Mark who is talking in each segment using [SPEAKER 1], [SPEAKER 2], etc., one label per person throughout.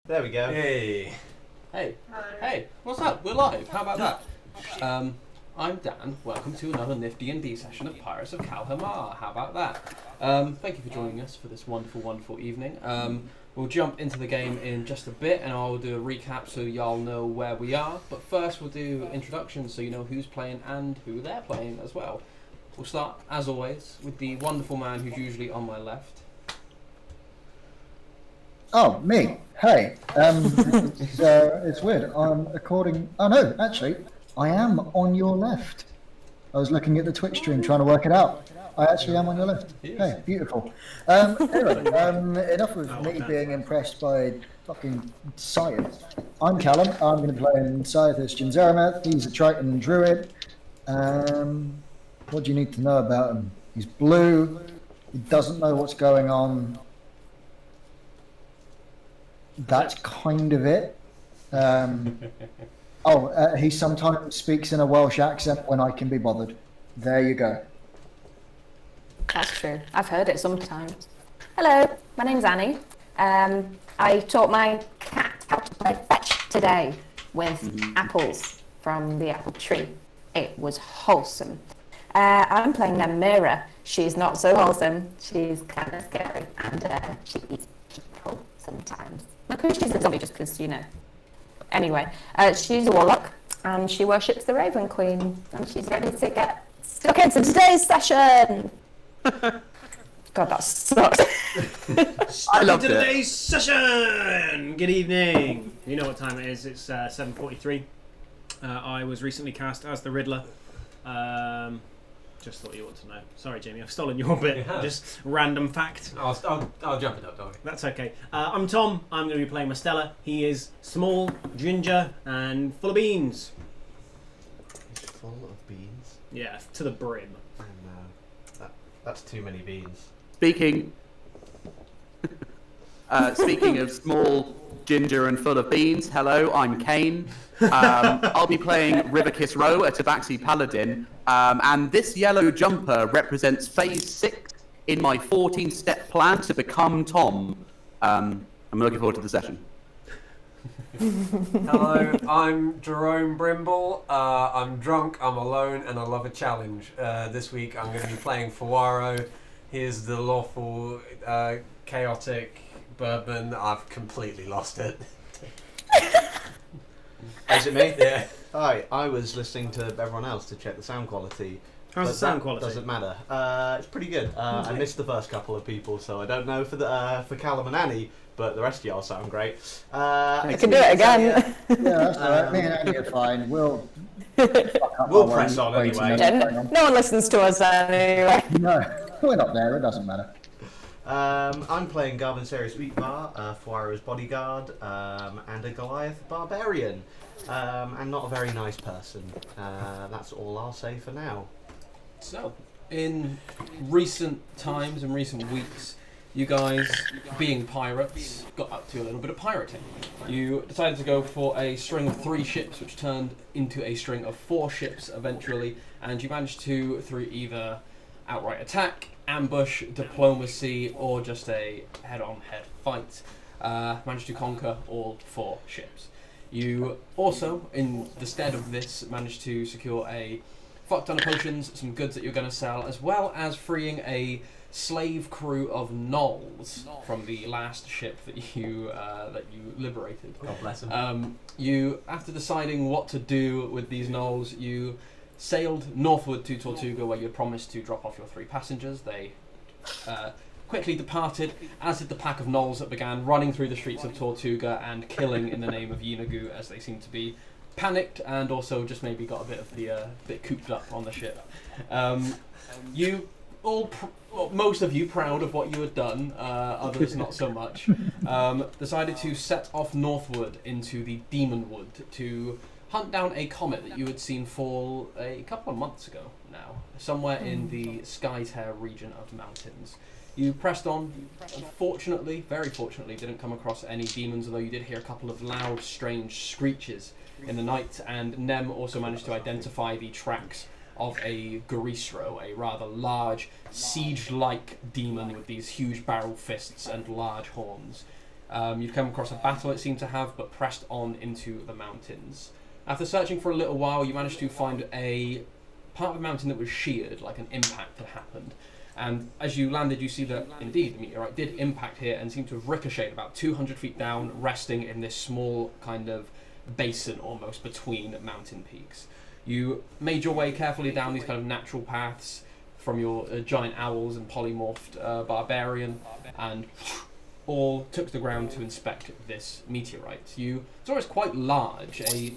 [SPEAKER 1] There we go.
[SPEAKER 2] Hey. Hey, what's up? We're live. How about that? I'm Dan. Welcome to another nifty D&D session of Pirates of Kal'Himaar. How about that? Thank you for joining us for this wonderful evening. We'll jump into the game in just a bit and I'll do a recap so y'all know where we are. But first we'll do introductions so you know who's playing and who they're playing as well. We'll start, as always, with the wonderful man who's usually on my left.
[SPEAKER 3] Oh, me. Hey. It's weird. Oh no, actually, I am on your left. I was looking at the Twitch stream trying to work it out. I actually am on your left. Hey, beautiful. Anyway, enough of me being impressed by fucking science. I'm Callum. I'm going to play in Scythus Jinzerath. He's a Triton Druid. What do you need to know about him? He's blue. He doesn't know what's going on. That's kind of it. He sometimes speaks in a Welsh accent when I can be bothered. There you go.
[SPEAKER 4] That's true. I've heard it sometimes. Hello, my name's Annie. I taught my cat how to play fetch today with apples from the apple tree. It was wholesome. I'm playing Mira. She's not so wholesome. She's kind of scary and she eats people sometimes. Not because she's a zombie, just because, you know. Anyway, she's a warlock and she worships the Raven Queen and she's ready to get stuck into today's session. God, that sucked.
[SPEAKER 2] I loved it.
[SPEAKER 5] Today's session. Good evening. You know what time it is. It's 7:43. I was recently cast as the Riddler. Just thought you ought to know. Sorry, Jamie, I've stolen your bit. Just random fact.
[SPEAKER 2] I'll jump it up, don't worry.
[SPEAKER 5] That's okay. I'm Tom. I'm going to be playing Mastella. He is small, ginger, and full of beans.
[SPEAKER 1] He's full of beans.
[SPEAKER 5] Yeah, to the brim.
[SPEAKER 1] Oh no, that's too many beans.
[SPEAKER 6] Speaking of small, ginger, and full of beans, hello, I'm Kane. I'll be playing Riverkiss Row, a Tabaxi Paladin, and this yellow jumper represents Phase 6 in my 14-step plan to become Tom. I'm looking forward to the session.
[SPEAKER 2] Hello, I'm Jerome Brimble. I'm drunk, I'm alone, and I love a challenge. This week I'm going to be playing Fawaro. He is the lawful, chaotic bourbon. I've completely lost it.
[SPEAKER 1] Is it me?
[SPEAKER 2] Yeah.
[SPEAKER 1] Hi, I was listening to everyone else to check the sound quality.
[SPEAKER 5] How's
[SPEAKER 1] but
[SPEAKER 5] the sound
[SPEAKER 1] that
[SPEAKER 5] quality?
[SPEAKER 1] Doesn't matter. It's pretty good. I missed the first couple of people, so I don't know for Callum and Annie, but the rest of y'all sound great.
[SPEAKER 4] I can do it again.
[SPEAKER 3] Yeah, that's all right. Me and Andy are fine. We'll
[SPEAKER 1] press on anyway.
[SPEAKER 4] No one listens to us anyway.
[SPEAKER 3] No, we're not there. It doesn't matter.
[SPEAKER 1] I'm playing Garvin Serious Wheatbar, Fuaro's bodyguard, and a Goliath barbarian, and not a very nice person. That's all I'll say for now.
[SPEAKER 2] So, in recent times and recent weeks, you guys, being pirates, got up to a little bit of pirating. You decided to go for a string of 3 ships, which turned into a string of 4 ships eventually, and you managed to, through either outright attack, ambush, diplomacy, or just a head-on-head fight, managed to conquer all 4 ships. You also, in the stead of this, managed to secure a fuck ton of potions, some goods that you're going to sell, as well as freeing a slave crew of gnolls from the last ship that you liberated.
[SPEAKER 7] God bless them.
[SPEAKER 2] You, after deciding what to do with these gnolls, you sailed northward to Tortuga, where you had promised to drop off your 3 passengers. They quickly departed, as did the pack of gnolls that began running through the streets of Tortuga and killing in the name of Yinagu, as they seemed to be panicked and also just maybe got a bit of the bit cooped up on the ship. You all, most of you, proud of what you had done, others not so much, decided to set off northward into the Demon Wood to hunt down a comet that you had seen fall a couple of months ago now, somewhere in the Skytear region of mountains. You pressed on. Fortunately, very fortunately, didn't come across any demons, although you did hear a couple of loud, strange screeches in the night, and Nem also managed to identify the tracks of a Garistro, a rather large, siege-like demon with these huge barrel fists and large horns. You've come across a battle it seemed to have, but pressed on into the mountains. After searching for a little while, you managed to find a part of the mountain that was sheared, like an impact had happened. And as you landed, you see that indeed the meteorite did impact here and seemed to have ricocheted about 200 feet down, resting in this small kind of basin almost between mountain peaks. You made your way carefully down these kind of natural paths from your giant owls and polymorphed barbarian, and all took to the ground to inspect this meteorite. You saw it's quite large, a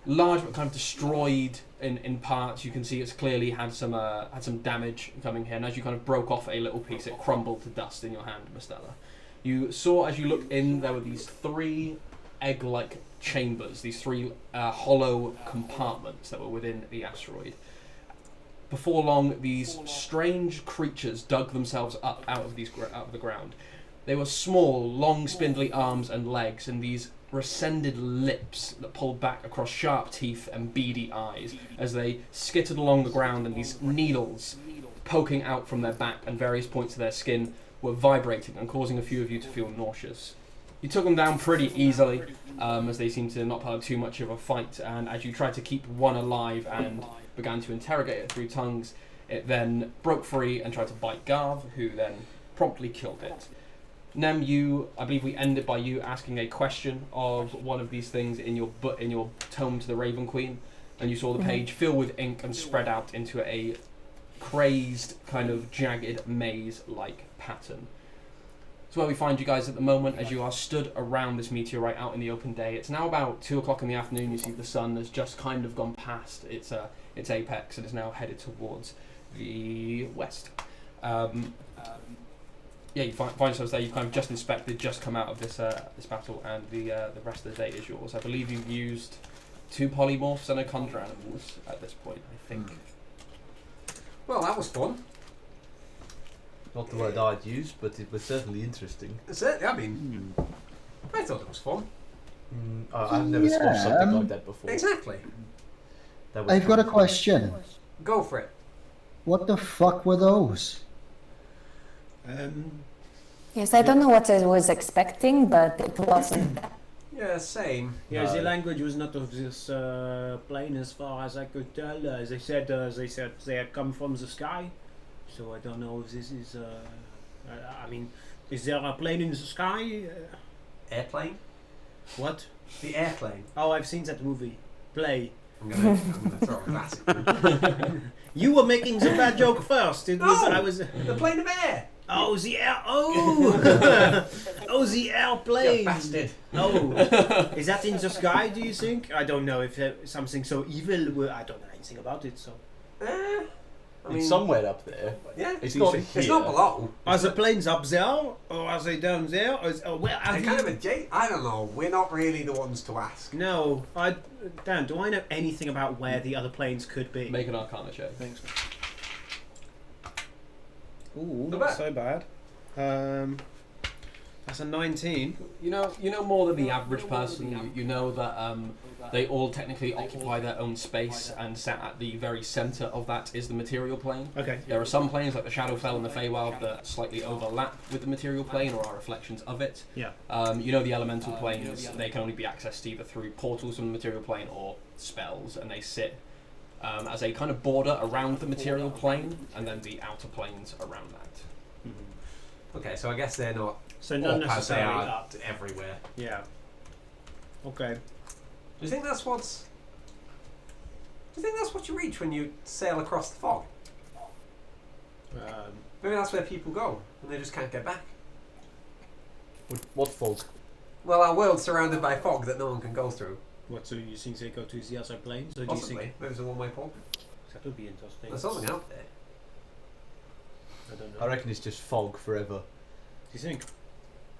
[SPEAKER 2] large but kind of destroyed in parts. You can see it's clearly had some damage coming here, and as you kind of broke off a little piece, it crumbled to dust in your hand, Mistella. You saw as you looked in, there were these 3 egg-like chambers, these 3 hollow compartments that were within the asteroid. Before long, these strange creatures dug themselves up out of the ground. They were small, long, spindly arms and legs, and these recended lips that pulled back across sharp teeth and beady eyes as they skittered along the ground, and these needles poking out from their back and various points of their skin were vibrating and causing a few of you to feel nauseous. You took them down pretty easily, as they seemed to not put up too much of a fight, and as you tried to keep one alive and began to interrogate it through tongues, it then broke free and tried to bite Garv, who then promptly killed it. Nem, I believe we ended by you asking a question of one of these things in your tome to the Raven Queen, and you saw the page fill with ink and spread out into a crazed, kind of jagged maze-like pattern. It's where we find you guys at the moment as you are stood around this meteorite out in the open day. It's now about 2 o'clock in the afternoon. You see the sun has just kind of gone past its apex and is now headed towards the west. You find yourselves there. You've kind of just inspected, just come out of this battle, and the rest of the day is yours. I believe you've used 2 polymorphs and a conjure animals at this point, I think.
[SPEAKER 7] Well, that was fun.
[SPEAKER 1] Not the word I'd use, but it was certainly interesting.
[SPEAKER 7] That's it. I mean, I thought it was fun.
[SPEAKER 1] I've never squashed something like that before.
[SPEAKER 7] Exactly.
[SPEAKER 3] I've got a question.
[SPEAKER 7] Go for it.
[SPEAKER 3] What the fuck were those?
[SPEAKER 4] Yes, I don't know what I was expecting, but it wasn't.
[SPEAKER 7] Yeah, same.
[SPEAKER 5] Yeah, the language was not of this plane as far as I could tell. They said they had come from the sky, so I don't know if this is. I mean, is there a plane in the sky?
[SPEAKER 7] Airplane?
[SPEAKER 5] What?
[SPEAKER 7] The airplane.
[SPEAKER 5] Oh, I've seen that movie. Play.
[SPEAKER 7] I'm gonna throw a classic.
[SPEAKER 5] You were making the bad joke first. It was. I was.
[SPEAKER 7] The plane of air.
[SPEAKER 5] Oh, the air. Oh. Oh, the airplane.
[SPEAKER 7] You bastard.
[SPEAKER 5] Oh, is that in the sky? Do you think? I don't know if something so evil. I don't know anything about it. So.
[SPEAKER 7] I mean,
[SPEAKER 1] It's somewhere up there.
[SPEAKER 7] yeah,
[SPEAKER 1] It's not
[SPEAKER 7] It's
[SPEAKER 1] here.
[SPEAKER 7] not below.
[SPEAKER 5] Are the planes up there, or are they down there? Or where are
[SPEAKER 7] They're kind of I don't know. We're not really the ones to ask.
[SPEAKER 5] No, Dan, do I know anything about where the other planes could be?
[SPEAKER 2] Make an Arcana check.
[SPEAKER 5] Thanks. Ooh,
[SPEAKER 7] Not
[SPEAKER 5] not
[SPEAKER 7] bad.
[SPEAKER 5] so bad. That's a 19.
[SPEAKER 2] You know more than the average person. You know that they all technically occupy their own space, and sat at the very centre of that is the material plane.
[SPEAKER 5] Okay.
[SPEAKER 2] There are some planes like the Shadowfell and the Feywild that slightly overlap with the material plane or are reflections of it.
[SPEAKER 5] Yeah.
[SPEAKER 2] You know the elemental planes, they can only be accessed either through portals from the material plane or spells, and they sit as a kind of border around the material plane, and then the outer planes around that.
[SPEAKER 7] Okay, so I guess they're not.
[SPEAKER 5] So not
[SPEAKER 7] up as they
[SPEAKER 5] necessarily
[SPEAKER 7] are
[SPEAKER 5] up.
[SPEAKER 7] everywhere.
[SPEAKER 5] Yeah. Okay.
[SPEAKER 7] Do you think that's what's? Do you think that's what you reach when you sail across the fog? Maybe that's where people go, and they just can't get back.
[SPEAKER 1] What fog?
[SPEAKER 7] Well, our world's surrounded by fog that no one can go through.
[SPEAKER 5] What? So you think they go to the other planes? Or do you
[SPEAKER 7] Possibly.
[SPEAKER 5] think
[SPEAKER 7] Maybe it's a one-way portal.
[SPEAKER 5] that would be interesting?
[SPEAKER 7] There's something out there.
[SPEAKER 5] I don't know.
[SPEAKER 1] I reckon it's just fog forever.
[SPEAKER 5] Do you think?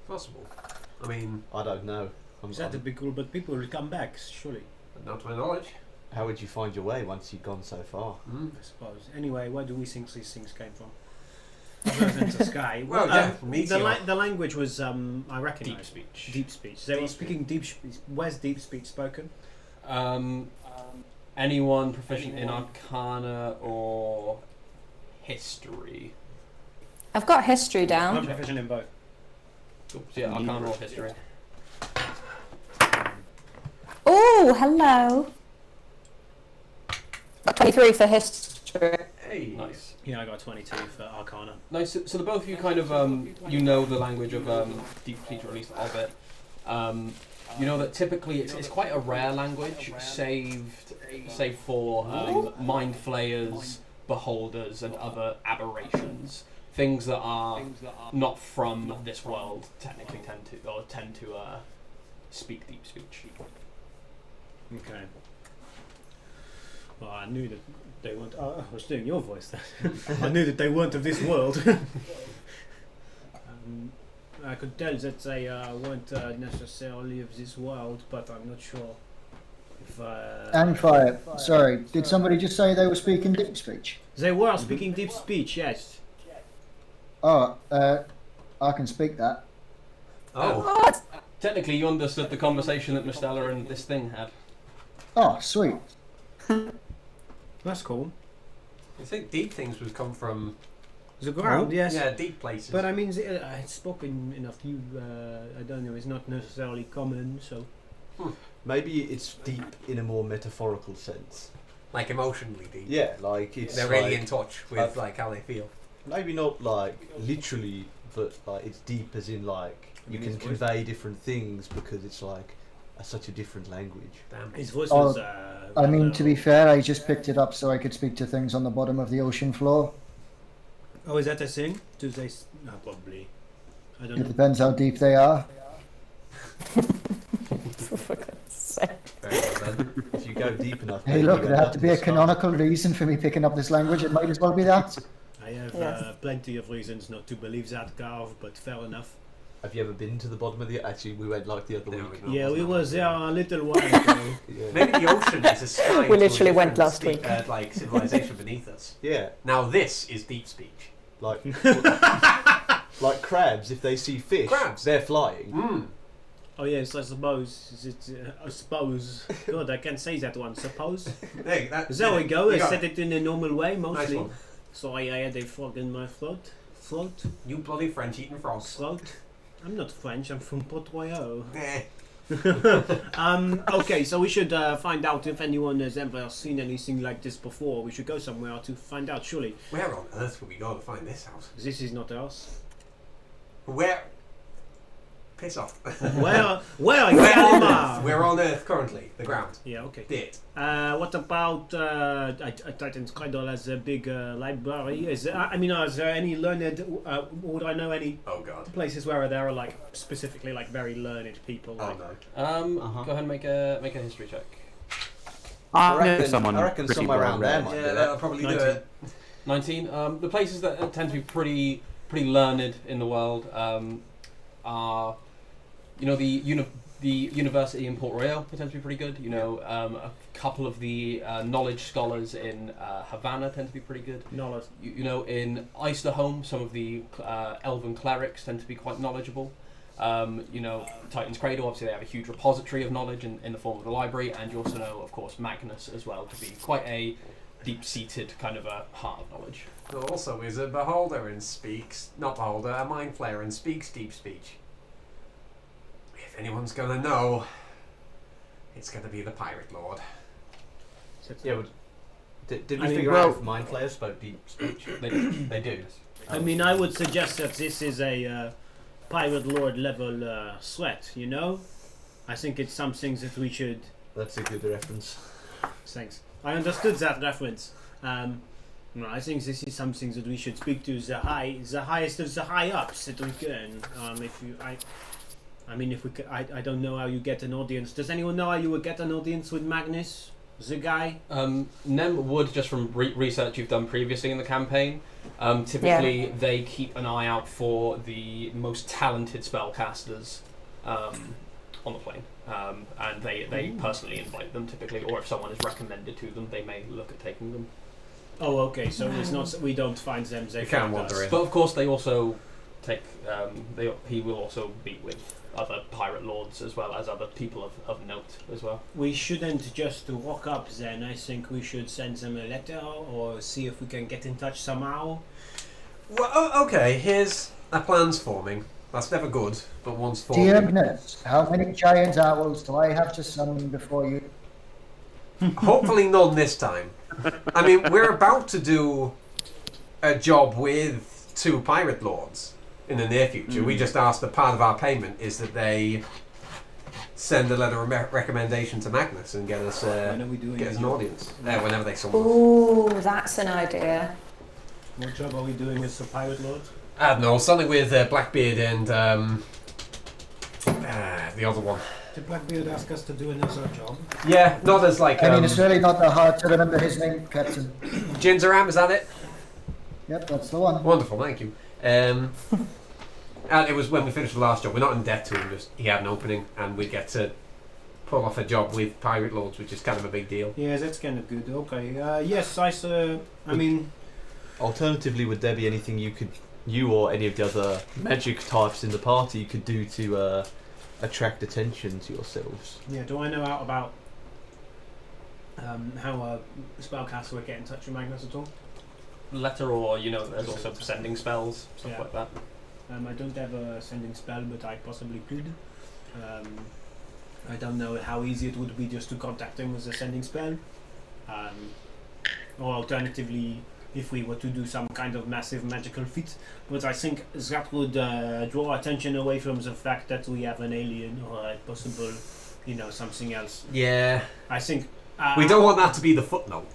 [SPEAKER 7] Possible. I mean,
[SPEAKER 1] I don't know.
[SPEAKER 5] That'd be cool, but people will come back, surely.
[SPEAKER 7] not to my knowledge.
[SPEAKER 1] How would you find your way once you've gone so far?
[SPEAKER 7] Mm.
[SPEAKER 5] I suppose. Anyway, where do we think these things came from? Other than the sky.
[SPEAKER 7] Well, yeah, meteor.
[SPEAKER 5] the language was, I recognise.
[SPEAKER 2] Deep speech.
[SPEAKER 5] Deep speech. They were speaking deep speech. Where's deep speech spoken?
[SPEAKER 2] Anyone proficient in Arcana or history?
[SPEAKER 4] I've got history
[SPEAKER 5] I'm
[SPEAKER 4] down.
[SPEAKER 5] proficient in both.
[SPEAKER 2] So yeah, Arcana or History.
[SPEAKER 4] Oh, hello. 23 for history.
[SPEAKER 7] Hey.
[SPEAKER 2] Nice.
[SPEAKER 5] Yeah, I got 22 for Arcana.
[SPEAKER 2] Nice. So the both of you kind of you know the language of deep speech, or at least of it. You know that typically it's quite a rare language, save for mind flayers, beholders, and other aberrations. Things that are not from this world technically tend to speak deep speech.
[SPEAKER 5] Okay. Well, I knew that they weren't. I was doing your voice then. I knew that they weren't of this world. I could tell that they weren't necessarily of this world, but I'm not sure if.
[SPEAKER 3] And fire. Sorry, did somebody just say they were speaking deep speech?
[SPEAKER 5] They were speaking deep speech, yes.
[SPEAKER 3] Oh, I can speak that.
[SPEAKER 7] Oh.
[SPEAKER 4] What?
[SPEAKER 2] Technically, you understood the conversation that Mistella and this thing had.
[SPEAKER 3] Oh, sweet.
[SPEAKER 5] That's cool.
[SPEAKER 7] I think deep things would come from
[SPEAKER 5] The ground, yes.
[SPEAKER 7] yeah, deep places.
[SPEAKER 5] But I mean, I spoke in a few. I don't know. It's not necessarily common, so.
[SPEAKER 1] Maybe it's deep in a more metaphorical sense.
[SPEAKER 7] like emotionally deep.
[SPEAKER 1] Yeah, like it's
[SPEAKER 7] They're
[SPEAKER 1] like,
[SPEAKER 7] really in touch with like how they feel.
[SPEAKER 1] maybe not like literally, but like it's deep as in like you can convey different things because it's like such a different language.
[SPEAKER 7] Damn.
[SPEAKER 5] His voice
[SPEAKER 3] Oh,
[SPEAKER 5] was.
[SPEAKER 3] I mean, to be fair, I just picked it up so I could speak to things on the bottom of the ocean floor.
[SPEAKER 5] Oh, is that a thing? Do they? No, probably. I don't
[SPEAKER 3] It
[SPEAKER 5] know.
[SPEAKER 3] depends how deep they are.
[SPEAKER 4] For God's sake.
[SPEAKER 7] Very well then.
[SPEAKER 1] If you go deep enough.
[SPEAKER 3] Hey,
[SPEAKER 1] maybe
[SPEAKER 3] look,
[SPEAKER 1] you
[SPEAKER 3] there
[SPEAKER 1] end
[SPEAKER 3] had
[SPEAKER 1] up
[SPEAKER 3] to
[SPEAKER 1] in
[SPEAKER 3] be
[SPEAKER 1] the
[SPEAKER 3] a
[SPEAKER 1] sky.
[SPEAKER 3] canonical reason for me picking up this language. It might as well be that.
[SPEAKER 5] I have
[SPEAKER 4] Yes.
[SPEAKER 5] plenty of reasons not to believe that, Garv, but fair enough.
[SPEAKER 1] Have you ever been to the bottom of the? Actually, we went like the other
[SPEAKER 7] No,
[SPEAKER 1] week.
[SPEAKER 7] we
[SPEAKER 5] Yeah, we
[SPEAKER 7] not.
[SPEAKER 5] was there a little while ago.
[SPEAKER 1] Yeah.
[SPEAKER 7] Maybe the ocean is a sky.
[SPEAKER 4] We
[SPEAKER 7] to a
[SPEAKER 4] literally went
[SPEAKER 7] different
[SPEAKER 4] last week.
[SPEAKER 7] like civilization beneath us.
[SPEAKER 1] Yeah,
[SPEAKER 7] Now this is deep speech.
[SPEAKER 1] like like crabs. If they see fish,
[SPEAKER 7] Crabs.
[SPEAKER 1] they're flying.
[SPEAKER 7] Mm.
[SPEAKER 5] Oh yes, I suppose. Is it? I suppose. God, I can't say that one. Suppose.
[SPEAKER 7] Hey, that,
[SPEAKER 5] There we go.
[SPEAKER 7] you
[SPEAKER 5] I
[SPEAKER 7] got
[SPEAKER 5] said it in a normal way,
[SPEAKER 7] Nice
[SPEAKER 5] mostly.
[SPEAKER 7] one.
[SPEAKER 5] Sorry, I had a frog in my throat.
[SPEAKER 7] You bloody French eating frogs.
[SPEAKER 5] Throat. I'm not French. I'm from Port Royal.
[SPEAKER 7] Eh.
[SPEAKER 5] Okay, so we should find out if anyone has ever seen anything like this before. We should go somewhere to find out. Surely,
[SPEAKER 7] Where on earth would we go to find this house?
[SPEAKER 5] this is not us.
[SPEAKER 7] Where? Piss off.
[SPEAKER 5] Where
[SPEAKER 7] Where on
[SPEAKER 5] Kal'Himaar?
[SPEAKER 7] Earth? We're on Earth currently. The ground.
[SPEAKER 5] Yeah. Okay.
[SPEAKER 7] It.
[SPEAKER 5] What about Titan's Cradle as a big library? Is there, I mean, is there any learned? Would I know any
[SPEAKER 7] Oh god.
[SPEAKER 5] places where there are like specifically like very learned people?
[SPEAKER 7] Oh
[SPEAKER 5] Like,
[SPEAKER 7] no.
[SPEAKER 2] Go ahead and make a history check.
[SPEAKER 1] I
[SPEAKER 6] know
[SPEAKER 1] reckon,
[SPEAKER 6] someone
[SPEAKER 1] I reckon
[SPEAKER 6] pretty
[SPEAKER 1] somewhere
[SPEAKER 6] well
[SPEAKER 1] around there
[SPEAKER 6] read.
[SPEAKER 1] might
[SPEAKER 7] Yeah,
[SPEAKER 1] do
[SPEAKER 7] that'll
[SPEAKER 1] that.
[SPEAKER 7] probably do
[SPEAKER 5] 19.
[SPEAKER 7] it.
[SPEAKER 2] 19. The places that tend to be pretty learned in the world are, you know, the university in Port Royal tends to be pretty good. You know, a couple of the knowledge scholars in Havana tend to be pretty good.
[SPEAKER 5] knowledge.
[SPEAKER 2] You know, in Oysterholm, some of the elven clerics tend to be quite knowledgeable. You know, Titan's Cradle, obviously they have a huge repository of knowledge in the form of the library, and you also know, of course, Magnus as well to be quite a deep-seated kind of a heart of knowledge.
[SPEAKER 7] There also is a beholder and speaks, not beholder, a mind flayer and speaks deep speech. If anyone's gonna know, it's gonna be the Pirate Lord.
[SPEAKER 1] Yeah, but did we
[SPEAKER 5] I mean,
[SPEAKER 1] figure
[SPEAKER 5] well-
[SPEAKER 1] out if Mind Flayers spoke deep speech?
[SPEAKER 2] They do.
[SPEAKER 5] I mean, I would suggest that this is a Pirate Lord level threat. You know, I think it's something that we should.
[SPEAKER 1] That's a good reference.
[SPEAKER 5] Thanks. I understood that reference. No, I think this is something that we should speak to the highest of the high ups that we can. I mean, if we, I don't know how you get an audience. Does anyone know how you would get an audience with Magnus, the guy?
[SPEAKER 2] Nem would, just from research you've done previously in the campaign, typically they keep an eye out for the most talented spellcasters on the plane. And they personally invite them typically, or if someone is recommended to them, they may look at taking them.
[SPEAKER 5] Oh, okay. So it's not. We don't find them. They
[SPEAKER 7] You can't
[SPEAKER 5] find
[SPEAKER 7] wander
[SPEAKER 5] us.
[SPEAKER 7] in.
[SPEAKER 2] But of course, they also take. He will also be with other pirate lords as well as other people of note as well.
[SPEAKER 5] We shouldn't just walk up then. I think we should send them a letter or see if we can get in touch somehow.
[SPEAKER 7] Well, okay, here's a plan's forming. That's never good, but once
[SPEAKER 3] Dear
[SPEAKER 7] falling.
[SPEAKER 3] Magnus, how many giant owls do I have to summon before you?
[SPEAKER 7] Hopefully none this time. I mean, we're about to do a job with 2 pirate lords in the near future. We just asked that part of our payment is that they send a letter of recommendation to Magnus and get us
[SPEAKER 5] When are we doing
[SPEAKER 7] get us
[SPEAKER 5] the
[SPEAKER 7] an
[SPEAKER 5] job?
[SPEAKER 7] audience. Whenever they summon us.
[SPEAKER 4] Ooh, that's an idea.
[SPEAKER 5] What job are we doing as a pirate lord?
[SPEAKER 7] I don't know, something with Blackbeard and the other one.
[SPEAKER 5] Did Blackbeard ask us to do another job?
[SPEAKER 7] Yeah, not as like.
[SPEAKER 3] I mean, it's really not that hard to remember his name, Captain.
[SPEAKER 7] Ginzeram, is that it?
[SPEAKER 3] Yep, that's the one.
[SPEAKER 7] Wonderful, thank you. And it was when we finished the last job. We're not in debt to him, just he had an opening, and we get to pull off a job with pirate lords, which is kind of a big deal.
[SPEAKER 5] Yeah, that's kind of good. Okay. Yes, I mean,
[SPEAKER 1] Alternatively, would there be anything you or any of the other magic types in the party could do to attract attention to yourselves?
[SPEAKER 5] yeah. Do I know out about how a spellcaster would get in touch with Magnus at all?
[SPEAKER 2] Letter, or there's also sending spells, stuff
[SPEAKER 5] Yeah.
[SPEAKER 2] like that.
[SPEAKER 5] I don't have a sending spell, but I possibly could. I don't know how easy it would be just to contact him with a sending spell. Or alternatively, if we were to do some kind of massive magical feat. But I think that would draw attention away from the fact that we have an alien or a possible, something else.
[SPEAKER 7] Yeah.
[SPEAKER 5] I think...
[SPEAKER 7] We don't want that to be the footnote.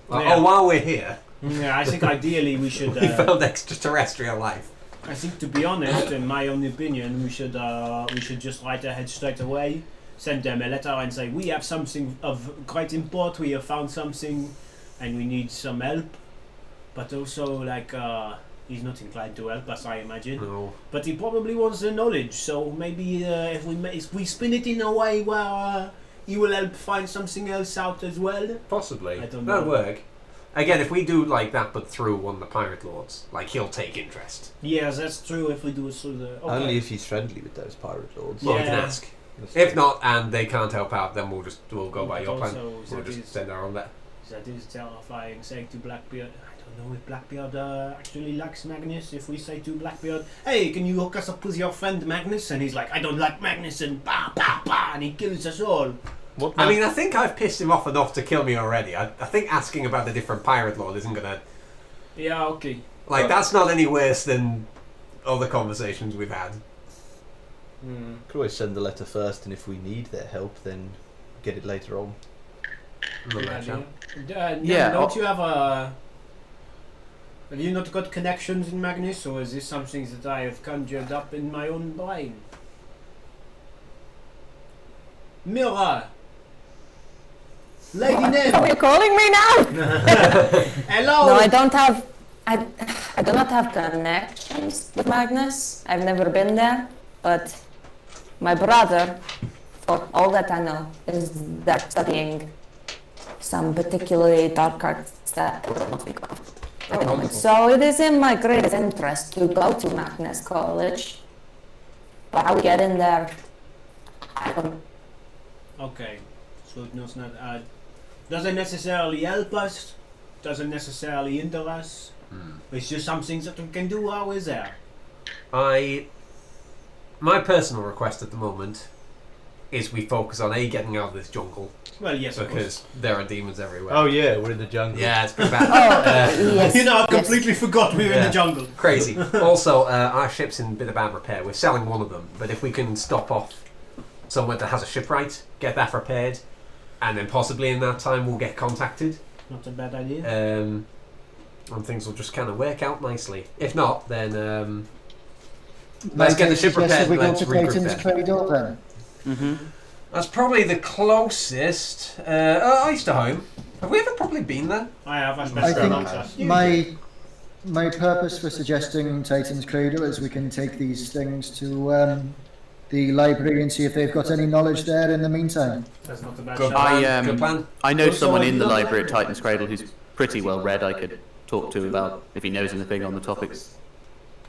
[SPEAKER 7] Like,
[SPEAKER 5] Yeah.
[SPEAKER 7] oh, while we're here,
[SPEAKER 5] Yeah, I think ideally we should...
[SPEAKER 7] we found extraterrestrial life.
[SPEAKER 5] I think, to be honest, in my own opinion, we should just write ahead straight away, send them a letter and say, we have something of great import, we have found something and we need some help. But also, he's not inclined to help us, I imagine.
[SPEAKER 7] No.
[SPEAKER 5] But he probably wants the knowledge, so maybe if we spin it in a way where he will help find something else out as well.
[SPEAKER 7] Possibly.
[SPEAKER 5] I don't
[SPEAKER 7] That'll
[SPEAKER 5] know.
[SPEAKER 7] work. Again, if we do like that, but through one of the pirate lords, he'll take interest.
[SPEAKER 5] Yeah, that's true if we do it through the... Okay.
[SPEAKER 1] Only if he's friendly with those pirate lords.
[SPEAKER 7] Well, we can
[SPEAKER 5] Yeah.
[SPEAKER 7] ask. If not, and they can't help out, then we'll go by
[SPEAKER 5] But
[SPEAKER 7] your plan.
[SPEAKER 5] also,
[SPEAKER 7] We'll
[SPEAKER 5] that
[SPEAKER 7] just
[SPEAKER 5] is-
[SPEAKER 7] send our own letter.
[SPEAKER 5] That is terrifying, saying to Blackbeard. I don't know if Blackbeard actually likes Magnus. If we say to Blackbeard, hey, can you hook us up with your friend Magnus? And he's like, I don't like Magnus, and bah, bah, bah, and he kills us all.
[SPEAKER 1] What
[SPEAKER 7] I mean, I think I've pissed him off enough to kill me already. I think asking about the different pirate lord isn't gonna...
[SPEAKER 5] Yeah, okay.
[SPEAKER 7] that's not any worse than other conversations we've had.
[SPEAKER 1] could always send the letter first, and if we need their help, then get it later on.
[SPEAKER 7] Not that
[SPEAKER 5] idea.
[SPEAKER 7] chap.
[SPEAKER 6] Yeah,
[SPEAKER 5] Don't you have a... Have you not got connections in Magnus, or is this something that I have conjured up in my own brain? Mira! Lady
[SPEAKER 4] Are
[SPEAKER 5] Neb!
[SPEAKER 4] you calling me now?
[SPEAKER 5] Hello!
[SPEAKER 4] No, I don't have. I do not have connections with Magnus. I've never been there, but my brother, for all that I know, is that studying some particularly dark arts that I will not think of at the moment. So it is in my greatest interest to go to Magnus College. But how we get in there, I don't.
[SPEAKER 5] Okay, so it knows not. Doesn't necessarily help us. Doesn't necessarily hinder us. It's just some things that we can do while we're there.
[SPEAKER 7] My personal request at the moment is we focus on getting out of this jungle,
[SPEAKER 5] Well, yes, of course.
[SPEAKER 7] because there are demons everywhere.
[SPEAKER 1] Oh yeah, we're in the jungle.
[SPEAKER 7] Yeah, it's pretty bad.
[SPEAKER 4] Yes.
[SPEAKER 5] I
[SPEAKER 4] yes.
[SPEAKER 5] completely forgot we were in
[SPEAKER 7] Yeah.
[SPEAKER 5] the jungle.
[SPEAKER 7] Crazy. Also, our ship's in a bit of bad repair. We're selling one of them, but if we can stop off somewhere that has a shipwright, get that repaired, and then possibly in that time we'll get contacted,
[SPEAKER 5] Not a bad idea.
[SPEAKER 7] and things will just kind of work out nicely. If not, then let's get the ship repaired
[SPEAKER 3] We
[SPEAKER 7] and
[SPEAKER 3] go
[SPEAKER 7] let's
[SPEAKER 3] to
[SPEAKER 7] regroup
[SPEAKER 3] Clayton's
[SPEAKER 7] then.
[SPEAKER 3] Cradle then.
[SPEAKER 7] That's probably the closest. Oysterholm. Have we ever probably been there?
[SPEAKER 5] I have. I
[SPEAKER 3] I
[SPEAKER 5] spent so long
[SPEAKER 3] think my purpose for suggesting Titan's Cradle is we can take these things to the library and see if they've got any knowledge there in the meantime.
[SPEAKER 5] That's not a bad
[SPEAKER 7] Good
[SPEAKER 5] shot.
[SPEAKER 7] plan. Good plan.
[SPEAKER 6] I know
[SPEAKER 5] Also,
[SPEAKER 6] someone
[SPEAKER 5] have
[SPEAKER 6] in
[SPEAKER 5] you
[SPEAKER 6] the
[SPEAKER 5] done
[SPEAKER 6] library at
[SPEAKER 5] that?
[SPEAKER 6] Titan's Cradle who's pretty well read. I could talk to about if he knows anything on the topics.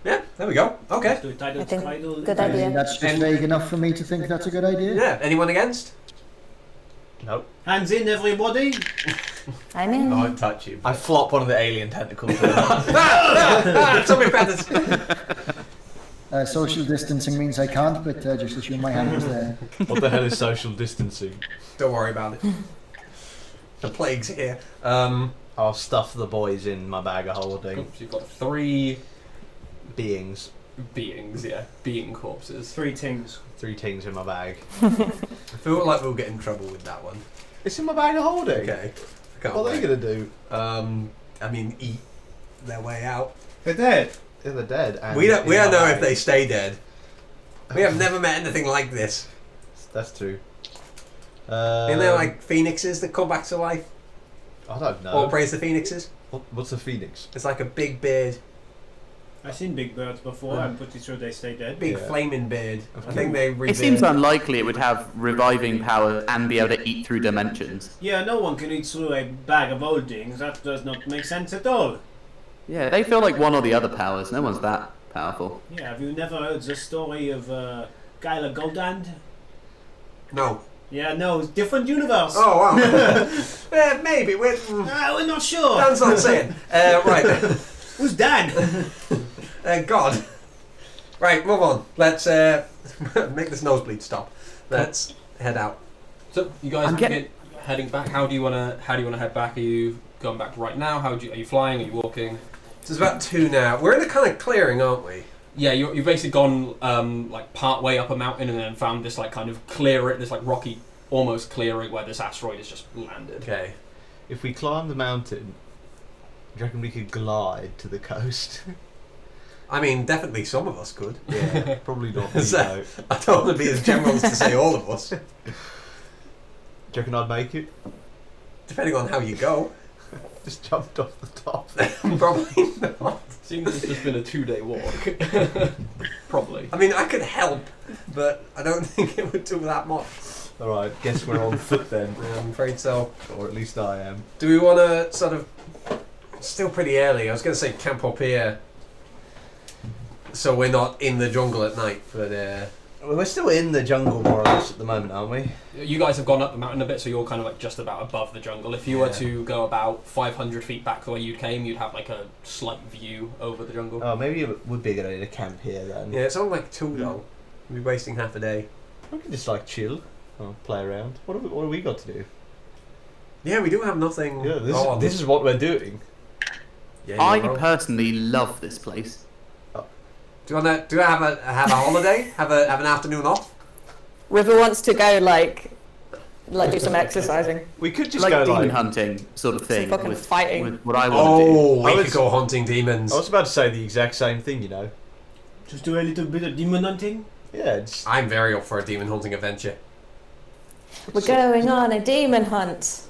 [SPEAKER 7] Yeah, there we go. Okay.
[SPEAKER 5] Let's do a title
[SPEAKER 4] I think
[SPEAKER 5] title.
[SPEAKER 4] good
[SPEAKER 3] I
[SPEAKER 4] idea.
[SPEAKER 3] mean, that's just
[SPEAKER 7] And-
[SPEAKER 3] vague enough for me to think that's a good idea.
[SPEAKER 7] Yeah. Anyone against?
[SPEAKER 1] Nope.
[SPEAKER 5] Hands in, everybody.
[SPEAKER 4] I'm in.
[SPEAKER 1] I won't touch you. I flop one of the alien tentacles.
[SPEAKER 7] Tell me about this.
[SPEAKER 3] Social distancing means I can't, but just assume my hand was there.
[SPEAKER 1] What the hell is social distancing?
[SPEAKER 7] Don't worry about it. The plague's here.
[SPEAKER 1] I'll stuff the boys in my bag of holding.
[SPEAKER 2] So you've got 3
[SPEAKER 1] Beings.
[SPEAKER 2] beings, being corpses.
[SPEAKER 5] 3 things.
[SPEAKER 1] 3 things in my bag.
[SPEAKER 7] I feel like we'll get in trouble with that one.
[SPEAKER 1] It's in my bag of holding.
[SPEAKER 7] Okay. I can't
[SPEAKER 1] What are they
[SPEAKER 7] wait.
[SPEAKER 1] going to do?
[SPEAKER 7] I mean, eat their way out.
[SPEAKER 5] They're dead.
[SPEAKER 1] Yeah, they're dead. And
[SPEAKER 7] We don't
[SPEAKER 1] in my
[SPEAKER 7] know
[SPEAKER 1] bag.
[SPEAKER 7] if they stay dead. We have never met anything like this.
[SPEAKER 1] That's true.
[SPEAKER 7] Isn't there like phoenixes that come back to life?
[SPEAKER 1] I don't know.
[SPEAKER 7] All praise the phoenixes.
[SPEAKER 1] What's a phoenix?
[SPEAKER 7] It's like a big beard,
[SPEAKER 5] I've seen big birds before. I'm pretty sure they stay dead.
[SPEAKER 7] big
[SPEAKER 1] Yeah.
[SPEAKER 7] flaming beard. I
[SPEAKER 1] Okay.
[SPEAKER 7] think they
[SPEAKER 6] It
[SPEAKER 7] rebirth.
[SPEAKER 6] seems unlikely it would have reviving powers and be able to eat through dimensions.
[SPEAKER 5] Yeah, no one can eat through a bag of holdings. That does not make sense at all.
[SPEAKER 6] Yeah, they feel like one or the other powers. No one's that powerful.
[SPEAKER 5] Yeah, have you never heard the story of Kyla Goldand?
[SPEAKER 7] No.
[SPEAKER 5] Yeah, no, it's different universe.
[SPEAKER 7] Oh wow. Maybe we're.
[SPEAKER 5] We're not sure.
[SPEAKER 7] Dan's not saying. Right.
[SPEAKER 5] Who's Dan?
[SPEAKER 7] God. Right, move on. Let's make this nosebleed stop. Let's head out.
[SPEAKER 2] So you guys
[SPEAKER 6] I'm
[SPEAKER 2] are
[SPEAKER 6] getting-
[SPEAKER 2] heading back. How do you wanna head back? Are you going back right now? Are you flying? Are you walking?
[SPEAKER 7] So it's about 2 now. We're in a kind of clearing, aren't we?
[SPEAKER 2] Yeah, you've basically gone like part way up a mountain and then found this like kind of this like rocky, almost clearing where this asteroid has just landed.
[SPEAKER 7] Okay.
[SPEAKER 1] If we climb the mountain, do you reckon we could glide to the coast?
[SPEAKER 7] I mean, definitely some of us could.
[SPEAKER 1] Yeah, probably not me,
[SPEAKER 7] So-
[SPEAKER 1] though.
[SPEAKER 7] I don't want to be as general as to say all of us.
[SPEAKER 1] Do you reckon I'd make it?
[SPEAKER 7] Depending on how you go.
[SPEAKER 1] Just jumped off the top.
[SPEAKER 7] Probably not.
[SPEAKER 2] Seeing that it's just been a 2-day walk, probably.
[SPEAKER 7] I mean, I could help, but I don't think it would do that much.
[SPEAKER 1] Alright, guess we're on foot then.
[SPEAKER 7] I'm afraid so.
[SPEAKER 1] Or at least I am.
[SPEAKER 7] Do we want to sort of... Still pretty early. I was going to say camp up here. So we're not in the jungle at night, but...
[SPEAKER 1] Well, we're still in the jungle more or less at the moment, aren't we?
[SPEAKER 2] You guys have gone up the mountain a bit, so you're kind of like just about above the jungle. If you were
[SPEAKER 1] Yeah.
[SPEAKER 2] to go about 500 feet back the way you came, you'd have like a slight view over the jungle.
[SPEAKER 1] Oh, maybe it would be a good idea to camp here then.
[SPEAKER 7] Yeah, it's only like 2 though. We'll be wasting half a day.
[SPEAKER 1] We can just like chill or play around. What have we got to do?
[SPEAKER 7] Yeah, we do have nothing
[SPEAKER 1] Yeah,
[SPEAKER 7] on.
[SPEAKER 1] this is what we're doing.
[SPEAKER 7] Yeah,
[SPEAKER 6] I
[SPEAKER 7] you're right.
[SPEAKER 6] personally love this place.
[SPEAKER 7] Do you want to have a holiday? Have an afternoon off?
[SPEAKER 4] River wants to go like do some exercising.
[SPEAKER 1] We could just
[SPEAKER 6] Like
[SPEAKER 1] go
[SPEAKER 6] demon
[SPEAKER 1] like...
[SPEAKER 6] hunting sort of thing.
[SPEAKER 4] fucking
[SPEAKER 6] With,
[SPEAKER 4] fighting.
[SPEAKER 6] with what I want to do.
[SPEAKER 7] Oh, we
[SPEAKER 1] I
[SPEAKER 7] could
[SPEAKER 1] was-
[SPEAKER 7] go hunting demons.
[SPEAKER 1] I was about to say the exact same thing, you know.
[SPEAKER 5] Just do a little bit of demon hunting.
[SPEAKER 1] Yeah, it's...
[SPEAKER 7] I'm very up for a demon hunting adventure.
[SPEAKER 4] We're going on a demon hunt.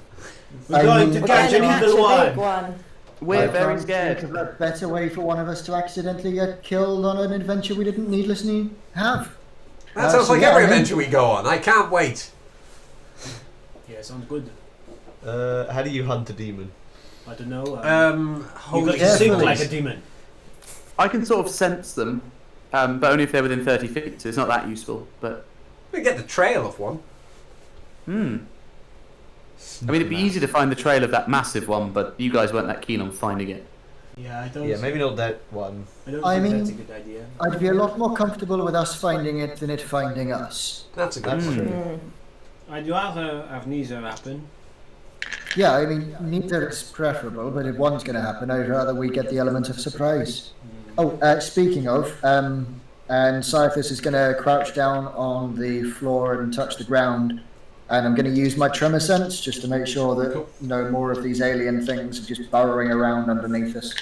[SPEAKER 5] We're going to
[SPEAKER 4] We're
[SPEAKER 5] catch
[SPEAKER 4] going
[SPEAKER 5] an
[SPEAKER 4] to catch
[SPEAKER 5] evil
[SPEAKER 4] a big
[SPEAKER 5] one.
[SPEAKER 4] one.
[SPEAKER 6] We're
[SPEAKER 3] I
[SPEAKER 6] very
[SPEAKER 3] can't
[SPEAKER 6] scared.
[SPEAKER 3] think of a better way for one of us to accidentally get killed on an adventure we didn't needlessly have.
[SPEAKER 7] That sounds
[SPEAKER 3] so
[SPEAKER 7] like
[SPEAKER 3] yeah,
[SPEAKER 7] every
[SPEAKER 3] I mean-
[SPEAKER 7] adventure we go on. I can't wait.
[SPEAKER 5] Yeah, sounds good.
[SPEAKER 1] how do you hunt a demon?
[SPEAKER 5] I don't know. You
[SPEAKER 7] Holy
[SPEAKER 5] got to
[SPEAKER 3] Yeah,
[SPEAKER 5] sing
[SPEAKER 3] please.
[SPEAKER 5] like a demon.
[SPEAKER 6] I can sort of sense them, but only if they're within 30 feet, so it's not that useful. But,
[SPEAKER 7] we get the trail of one.
[SPEAKER 6] I mean, it'd be easy to find the trail of that massive one, but you guys weren't that keen on finding it.
[SPEAKER 5] Yeah, I don't.
[SPEAKER 1] Yeah, maybe not that one.
[SPEAKER 5] I don't
[SPEAKER 3] I
[SPEAKER 5] think
[SPEAKER 3] mean-
[SPEAKER 5] that's a good idea.
[SPEAKER 3] I'd be a lot more comfortable with us finding it than it finding us.
[SPEAKER 7] That's a good
[SPEAKER 1] That's
[SPEAKER 7] one.
[SPEAKER 1] true.
[SPEAKER 5] I'd rather have neither happen.
[SPEAKER 3] Yeah, I mean, neither is preferable, but if one's going to happen, I'd rather we get the element of surprise. Oh, speaking of, and Cyphus is going to crouch down on the floor and touch the ground, and I'm going to use my tremor sense just to make sure that no more of these alien things are just burrowing around underneath us.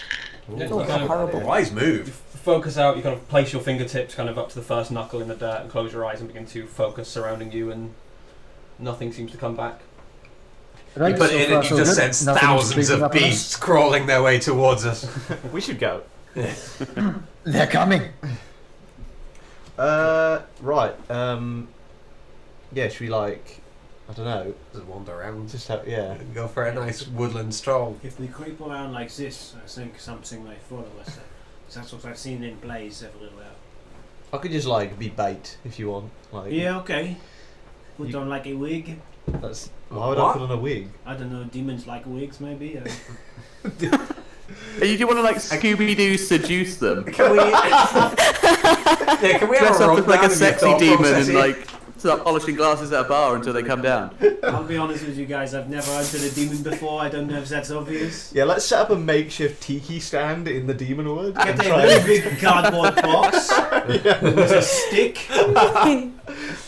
[SPEAKER 2] Yeah,
[SPEAKER 4] Oh,
[SPEAKER 2] you kind of
[SPEAKER 4] horrible.
[SPEAKER 7] Wise move.
[SPEAKER 2] focus out, you kind of place your fingertips kind of up to the first knuckle in the dirt and close your eyes and begin to focus surrounding you, and nothing seems to come back.
[SPEAKER 3] Right,
[SPEAKER 7] You put
[SPEAKER 3] so
[SPEAKER 7] it in
[SPEAKER 3] far,
[SPEAKER 7] and you
[SPEAKER 3] so
[SPEAKER 7] just
[SPEAKER 3] good.
[SPEAKER 7] sense
[SPEAKER 3] Nothing's
[SPEAKER 7] thousands
[SPEAKER 3] creeping
[SPEAKER 7] of
[SPEAKER 3] up on us.
[SPEAKER 7] beasts crawling their way towards us.
[SPEAKER 1] We should go.
[SPEAKER 3] They're coming.
[SPEAKER 1] Right. Yeah, should we like... I don't know.
[SPEAKER 7] Just wander around.
[SPEAKER 1] Just have... Yeah.
[SPEAKER 7] Go for a nice woodland stroll.
[SPEAKER 5] If we creep around like this, I think something may follow us. That's what I've seen in plays everywhere.
[SPEAKER 1] I could just like be bait if you want. Like,
[SPEAKER 5] Yeah, okay. Put
[SPEAKER 1] You-
[SPEAKER 5] on like a wig.
[SPEAKER 1] That's... Why would I
[SPEAKER 7] What?
[SPEAKER 1] put on a wig?
[SPEAKER 5] I don't know, demons like wigs maybe.
[SPEAKER 6] You do want to like Scooby-Doo seduce them?
[SPEAKER 7] Can we? Yeah, can we have
[SPEAKER 6] Dress
[SPEAKER 7] a
[SPEAKER 6] up
[SPEAKER 7] roll
[SPEAKER 6] as like a
[SPEAKER 7] down in your
[SPEAKER 6] sexy
[SPEAKER 7] thought
[SPEAKER 6] demon
[SPEAKER 7] process
[SPEAKER 6] and
[SPEAKER 7] here?
[SPEAKER 6] like start polishing glasses at a bar until they come down.
[SPEAKER 5] I'll be honest with you guys, I've never hunted a demon before. I don't know if that's obvious.
[SPEAKER 1] Yeah, let's set up a makeshift tiki stand in the demon wood.
[SPEAKER 5] Get
[SPEAKER 1] and
[SPEAKER 5] a
[SPEAKER 1] try
[SPEAKER 5] very big cardboard box with a stick.
[SPEAKER 1] and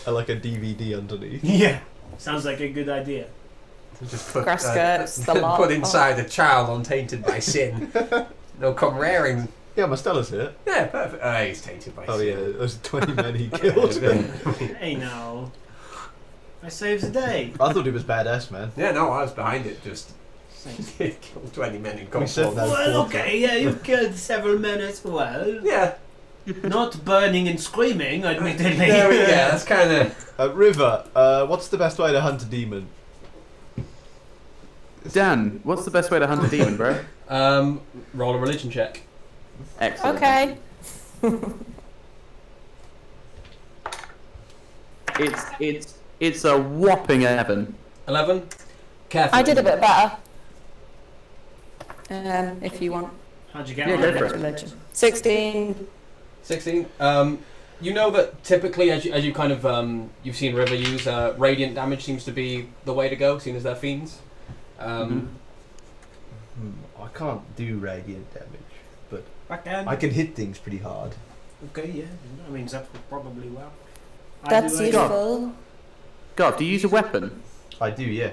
[SPEAKER 1] like a DVD underneath.
[SPEAKER 5] Yeah, sounds like a good idea.
[SPEAKER 7] Just put,
[SPEAKER 4] Grass skirts, the lot.
[SPEAKER 7] put inside a child untainted by sin. They'll come raring.
[SPEAKER 1] Yeah, Mastella's here.
[SPEAKER 7] Yeah, perfect. He's tainted by
[SPEAKER 1] Oh
[SPEAKER 7] sin.
[SPEAKER 1] yeah, those 20 men he killed.
[SPEAKER 5] Hey now, I saves the day.
[SPEAKER 1] I thought he was badass, man.
[SPEAKER 7] Yeah, no, I was behind it. Just killed 20 men in
[SPEAKER 1] We said
[SPEAKER 7] comfort.
[SPEAKER 1] that.
[SPEAKER 5] Well, okay, yeah, you've killed several men as well.
[SPEAKER 7] Yeah,
[SPEAKER 5] Not burning and screaming, admittedly.
[SPEAKER 7] yeah, that's kind of.
[SPEAKER 1] River, what's the best way to hunt a demon?
[SPEAKER 6] Dan, what's the best way to hunt a demon, bro?
[SPEAKER 2] Roll a religion check.
[SPEAKER 6] Excellent.
[SPEAKER 4] Okay.
[SPEAKER 6] It's a whopping 11.
[SPEAKER 2] 11. Carefully.
[SPEAKER 4] I did a bit better. If you want.
[SPEAKER 5] How'd you get
[SPEAKER 6] Yeah,
[SPEAKER 5] on
[SPEAKER 6] go
[SPEAKER 5] it?
[SPEAKER 6] for it.
[SPEAKER 4] Religion. 16.
[SPEAKER 2] 16. You know that typically, as you kind of you've seen River use, radiant damage seems to be the way to go, seeing as they're fiends.
[SPEAKER 1] I can't do radiant damage, but
[SPEAKER 5] Back then.
[SPEAKER 1] I can hit things pretty hard.
[SPEAKER 5] Okay, yeah. I mean, that would probably well.
[SPEAKER 4] That's
[SPEAKER 5] I do
[SPEAKER 4] useful.
[SPEAKER 6] God, do you use a weapon?
[SPEAKER 1] I do, yeah.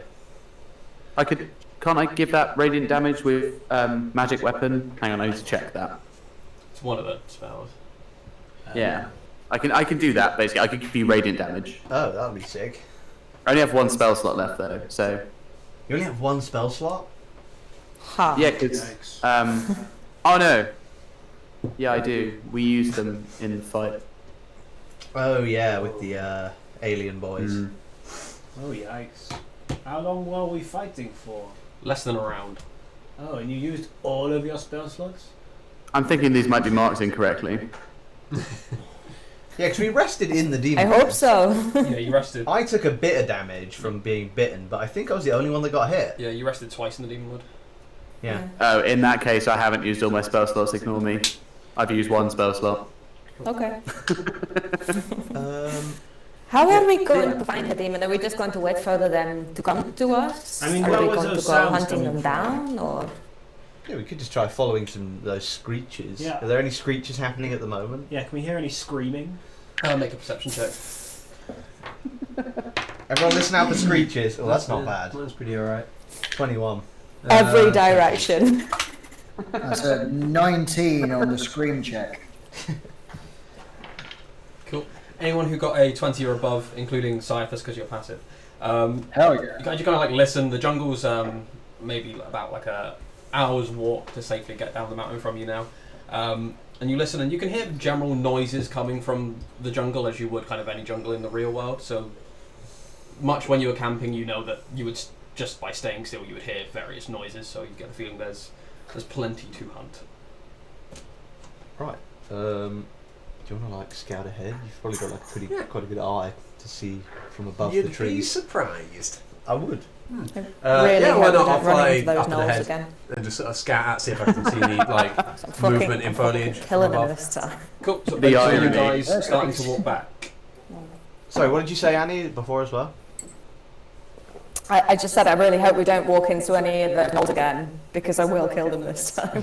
[SPEAKER 6] Can't I give that radiant damage with magic weapon? Hang on, I need to check that.
[SPEAKER 2] It's one of the spells.
[SPEAKER 6] Yeah, I can do that basically. I can give you radiant damage.
[SPEAKER 1] Oh, that'll be sick.
[SPEAKER 6] I only have one spell slot left though, so
[SPEAKER 1] You only have one spell slot?
[SPEAKER 4] Ha.
[SPEAKER 6] yeah, because
[SPEAKER 5] Yikes.
[SPEAKER 6] oh no, yeah I do. We use them in the fight.
[SPEAKER 1] Oh yeah, with the alien boys.
[SPEAKER 6] Mm.
[SPEAKER 5] Oh, yikes. How long were we fighting for?
[SPEAKER 2] Less than a round.
[SPEAKER 5] Oh, and you used all of your spell slots?
[SPEAKER 6] I'm thinking these might be marked incorrectly.
[SPEAKER 1] Yeah, because we rested in the demon.
[SPEAKER 4] I hope so.
[SPEAKER 2] Yeah, you rested.
[SPEAKER 1] I took a bit of damage from being bitten, but I think I was the only one that got hit.
[SPEAKER 2] Yeah, you rested twice in the demon wood.
[SPEAKER 1] Yeah.
[SPEAKER 6] Oh, in that case, I haven't used all my spell slots. Ignore me. I've used one spell slot.
[SPEAKER 4] Okay.
[SPEAKER 1] Um,
[SPEAKER 4] How are we going to find the demon? Are we just going to wait for them to come to us?
[SPEAKER 5] I mean,
[SPEAKER 4] are
[SPEAKER 5] where
[SPEAKER 4] we
[SPEAKER 5] was
[SPEAKER 4] going to
[SPEAKER 5] those
[SPEAKER 4] go
[SPEAKER 5] sounds
[SPEAKER 4] hunting
[SPEAKER 5] coming
[SPEAKER 4] them
[SPEAKER 5] from?
[SPEAKER 4] down? Or
[SPEAKER 1] yeah, we could just try following those screeches.
[SPEAKER 5] Yeah.
[SPEAKER 1] Are there any screeches happening at the moment?
[SPEAKER 5] Yeah, can we hear any screaming?
[SPEAKER 2] Make a perception check.
[SPEAKER 1] Everyone listen out for screeches. Oh, that's not bad.
[SPEAKER 7] That's pretty alright.
[SPEAKER 1] 21.
[SPEAKER 4] every direction?
[SPEAKER 3] That's a 19 on the scream check.
[SPEAKER 2] Cool. Anyone who got a 20 or above, including Cyphus, because you're passive.
[SPEAKER 3] Hell yeah.
[SPEAKER 2] You kind of like listen. The jungle's maybe about like a hour's walk to safely get down the mountain from you now. And you listen, and you can hear general noises coming from the jungle, as you would kind of any jungle in the real world. So much when you were camping, you know that you would just by staying still, you would hear various noises. So you get the feeling there's plenty to hunt.
[SPEAKER 1] Right. Do you want to like scout ahead? You've probably got like quite a good eye to see from above
[SPEAKER 7] You'd
[SPEAKER 1] the
[SPEAKER 7] be
[SPEAKER 1] trees.
[SPEAKER 7] surprised.
[SPEAKER 1] I would.
[SPEAKER 4] Really
[SPEAKER 7] yeah, why
[SPEAKER 4] hope
[SPEAKER 7] not?
[SPEAKER 4] we
[SPEAKER 7] I'll
[SPEAKER 4] don't run
[SPEAKER 7] fly
[SPEAKER 4] into those
[SPEAKER 7] up
[SPEAKER 4] knolls
[SPEAKER 7] ahead
[SPEAKER 4] again.
[SPEAKER 7] and just sort of scout out, see if I can see any like movement in foliage.
[SPEAKER 4] Killing
[SPEAKER 7] from
[SPEAKER 4] them
[SPEAKER 7] above.
[SPEAKER 4] this time.
[SPEAKER 2] Cool. So,
[SPEAKER 6] The
[SPEAKER 2] so you
[SPEAKER 6] irony.
[SPEAKER 2] guys starting to walk back.
[SPEAKER 1] Sorry, what did you say, Annie, before as well?
[SPEAKER 4] I just said I really hope we don't walk into any of the knolls again, because I will kill them this time.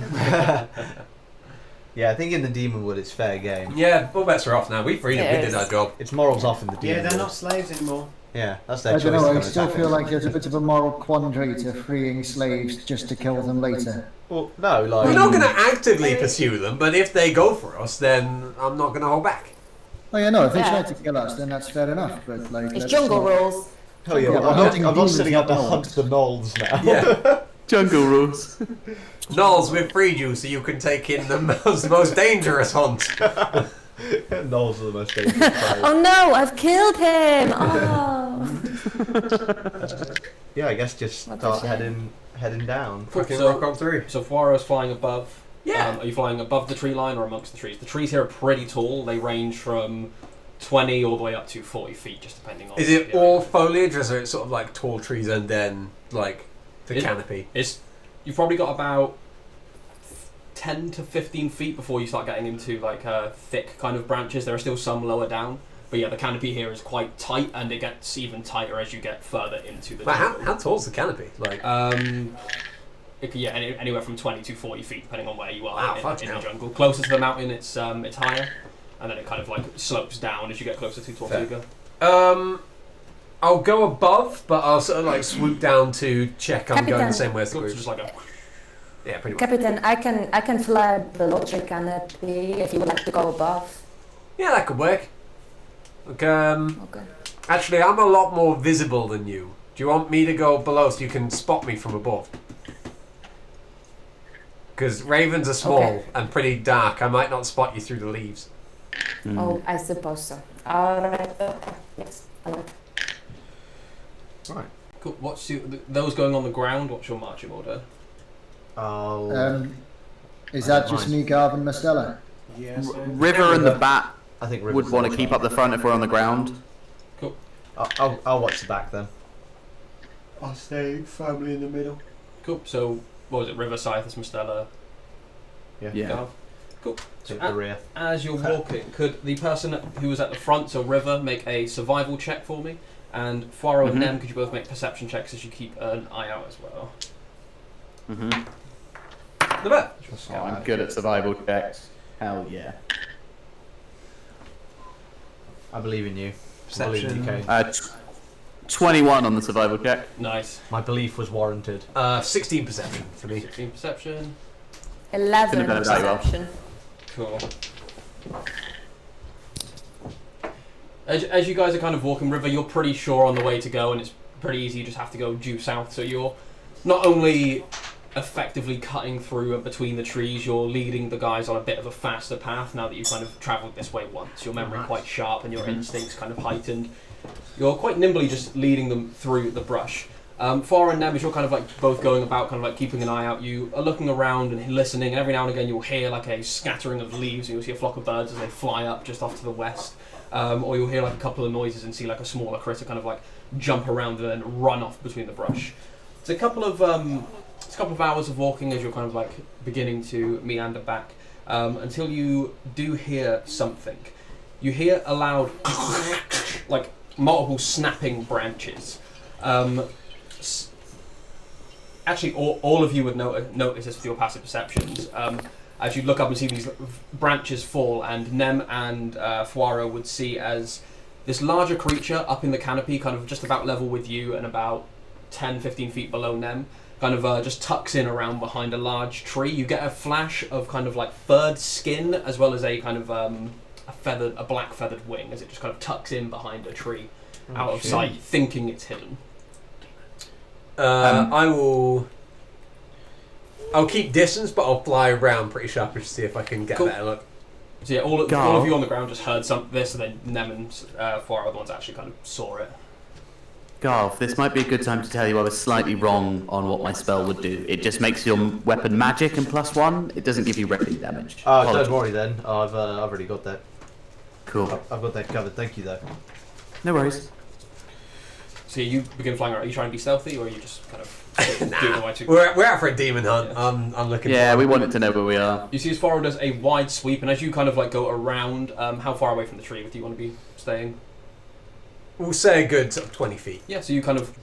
[SPEAKER 1] Yeah, I think in the Demon Wood it's fair game.
[SPEAKER 7] Yeah, all bets are off now. We freed them.
[SPEAKER 4] It
[SPEAKER 7] We did
[SPEAKER 4] is.
[SPEAKER 7] our job.
[SPEAKER 1] It's morals off in the Demon
[SPEAKER 5] Yeah, they're
[SPEAKER 1] Wood.
[SPEAKER 5] not slaves anymore.
[SPEAKER 1] Yeah, that's their
[SPEAKER 3] I
[SPEAKER 1] choice.
[SPEAKER 3] don't know, I
[SPEAKER 1] to
[SPEAKER 3] still
[SPEAKER 1] attack
[SPEAKER 3] feel
[SPEAKER 1] them.
[SPEAKER 3] like there's a bit of a moral quandary to freeing slaves just to kill them later.
[SPEAKER 1] Well, no, like...
[SPEAKER 7] We're not going to actively pursue them, but if they go for us, then I'm not going to hold back.
[SPEAKER 3] Oh yeah, no, if they
[SPEAKER 4] Yeah.
[SPEAKER 3] try to kill us, then that's fair enough, but like...
[SPEAKER 4] It's
[SPEAKER 3] let's
[SPEAKER 4] jungle
[SPEAKER 3] not-
[SPEAKER 4] rules.
[SPEAKER 1] Hell yeah,
[SPEAKER 3] Yeah,
[SPEAKER 1] I'm
[SPEAKER 3] but
[SPEAKER 1] not,
[SPEAKER 3] hunting
[SPEAKER 1] I'm not
[SPEAKER 3] demons,
[SPEAKER 1] sitting up to
[SPEAKER 3] not
[SPEAKER 1] hunt
[SPEAKER 3] gnolls.
[SPEAKER 1] the gnolls now.
[SPEAKER 7] Yeah.
[SPEAKER 6] Jungle rules.
[SPEAKER 7] Knowles, we've freed you so you can take in the most dangerous hunt.
[SPEAKER 1] Gnolls are the most dangerous prey.
[SPEAKER 4] Oh no, I've killed him! Oh.
[SPEAKER 1] Yeah, I guess just
[SPEAKER 4] What a
[SPEAKER 1] start
[SPEAKER 4] shame.
[SPEAKER 1] heading down.
[SPEAKER 7] Fucking
[SPEAKER 2] So-
[SPEAKER 7] rock on through.
[SPEAKER 2] So Fuaro's flying above.
[SPEAKER 7] Yeah.
[SPEAKER 2] Are you flying above the tree line or amongst the trees? The trees here are pretty tall. They range from 20 all the way up to 40 feet, just depending on.
[SPEAKER 7] Is it
[SPEAKER 2] the
[SPEAKER 7] all
[SPEAKER 2] area.
[SPEAKER 7] foliage, or is it sort of like tall trees and then like the
[SPEAKER 2] It-
[SPEAKER 7] canopy?
[SPEAKER 2] You've probably got about 10 to 15 feet before you start getting into like thick kind of branches. There are still some lower down, but yeah, the canopy here is quite tight, and it gets even tighter as you get further into the jungle.
[SPEAKER 7] How tall's the canopy? Like,
[SPEAKER 2] it could, anywhere from 20 to 40 feet, depending on where you are
[SPEAKER 7] Wow,
[SPEAKER 2] in the jungle. Closer to the mountain, it's higher, and then it kind of like slopes down as you get closer to Tortuga.
[SPEAKER 7] I'll go above, but I'll sort of like swoop down to check I'm going the same way as the
[SPEAKER 2] So
[SPEAKER 7] group.
[SPEAKER 2] just like a
[SPEAKER 7] Yeah, pretty much.
[SPEAKER 4] Captain, I can fly below the canopy if you would like to go above.
[SPEAKER 7] Yeah, that could work. Look,
[SPEAKER 4] Okay.
[SPEAKER 7] actually, I'm a lot more visible than you. Do you want me to go below so you can spot me from above? Because ravens are small and pretty dark. I might not spot you through the leaves.
[SPEAKER 4] Oh, I suppose so. Alright, okay. Yes, hello.
[SPEAKER 1] Right.
[SPEAKER 2] cool. What's those going on the ground? What's your marching order?
[SPEAKER 1] I'll.
[SPEAKER 3] Is
[SPEAKER 1] I
[SPEAKER 3] that
[SPEAKER 1] don't
[SPEAKER 3] just
[SPEAKER 1] mind.
[SPEAKER 3] me, Garvin, Mastella?
[SPEAKER 5] Yes.
[SPEAKER 6] River and the bat
[SPEAKER 1] I think
[SPEAKER 6] would
[SPEAKER 1] River's
[SPEAKER 6] want to
[SPEAKER 1] the
[SPEAKER 6] keep
[SPEAKER 1] one.
[SPEAKER 6] up the front if we're on the ground.
[SPEAKER 2] Cool.
[SPEAKER 1] I'll watch the back then.
[SPEAKER 5] I'll stay firmly in the middle.
[SPEAKER 2] Cool. So what was it? River, Scythus, Mastella,
[SPEAKER 6] Yeah.
[SPEAKER 2] Garv? Cool.
[SPEAKER 1] Take
[SPEAKER 2] So
[SPEAKER 1] the rear.
[SPEAKER 2] as you're walking, could the person who was at the front, so River, make a survival check for me? And Fuaro and
[SPEAKER 6] Mhm.
[SPEAKER 2] Nem, could you both make perception checks as you keep an eye out as well?
[SPEAKER 6] Mm-hmm.
[SPEAKER 2] The bet.
[SPEAKER 6] Oh, I'm good at survival checks. Hell yeah.
[SPEAKER 1] I believe in you. I believe in you,
[SPEAKER 7] Perception.
[SPEAKER 1] Kane.
[SPEAKER 6] 21 on the survival check.
[SPEAKER 2] Nice.
[SPEAKER 1] My belief was warranted.
[SPEAKER 7] 16 perception for me.
[SPEAKER 2] 16 perception.
[SPEAKER 4] 11
[SPEAKER 6] Couldn't have done that well.
[SPEAKER 4] perception.
[SPEAKER 2] Cool. As you guys are kind of walking River, you're pretty sure on the way to go, and it's pretty easy. You just have to go due south. So you're not only effectively cutting through and between the trees, you're leading the guys on a bit of a faster path now that you've kind of travelled this way once. Your memory quite sharp and your instincts kind of heightened. You're quite nimbly just leading them through the brush. Far and Nem, as you're kind of like both going about, kind of like keeping an eye out, you are looking around and listening, and every now and again you'll hear like a scattering of leaves, and you'll see a flock of birds as they fly up just off to the west. Or you'll hear like a couple of noises and see like a smaller critter kind of like jump around and then run off between the brush. It's a couple of hours of walking as you're kind of like beginning to meander back until you do hear something. You hear a loud like multiple snapping branches. Actually, all of you would notice this with your passive perceptions. As you look up and see these branches fall, and Nem and Fuaro would see as this larger creature up in the canopy, kind of just about level with you and about 10-15 feet below Nem, kind of just tucks in around behind a large tree. You get a flash of kind of like furred skin, as well as a kind of a black feathered wing, as it just kind of tucks in behind a tree, out of sight, thinking it's hidden.
[SPEAKER 7] I'll keep distance, but I'll fly around pretty sharpish to see if I can get
[SPEAKER 2] Cool.
[SPEAKER 7] a better look.
[SPEAKER 2] So yeah, all of you on the ground just heard this, and then Nem and Fuaro are the ones that actually kind of saw it.
[SPEAKER 6] Garv, this might be a good time to tell you I was slightly wrong on what my spell would do. It just makes your weapon magic and +1. It doesn't give you regular damage.
[SPEAKER 1] Oh,
[SPEAKER 6] Apologies.
[SPEAKER 1] don't worry then. I've already got that.
[SPEAKER 6] Cool.
[SPEAKER 1] I've got that covered. Thank you though.
[SPEAKER 6] No worries.
[SPEAKER 2] So you begin flying around. Are you trying to be stealthy, or are you just kind of doing the way to...
[SPEAKER 7] We're out for a demon hunt.
[SPEAKER 2] Yeah.
[SPEAKER 7] I'm looking.
[SPEAKER 6] Yeah,
[SPEAKER 7] for
[SPEAKER 6] we wanted to know where we are.
[SPEAKER 2] You see as Fuaro does a wide sweep, and as you kind of like go around, how far away from the tree do you want to be staying?
[SPEAKER 7] We'll say a good sort of 20 feet.
[SPEAKER 2] Yeah, so you kind of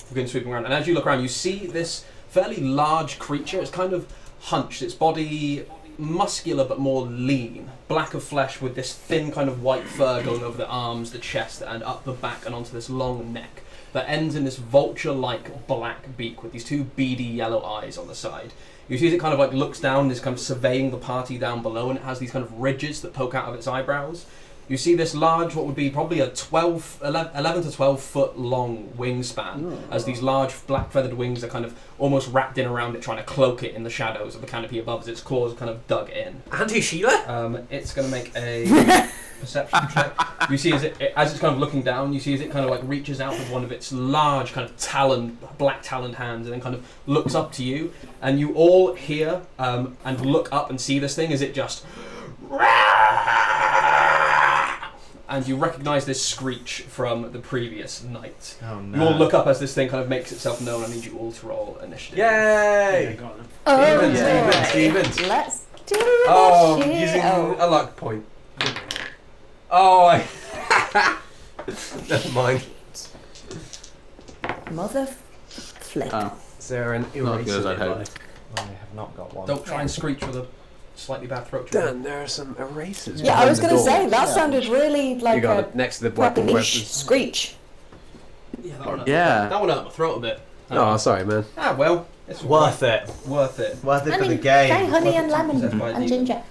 [SPEAKER 2] begin sweeping around, and as you look around, you see this fairly large creature. It's kind of hunched, its body muscular but more lean, black of flesh with this thin kind of white fur going over the arms, the chest, and up the back and onto this long neck that ends in this vulture-like black beak with these two beady yellow eyes on the side. You see as it kind of like looks down, is kind of surveying the party down below, and it has these kind of ridges that poke out of its eyebrows. You see this large, what would be probably a 11 to 12 foot long wingspan, as these large black feathered wings are kind of almost wrapped in around it, trying to cloak it in the shadows of the canopy above as its claws are kind of dug in.
[SPEAKER 7] Auntie Sheila?
[SPEAKER 2] It's going to make a perception check. You see as it's kind of looking down, you see as it kind of like reaches out with one of its large kind of black taloned hands, and then kind of looks up to you, and you all hear and look up and see this thing as it just and you recognise this screech from the previous night.
[SPEAKER 1] Oh no.
[SPEAKER 2] You all look up as this thing kind of makes itself known. I need you all to roll initiative.
[SPEAKER 7] Yay!
[SPEAKER 4] Oh,
[SPEAKER 7] Stevens.
[SPEAKER 4] Let's do
[SPEAKER 7] Oh,
[SPEAKER 4] this shit.
[SPEAKER 7] using
[SPEAKER 4] Oh.
[SPEAKER 7] a luck point. Oh, I... Never mind.
[SPEAKER 4] Mother flip.
[SPEAKER 6] Oh.
[SPEAKER 7] Is there an
[SPEAKER 6] Not as
[SPEAKER 7] eraser
[SPEAKER 6] good as I'd
[SPEAKER 7] nearby?
[SPEAKER 6] hoped.
[SPEAKER 1] I have not got one.
[SPEAKER 2] Don't try and screech with a slightly bad throat tone.
[SPEAKER 7] Dan, there are some erasers.
[SPEAKER 4] Yeah, I was
[SPEAKER 7] going
[SPEAKER 4] going to say, that
[SPEAKER 3] Yeah.
[SPEAKER 4] sounded really
[SPEAKER 7] You
[SPEAKER 4] like
[SPEAKER 7] got
[SPEAKER 4] a
[SPEAKER 7] it next to the weapon.
[SPEAKER 4] purplish screech.
[SPEAKER 2] Yeah, that one,
[SPEAKER 6] Yeah.
[SPEAKER 2] that one hurt my throat a bit.
[SPEAKER 7] Oh, sorry, man.
[SPEAKER 2] Ah, well, it's
[SPEAKER 1] Worth it.
[SPEAKER 2] Worth it.
[SPEAKER 1] Worth it for the
[SPEAKER 4] Okay,
[SPEAKER 1] game.
[SPEAKER 4] honey and lemon
[SPEAKER 2] That's my
[SPEAKER 4] and
[SPEAKER 2] idea.
[SPEAKER 4] ginger.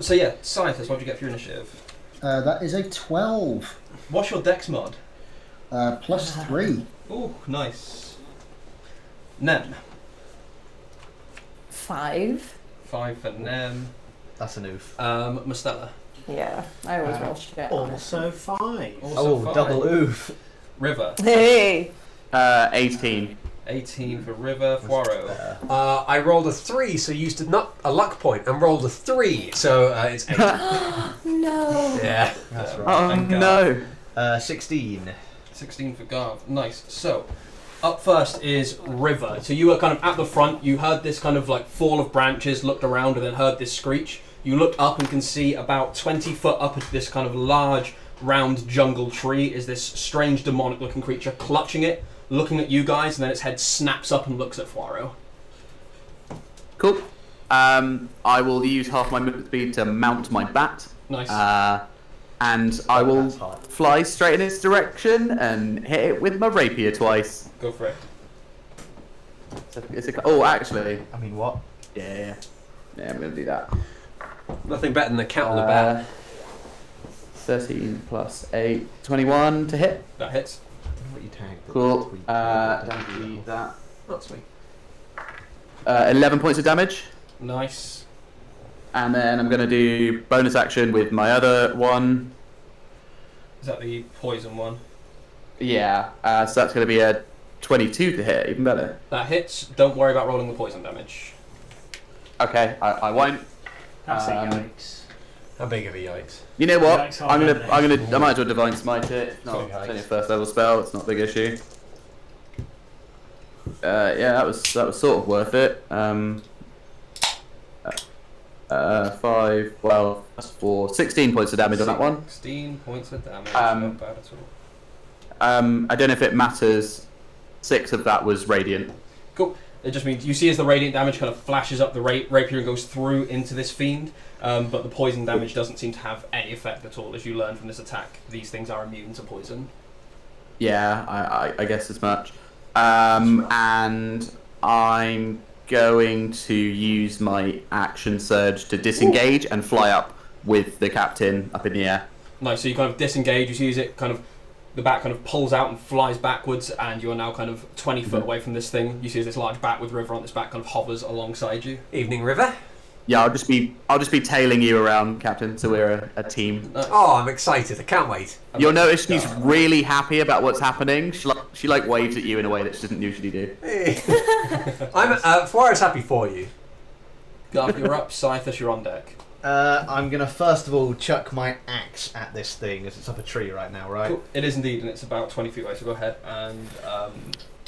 [SPEAKER 2] So yeah, Scientist, what did you get for your initiative?
[SPEAKER 3] That is a 12.
[SPEAKER 2] What's your dex mod?
[SPEAKER 3] +3.
[SPEAKER 2] Ooh, nice. Nem.
[SPEAKER 4] 5.
[SPEAKER 2] 5 for Nem.
[SPEAKER 1] That's an oof.
[SPEAKER 2] Mustela.
[SPEAKER 4] Yeah, I always roll shit.
[SPEAKER 5] Also 5.
[SPEAKER 2] Also
[SPEAKER 1] Oh,
[SPEAKER 2] five.
[SPEAKER 1] double oof.
[SPEAKER 2] River.
[SPEAKER 4] Hey!
[SPEAKER 6] 18.
[SPEAKER 2] 18 for River. Poirot.
[SPEAKER 7] I rolled a 3, so used a luck point, and rolled a 3, so it's 8.
[SPEAKER 4] No.
[SPEAKER 7] Yeah.
[SPEAKER 1] That's right.
[SPEAKER 6] Oh
[SPEAKER 2] And
[SPEAKER 6] no.
[SPEAKER 1] 16.
[SPEAKER 2] 16 for Garv. Nice. So, up first is River. So you were kind of at the front. You heard this kind of like fall of branches, looked around, and then heard this screech. You looked up and can see about 20 foot up at this kind of large, round jungle tree is this strange, demonic-looking creature clutching it, looking at you guys, and then its head snaps up and looks at Poirot.
[SPEAKER 6] Cool. I will use half my movement speed to mount my bat.
[SPEAKER 2] Nice.
[SPEAKER 6] And I will
[SPEAKER 1] That's hard.
[SPEAKER 6] fly straight in its direction and hit it with my rapier twice.
[SPEAKER 2] Go for it.
[SPEAKER 6] Oh, actually.
[SPEAKER 1] I mean, what?
[SPEAKER 6] Yeah, I'm going to do that.
[SPEAKER 7] Nothing better than a cat on the bat.
[SPEAKER 6] 13 plus 8, 21 to hit.
[SPEAKER 2] That hits.
[SPEAKER 1] I don't know what you tagged.
[SPEAKER 6] Cool.
[SPEAKER 1] Tweet.
[SPEAKER 6] Don't need that.
[SPEAKER 7] That's sweet.
[SPEAKER 6] 11 points of damage.
[SPEAKER 2] Nice.
[SPEAKER 6] And then I'm going to do bonus action with my other one.
[SPEAKER 2] Is that the poison one?
[SPEAKER 6] Yeah, so that's going to be a 22 to hit, even better.
[SPEAKER 2] That hits. Don't worry about rolling the poison damage.
[SPEAKER 6] Okay, I won't.
[SPEAKER 5] That's a
[SPEAKER 6] Um,
[SPEAKER 5] yikes.
[SPEAKER 7] How big of a yikes?
[SPEAKER 6] You know what?
[SPEAKER 5] Yikes,
[SPEAKER 6] I
[SPEAKER 5] I
[SPEAKER 6] might as well divine smite it. No,
[SPEAKER 7] Sorry,
[SPEAKER 6] it's
[SPEAKER 7] guys.
[SPEAKER 6] only a first level spell. It's not a big issue. Yeah, that was sort of worth it. 5, 12, plus 4, 16 points of damage on that one.
[SPEAKER 2] 16 points of damage.
[SPEAKER 6] Um,
[SPEAKER 2] Not bad at all.
[SPEAKER 6] I don't know if it matters. 6 of that was radiant.
[SPEAKER 2] Cool. It just means you see as the radiant damage kind of flashes up the rapier and goes through into this fiend, but the poison damage doesn't seem to have any effect at all. As you learn from this attack, these things are immune to poison.
[SPEAKER 6] Yeah, I guess as much. And I'm going to use my action surge to disengage and fly up with the captain up in the air.
[SPEAKER 2] Nice. So you kind of disengage. You see as it kind of the bat kind of pulls out and flies backwards, and you are now kind of 20 foot away from this thing. You see as this large bat with River on its back kind of hovers alongside you.
[SPEAKER 7] Evening, River.
[SPEAKER 6] Yeah, I'll just be tailing you around, Captain. So we're a team.
[SPEAKER 2] Nice.
[SPEAKER 7] Oh, I'm excited. I can't wait.
[SPEAKER 6] You'll notice she's really happy about what's happening. She like waves at you in a way that she doesn't usually do.
[SPEAKER 7] I'm Poirot's happy for you.
[SPEAKER 2] Garth, you're up. Scythus, you're on deck.
[SPEAKER 1] I'm gonna first of all chuck my axe at this thing as it's up a tree right now, right?
[SPEAKER 2] Cool. It is indeed, and it's about 20 feet away. So go ahead and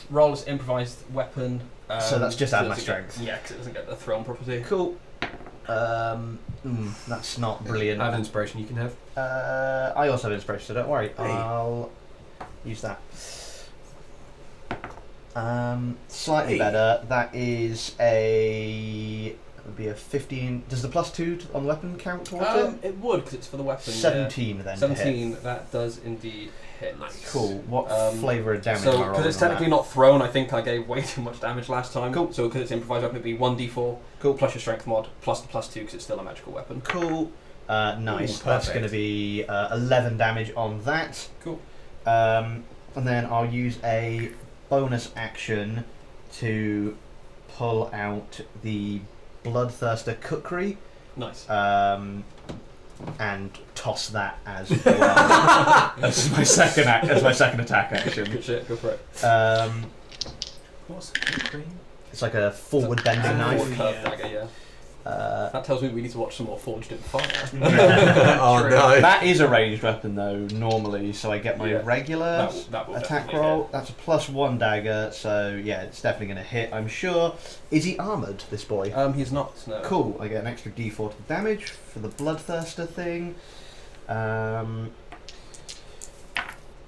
[SPEAKER 2] roll as improvised weapon.
[SPEAKER 1] So that's just
[SPEAKER 2] so
[SPEAKER 1] add
[SPEAKER 2] it
[SPEAKER 1] my
[SPEAKER 2] doesn't
[SPEAKER 1] strength.
[SPEAKER 2] Yeah, because it doesn't get the thrown property.
[SPEAKER 1] Cool. That's not brilliant.
[SPEAKER 7] I have inspiration you can have.
[SPEAKER 1] I also have inspiration, so don't worry.
[SPEAKER 7] Hey.
[SPEAKER 1] I'll use that. Slightly
[SPEAKER 7] Hey.
[SPEAKER 1] better. That is a. It would be a 15. Does the +2 on the weapon count towards it?
[SPEAKER 2] It would, because it's for the weapon.
[SPEAKER 1] 17 then. to hit.
[SPEAKER 2] 17, that does indeed hit.
[SPEAKER 1] Cool. What flavour of damage
[SPEAKER 2] So,
[SPEAKER 1] am I rolling?
[SPEAKER 2] because it's
[SPEAKER 1] on
[SPEAKER 2] technically
[SPEAKER 1] that?
[SPEAKER 2] not thrown, I think I gave way too much damage last time.
[SPEAKER 1] Cool.
[SPEAKER 2] So, because it's improvised weapon, it'd be 1d4
[SPEAKER 1] Cool.
[SPEAKER 2] plus your strength mod plus the +2 because it's still a magical weapon.
[SPEAKER 1] Cool. Nice.
[SPEAKER 7] Ooh,
[SPEAKER 1] That's
[SPEAKER 7] perfect.
[SPEAKER 1] going to be 11 damage on that.
[SPEAKER 2] Cool.
[SPEAKER 1] And then I'll use a bonus action to pull out the Bloodthirster Cookery
[SPEAKER 2] Nice.
[SPEAKER 1] and toss that as well as my second attack action.
[SPEAKER 2] Good shit, go for it.
[SPEAKER 5] What's the cream?
[SPEAKER 1] It's like a forward bending knife.
[SPEAKER 2] Forward curved dagger, That tells me we need to watch some more Forged in Fire.
[SPEAKER 7] Oh no.
[SPEAKER 1] That is a ranged weapon though, normally, so I get my
[SPEAKER 2] Yeah.
[SPEAKER 1] regular
[SPEAKER 2] That will
[SPEAKER 1] attack
[SPEAKER 2] definitely
[SPEAKER 1] roll.
[SPEAKER 2] hit.
[SPEAKER 1] That's a +1 dagger, so yeah, it's definitely going to hit, I'm sure. Is he armoured, this boy?
[SPEAKER 2] He's not. No.
[SPEAKER 1] Cool, I get an extra d4 to the damage for the Bloodthirster thing.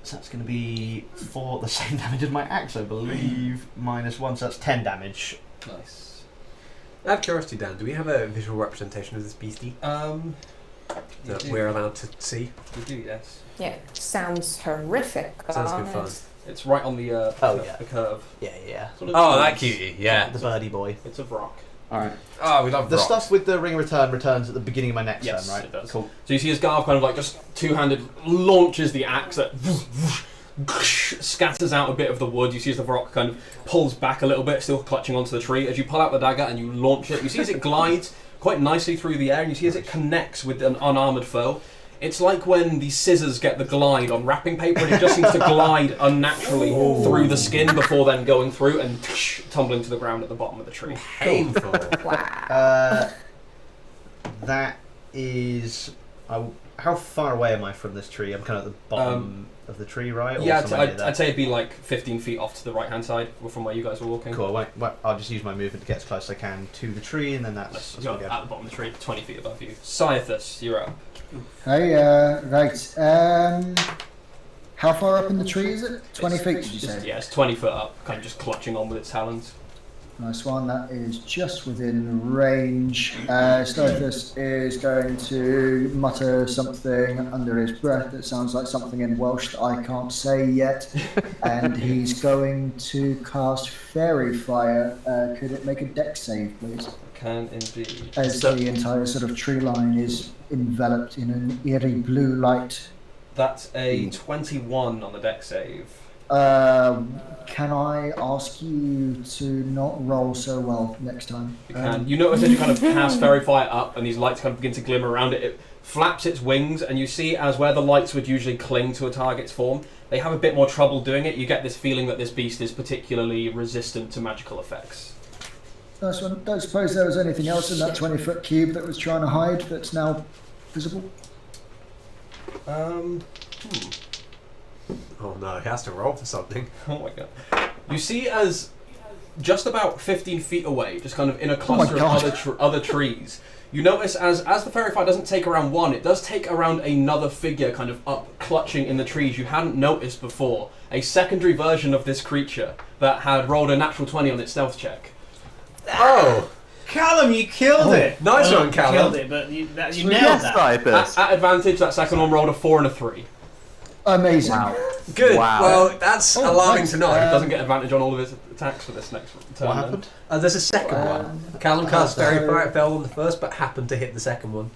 [SPEAKER 1] So that's going to be for the same damage as my axe, I believe, -1, so that's 10 damage.
[SPEAKER 2] Nice.
[SPEAKER 7] Out of curiosity, Dan, do we have a visual representation of this beastie that we're allowed to see?
[SPEAKER 2] We do, yes.
[SPEAKER 4] Yeah, sounds horrific.
[SPEAKER 7] Sounds good fun.
[SPEAKER 2] It's right on the the curve.
[SPEAKER 1] Yeah.
[SPEAKER 2] Sort of
[SPEAKER 7] Oh, that cutie, yeah.
[SPEAKER 1] The birdie boy.
[SPEAKER 2] It's a rock.
[SPEAKER 6] Alright.
[SPEAKER 7] Oh, we love
[SPEAKER 1] The
[SPEAKER 7] rocks.
[SPEAKER 1] stuff with the ring return returns at the beginning of my next
[SPEAKER 2] Yes,
[SPEAKER 1] turn, right?
[SPEAKER 2] it does.
[SPEAKER 1] Cool.
[SPEAKER 2] So you see as Garv kind of like just two-handed launches the axe that scatters out a bit of the wood. You see as the rock kind of pulls back a little bit, still clutching onto the tree. As you pull out the dagger and you launch it, you see as it glides quite nicely through the air, and you see as it connects with an unarmoured foe. It's like when the scissors get the glide on wrapping paper, and it just seems to glide unnaturally through the skin before then going through and tumbling to the ground at the bottom of the tree.
[SPEAKER 7] Painful.
[SPEAKER 4] Wow.
[SPEAKER 1] That is... how far away am I from this tree? I'm kind of at the bottom of the tree, right? Or
[SPEAKER 2] Yeah,
[SPEAKER 1] somewhere near there?
[SPEAKER 2] I'd say it'd be like 15 feet off to the right-hand side from where you guys were walking.
[SPEAKER 1] Cool. I'll just use my movement to get as close as I can to the tree, and then that's
[SPEAKER 2] You're
[SPEAKER 1] what we
[SPEAKER 2] at
[SPEAKER 1] go.
[SPEAKER 2] the bottom of the tree, 20 feet above you. Scythus, you're up.
[SPEAKER 3] Hey, right. How far up in the tree is it? 20 feet, did you say?
[SPEAKER 2] Yeah, it's 20 foot up, kind of just clutching on with its talons.
[SPEAKER 3] Nice one. That is just within range. Stothus is going to mutter something under his breath that sounds like something in Welsh that I can't say yet. And he's going to cast Fairy Fire. Could it make a dex save, please?
[SPEAKER 2] Can indeed.
[SPEAKER 3] As the entire sort of tree line is enveloped in an eerie blue light.
[SPEAKER 2] That's a 21 on the dex save.
[SPEAKER 3] Can I ask you to not roll so well next time?
[SPEAKER 2] You can. You notice as you kind of cast Fairy Fire up and these lights kind of begin to glimmer around it, it flaps its wings, and you see as where the lights would usually cling to a target's form, they have a bit more trouble doing it. You get this feeling that this beast is particularly resistant to magical effects.
[SPEAKER 3] Nice one. Don't suppose there was anything else in that 20-foot cube that was trying to hide that's now visible?
[SPEAKER 7] Oh no, he has to roll for something.
[SPEAKER 2] Oh my god. You see as just about 15 feet away, just kind of in a cluster of other trees, you notice as the fairy fire doesn't take around one, it does take around another figure kind of up, clutching in the trees you hadn't noticed before. A secondary version of this creature that had rolled a natural 20 on its stealth check.
[SPEAKER 7] Oh!
[SPEAKER 5] Callum, you killed it!
[SPEAKER 7] Nice one, Callum.
[SPEAKER 5] Killed it, but you nailed
[SPEAKER 6] Yes,
[SPEAKER 5] that.
[SPEAKER 6] Cypress.
[SPEAKER 2] At advantage, that second one rolled a 4 and a 3.
[SPEAKER 3] Amazing.
[SPEAKER 6] Wow.
[SPEAKER 7] Good.
[SPEAKER 6] Wow.
[SPEAKER 7] Well, that's alarming
[SPEAKER 3] nice.
[SPEAKER 7] to know.
[SPEAKER 2] It doesn't get advantage on all of his attacks for this next turn.
[SPEAKER 1] What
[SPEAKER 2] then.
[SPEAKER 1] happened?
[SPEAKER 7] There's a second one. Callum cast
[SPEAKER 3] so-
[SPEAKER 7] Fairy Fire, it fell on the first, but happened to hit the second one.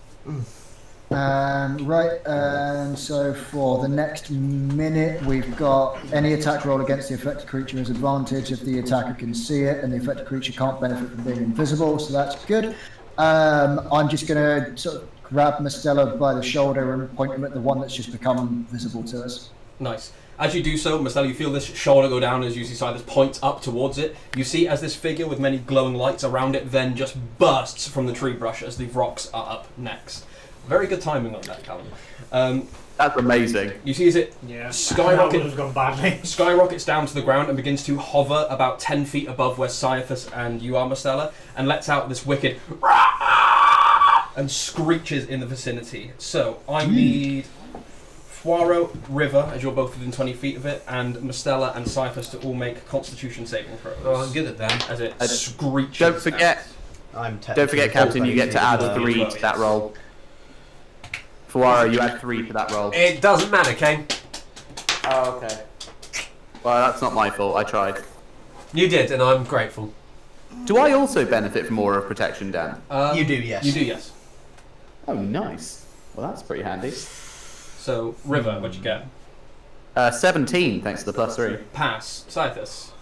[SPEAKER 3] Right, and so for the next minute, we've got any attack roll against the affected creature has advantage if the attacker can see it, and the affected creature can't benefit from being invisible, so that's good. I'm just going to sort of grab Mastella by the shoulder and point him at the one that's just become visible to us.
[SPEAKER 2] Nice. As you do so, Marcella, you feel this shoulder go down as you see Silas points up towards it. You see as this figure with many glowing lights around it then just bursts from the tree brush as the rocks are up next. Very good timing on that, Callum.
[SPEAKER 6] That's amazing.
[SPEAKER 2] You see as it
[SPEAKER 5] Yeah,
[SPEAKER 2] Skyrocket-
[SPEAKER 5] that would have gone badly.
[SPEAKER 2] skyrockets down to the ground and begins to hover about 10 feet above where Caiaphas and you are, Marcella, and lets out this wicked and screeches in the vicinity. So, I need Poirot, River, as you're both within 20 feet of it, and Mastella and Caiaphas to all make Constitution saving throws.
[SPEAKER 7] Oh, I'm good at that.
[SPEAKER 2] As it
[SPEAKER 6] Uh,
[SPEAKER 2] screeches
[SPEAKER 6] Don't forget,
[SPEAKER 1] I'm
[SPEAKER 6] don't forget, Captain, you get to add
[SPEAKER 2] Uh,
[SPEAKER 6] 3 to that roll. Fuaro, you add 3 to that roll.
[SPEAKER 7] It doesn't matter, Kane.
[SPEAKER 6] Oh, okay. Well, that's not my fault. I tried.
[SPEAKER 7] You did, and I'm grateful.
[SPEAKER 6] Do I also benefit from Aura of Protection, Dan?
[SPEAKER 1] You do, yes.
[SPEAKER 2] You do, yes.
[SPEAKER 6] Oh, nice. Well, that's pretty handy.
[SPEAKER 2] So, River, what'd you get?
[SPEAKER 6] 17, thanks to the +3.
[SPEAKER 2] Pass. Caiaphas.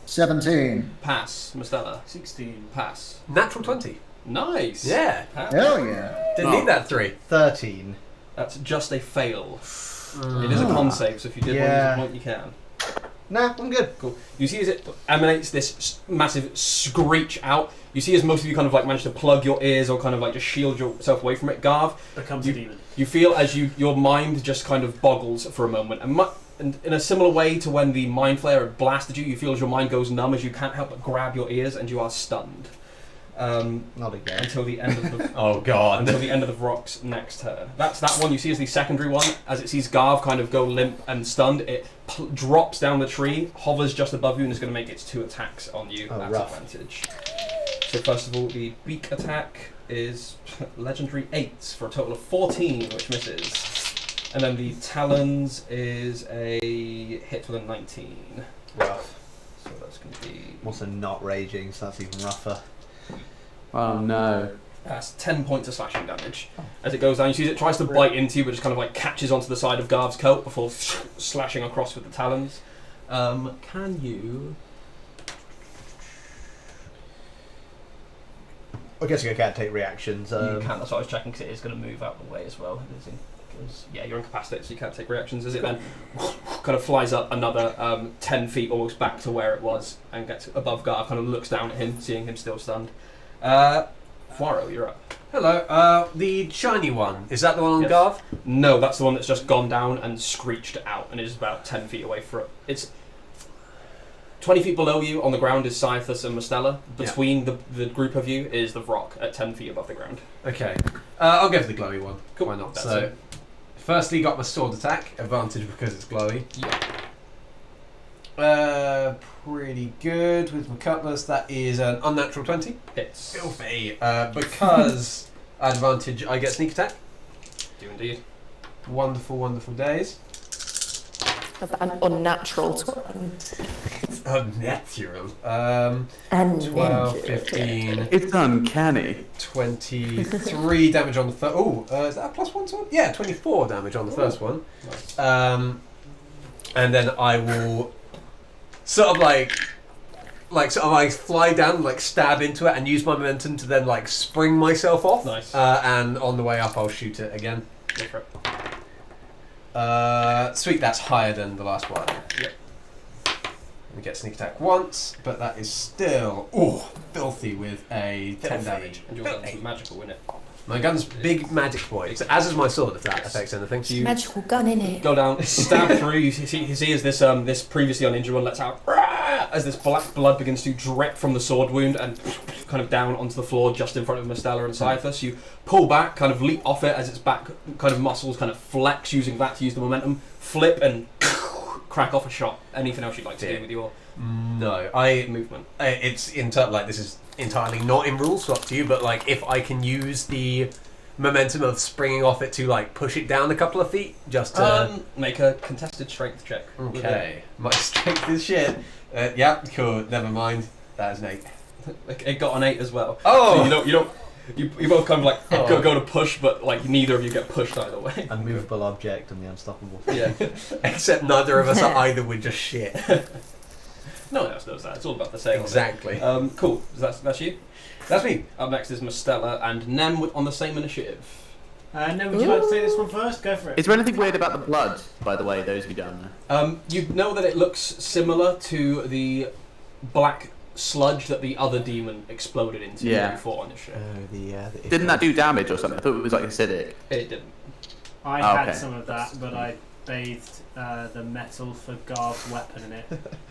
[SPEAKER 3] 17.
[SPEAKER 2] Pass. Mastella.
[SPEAKER 5] 16.
[SPEAKER 2] Pass.
[SPEAKER 7] Natural 20.
[SPEAKER 2] Nice.
[SPEAKER 7] Yeah.
[SPEAKER 2] Pass.
[SPEAKER 3] Hell yeah.
[SPEAKER 7] Didn't need that 3.
[SPEAKER 1] 13.
[SPEAKER 2] That's just a fail. It is a con save, so if you did want to use a point, you can.
[SPEAKER 1] Nah, I'm good.
[SPEAKER 2] Cool. You see as it emanates this massive screech out. You see as most of you kind of like manage to plug your ears or kind of like just shield yourself away from it. Garv
[SPEAKER 5] becomes a demon.
[SPEAKER 2] You feel as your mind just kind of boggles for a moment, and in a similar way to when the mind flayer had blasted you, you feel as your mind goes numb as you can't help but grab your ears and you are stunned.
[SPEAKER 1] Not again.
[SPEAKER 2] Until the end of the
[SPEAKER 7] Oh god.
[SPEAKER 2] until the end of the rock's next turn. That's that one. You see as the secondary one, as it sees Garv kind of go limp and stunned, it drops down the tree, hovers just above you, and is going to make its 2 attacks on you.
[SPEAKER 1] Oh,
[SPEAKER 2] That's
[SPEAKER 1] rough.
[SPEAKER 2] advantage. So first of all, the beak attack is legendary 8s for a total of 14, which misses. And then the talons is a hit with a 19.
[SPEAKER 1] Rough.
[SPEAKER 2] So that's going to be...
[SPEAKER 1] I'm also not raging, so that's even rougher.
[SPEAKER 6] Oh no.
[SPEAKER 2] That's 10 points of slashing damage. As it goes down, you see it tries to bite into you, but just kind of like catches onto the side of Garv's coat before slashing across with the talons. Can you...
[SPEAKER 1] I guess I can't take reactions.
[SPEAKER 2] You can, that's what I was checking, because it is going to move out of the way as well. It is because, yeah, you're incapacitated, so you can't take reactions. As it then kind of flies up another 10 feet almost back to where it was and gets above Garv, kind of looks down at him, seeing him still stunned. Poirot, you're up.
[SPEAKER 7] Hello, the shiny one. Is that the one on
[SPEAKER 2] Yes.
[SPEAKER 7] Garv?
[SPEAKER 2] No, that's the one that's just gone down and screeched out and is about 10 feet away from it. It's 20 feet below you on the ground is Scythus and Mostella. Between the group of you is the Vrock at 10 feet above the ground.
[SPEAKER 7] Okay. I'll go for the glowy one.
[SPEAKER 2] Cool.
[SPEAKER 7] Why not?
[SPEAKER 2] That's
[SPEAKER 7] So,
[SPEAKER 2] it.
[SPEAKER 7] firstly, got my sword attack. Advantage because it's glowy.
[SPEAKER 2] Yeah.
[SPEAKER 7] Pretty good with my cutlass. That is an unnatural 20.
[SPEAKER 2] Hits.
[SPEAKER 7] Filthy. Because advantage, I get sneak attack.
[SPEAKER 2] Do indeed.
[SPEAKER 7] Wonderful, wonderful days.
[SPEAKER 4] An unnatural 20.
[SPEAKER 7] Unnatural.
[SPEAKER 4] And
[SPEAKER 7] 12, 15,
[SPEAKER 6] It's uncanny.
[SPEAKER 7] 23 damage on the first. Oh, is that a +1 sword? Yeah, 24 damage on the first one.
[SPEAKER 2] Nice.
[SPEAKER 7] And then I will sort of like fly down, like stab into it, and use my momentum to then like spring myself off.
[SPEAKER 2] Nice.
[SPEAKER 7] And on the way up, I'll shoot it again.
[SPEAKER 2] Go for it.
[SPEAKER 7] Sweet, that's higher than the last one.
[SPEAKER 2] Yep.
[SPEAKER 7] We get sneak attack once, but that is still filthy with a 10 damage.
[SPEAKER 2] And your gun's magical, isn't it?
[SPEAKER 7] My gun's big magic boy, as is my sword, if that affects anything.
[SPEAKER 2] So you
[SPEAKER 4] Magical gun in it.
[SPEAKER 2] go down, stab through. You see as this previously uninjured one lets out as this black blood begins to drip from the sword wound and kind of down onto the floor just in front of Mostella and Scythus. You pull back, kind of leap off it as its back kind of muscles kind of flex, using that to use the momentum, flip and crack off a shot. Anything else you'd like to do with your
[SPEAKER 7] No,
[SPEAKER 2] movement?
[SPEAKER 7] It's this is entirely not in rules, so up to you. But like, if I can use the momentum of springing off it to like push it down a couple of feet, just to
[SPEAKER 2] Make a contested strength check.
[SPEAKER 7] okay, my strength is shit. Yeah, cool. Never mind. That is an 8.
[SPEAKER 2] It got an 8 as well.
[SPEAKER 7] Oh!
[SPEAKER 2] So you both kind of like go to push, but like neither of you get pushed either way.
[SPEAKER 1] Unmovable object and the unstoppable.
[SPEAKER 2] Yeah.
[SPEAKER 7] Except neither of us are either. We're just shit.
[SPEAKER 2] No one else knows that. It's all about the same.
[SPEAKER 7] Exactly.
[SPEAKER 2] Cool. That's you.
[SPEAKER 7] That's me.
[SPEAKER 2] Up next is Mostella and Nem on the same initiative.
[SPEAKER 5] No, would you like to take this one first? Go for it.
[SPEAKER 6] Is there anything weird about the blood, by the way, those of you down there?
[SPEAKER 2] You know that it looks similar to the black sludge that the other demon exploded into when
[SPEAKER 6] Yeah.
[SPEAKER 2] you fought on the ship.
[SPEAKER 6] Didn't that do damage or something? I thought it was like acidic.
[SPEAKER 2] It didn't.
[SPEAKER 5] I
[SPEAKER 6] Oh,
[SPEAKER 5] had
[SPEAKER 6] okay.
[SPEAKER 5] some of that, but I bathed the metal for Garv's weapon in it.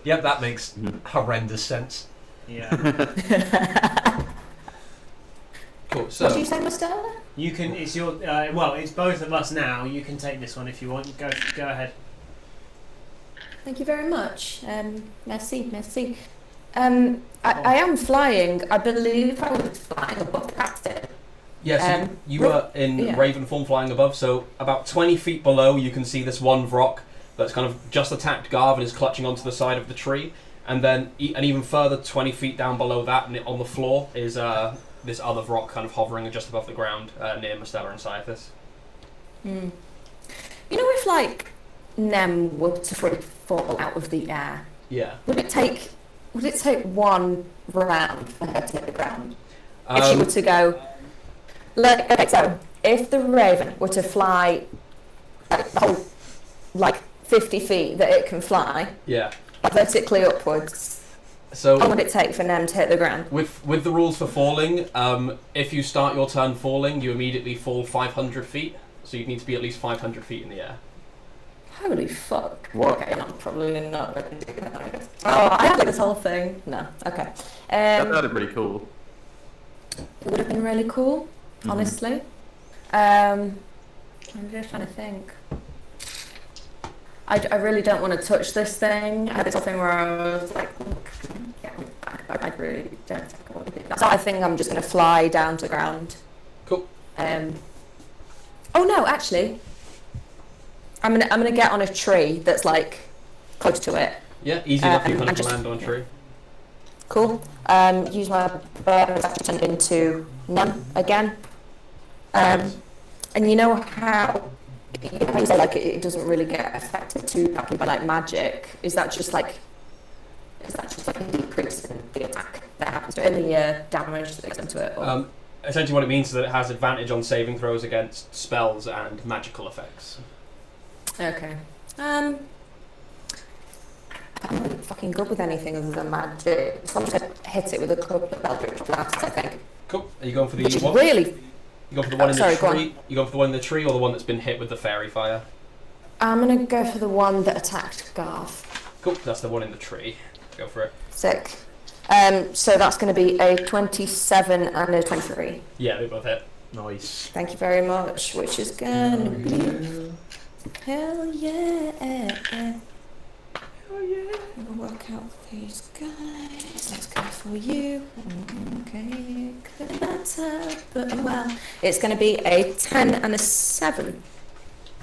[SPEAKER 7] Yep, that makes horrendous sense.
[SPEAKER 5] Yeah.
[SPEAKER 2] Cool.
[SPEAKER 4] What do you
[SPEAKER 2] So
[SPEAKER 4] say, Mostella?
[SPEAKER 5] You can. It's your. Well, it's both of us now. You can take this one if you want. Go ahead.
[SPEAKER 4] Thank you very much. Merci, merci. I am flying. I believe I was flying above captain.
[SPEAKER 2] yes, you were in
[SPEAKER 4] yeah.
[SPEAKER 2] raven form flying above. So about 20 feet below, you can see this one Vrock that's kind of just attacked Garv and is clutching onto the side of the tree. And then, and even further, 20 feet down below that, and on the floor is this other Vrock kind of hovering just above the ground near Mostella and Scythus.
[SPEAKER 4] You know, if like Nem were to fall out of the air,
[SPEAKER 2] Yeah.
[SPEAKER 4] would it take one round for her to hit the ground? If she were to go, okay, so if the Raven were to fly the whole like 50 feet that it can fly,
[SPEAKER 2] Yeah.
[SPEAKER 4] vertically upwards.
[SPEAKER 2] So
[SPEAKER 4] How long would it take for Nem to hit the ground?
[SPEAKER 2] with the rules for falling, if you start your turn falling, you immediately fall 500 feet. So you need to be at least 500 feet in the air.
[SPEAKER 4] Holy fuck. Okay, I'm probably not going to do that. Oh, I had like this whole thing. No, okay.
[SPEAKER 6] That'd be pretty cool.
[SPEAKER 4] It would have been really cool, honestly. I'm just trying to think. I really don't want to touch this thing. I had this whole thing where I was like, I really don't think I want to do that. So I think I'm just going to fly down to the ground.
[SPEAKER 2] Cool.
[SPEAKER 4] Oh no, actually, I'm gonna get on a tree that's like close to it.
[SPEAKER 2] Yeah, easy enough. You kind of
[SPEAKER 4] just-
[SPEAKER 2] land on a tree.
[SPEAKER 4] Cool. Use my bird to turn into Nem again. And you know how you say like it doesn't really get affected too badly by like magic? Is that just like a decrease in the attack that happens to it, in the damage that goes into it? Or?
[SPEAKER 2] Essentially, what it means is that it has advantage on saving throws against spells and magical effects.
[SPEAKER 4] Okay. I'm not fucking good with anything other than magic. So I'm just gonna hit it with a couple of Eldritch Blasts, I think.
[SPEAKER 2] Cool. Are you going for the
[SPEAKER 4] Which is
[SPEAKER 2] one?
[SPEAKER 4] really.
[SPEAKER 2] You going for the one in
[SPEAKER 4] Sorry,
[SPEAKER 2] the
[SPEAKER 4] go on.
[SPEAKER 2] tree? You going for the one in the tree or the one that's been hit with the fairy fire?
[SPEAKER 4] I'm gonna go for the one that attacked Garth.
[SPEAKER 2] Cool. That's the one in the tree. Go for it.
[SPEAKER 4] Sick. So that's gonna be a 27 and a 23.
[SPEAKER 2] Yeah, they both hit.
[SPEAKER 1] Nice.
[SPEAKER 4] Thank you very much. Which is gonna be. Hell yeah. We'll work out these guys. Let's go for you. Okay, could matter, but well. It's going to be a 10 and a 7.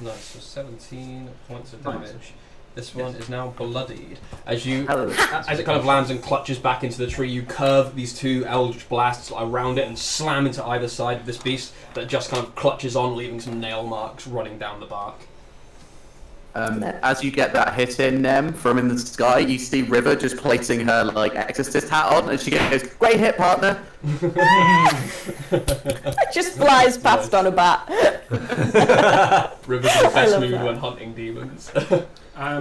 [SPEAKER 2] Nice. So 17 points of damage. This one is now bloodied. As it kind of lands and clutches back into the tree, you curve these two Eldritch Blasts around it and slam into either side of this beast that just kind of clutches on, leaving some nail marks running down the bark.
[SPEAKER 6] As you get that hit in from in the sky, you see River just placing her like exorcist hat on, and she goes, "Great hit, partner."
[SPEAKER 4] Just flies past on a bat.
[SPEAKER 2] River's in the best
[SPEAKER 4] love
[SPEAKER 2] mood
[SPEAKER 4] that.
[SPEAKER 2] when hunting demons.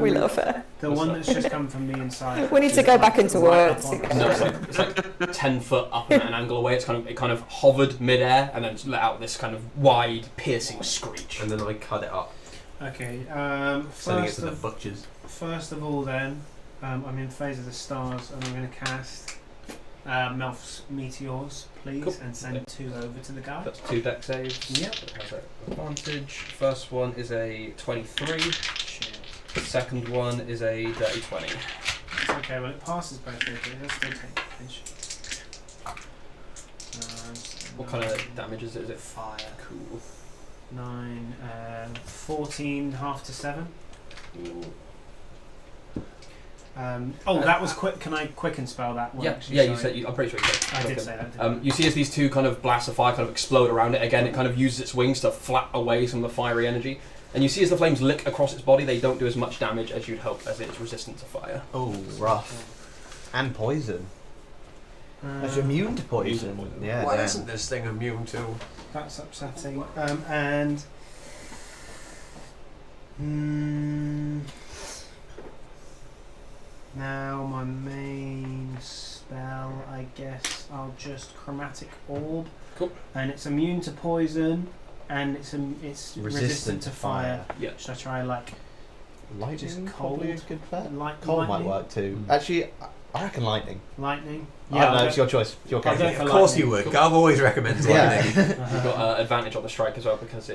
[SPEAKER 4] We love her.
[SPEAKER 5] The one that's just come from the inside.
[SPEAKER 4] We need to go back into
[SPEAKER 5] right
[SPEAKER 4] words.
[SPEAKER 5] up on us.
[SPEAKER 2] No, it's like 10 foot up at an angle away. It kind of hovered midair and then just let out this kind of wide, piercing screech.
[SPEAKER 7] And then I cut it up,
[SPEAKER 5] Okay.
[SPEAKER 7] sending it to the butchers.
[SPEAKER 5] First of all, then, I'm in phase of the stars, and I'm going to cast Melf's meteors, please,
[SPEAKER 2] Cool.
[SPEAKER 5] and send 2 over to the guy.
[SPEAKER 2] That's 2 deck saves.
[SPEAKER 5] Yep.
[SPEAKER 2] It has an advantage. First one is a 23.
[SPEAKER 5] Shit.
[SPEAKER 2] Second one is a dirty 20.
[SPEAKER 5] It's okay. Well, it passes both of those. Let's still take damage.
[SPEAKER 2] What kind of damage is it? Is it
[SPEAKER 5] fire?
[SPEAKER 2] cool?
[SPEAKER 5] 9, 14, half to 7. That was quick. Can I quicken spell that one?
[SPEAKER 2] Yeah,
[SPEAKER 5] actually,
[SPEAKER 2] yeah. You
[SPEAKER 5] sorry.
[SPEAKER 2] said. I'm pretty sure you did.
[SPEAKER 5] I did
[SPEAKER 2] Okay.
[SPEAKER 5] say that. Didn't
[SPEAKER 2] You see as these two kind of blasts of fire kind of explode around it again, it kind of uses its wings to flap away some of the fiery energy. And you see as the flames lick across its body, they don't do as much damage as you'd hope, as it's resistant to fire.
[SPEAKER 1] Oh, rough. And poison. That's immune to poison. Yeah.
[SPEAKER 7] Why
[SPEAKER 1] damn.
[SPEAKER 7] isn't this thing immune to?
[SPEAKER 5] That's upsetting. Now my main spell, I guess I'll just Chromatic Orb.
[SPEAKER 2] Cool.
[SPEAKER 5] And it's immune to poison, and it's resistant to fire.
[SPEAKER 2] Yeah.
[SPEAKER 5] Should I try like
[SPEAKER 1] Lightning
[SPEAKER 5] Just
[SPEAKER 1] probably a
[SPEAKER 5] cold.
[SPEAKER 1] good bet.
[SPEAKER 5] lightning?
[SPEAKER 1] Cold might work too. Actually, I reckon lightning.
[SPEAKER 5] Lightning.
[SPEAKER 1] I don't know. It's your choice. It's your
[SPEAKER 5] I'll go
[SPEAKER 1] character.
[SPEAKER 5] for
[SPEAKER 7] Of course
[SPEAKER 5] lightning.
[SPEAKER 7] you would. Gav always recommends lightning.
[SPEAKER 2] You've got advantage on the strike as well because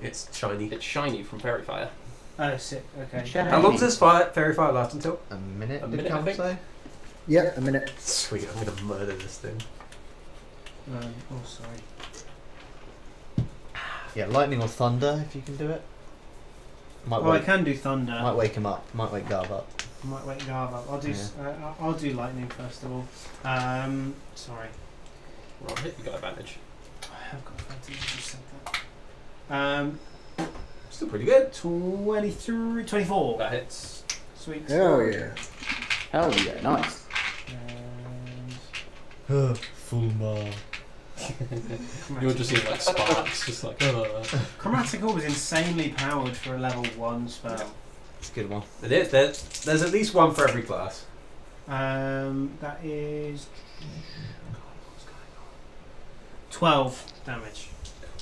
[SPEAKER 7] It's shiny.
[SPEAKER 2] it's shiny from fairy fire.
[SPEAKER 5] Oh, sick. Okay.
[SPEAKER 7] How long does this fairy fire last until?
[SPEAKER 1] A minute.
[SPEAKER 2] A
[SPEAKER 1] Did
[SPEAKER 2] minute, I
[SPEAKER 1] Cam
[SPEAKER 2] think.
[SPEAKER 1] say?
[SPEAKER 3] Yeah, a minute.
[SPEAKER 7] Sweet, I'm gonna murder this thing.
[SPEAKER 5] Sorry.
[SPEAKER 1] Yeah, lightning or thunder if you can do it. Might
[SPEAKER 5] Oh, I
[SPEAKER 1] wake.
[SPEAKER 5] can do thunder.
[SPEAKER 1] Might wake him up. Might wake Garv up.
[SPEAKER 5] I might wake Garv up. I'll do lightning first of all. Sorry.
[SPEAKER 2] Right, you got advantage.
[SPEAKER 5] I have got advantage. You said that.
[SPEAKER 7] Still pretty good.
[SPEAKER 5] 23, 24.
[SPEAKER 2] That hits.
[SPEAKER 5] Sweet.
[SPEAKER 3] Hell yeah.
[SPEAKER 6] Hell yeah, nice.
[SPEAKER 5] And
[SPEAKER 1] Full mar.
[SPEAKER 2] You're just seeing like sparks, just like.
[SPEAKER 5] Chromatic Orb is insanely powered for a level 1 spell.
[SPEAKER 1] It's a good one.
[SPEAKER 7] It is. There's at least one for every class.
[SPEAKER 5] That is 12 damage.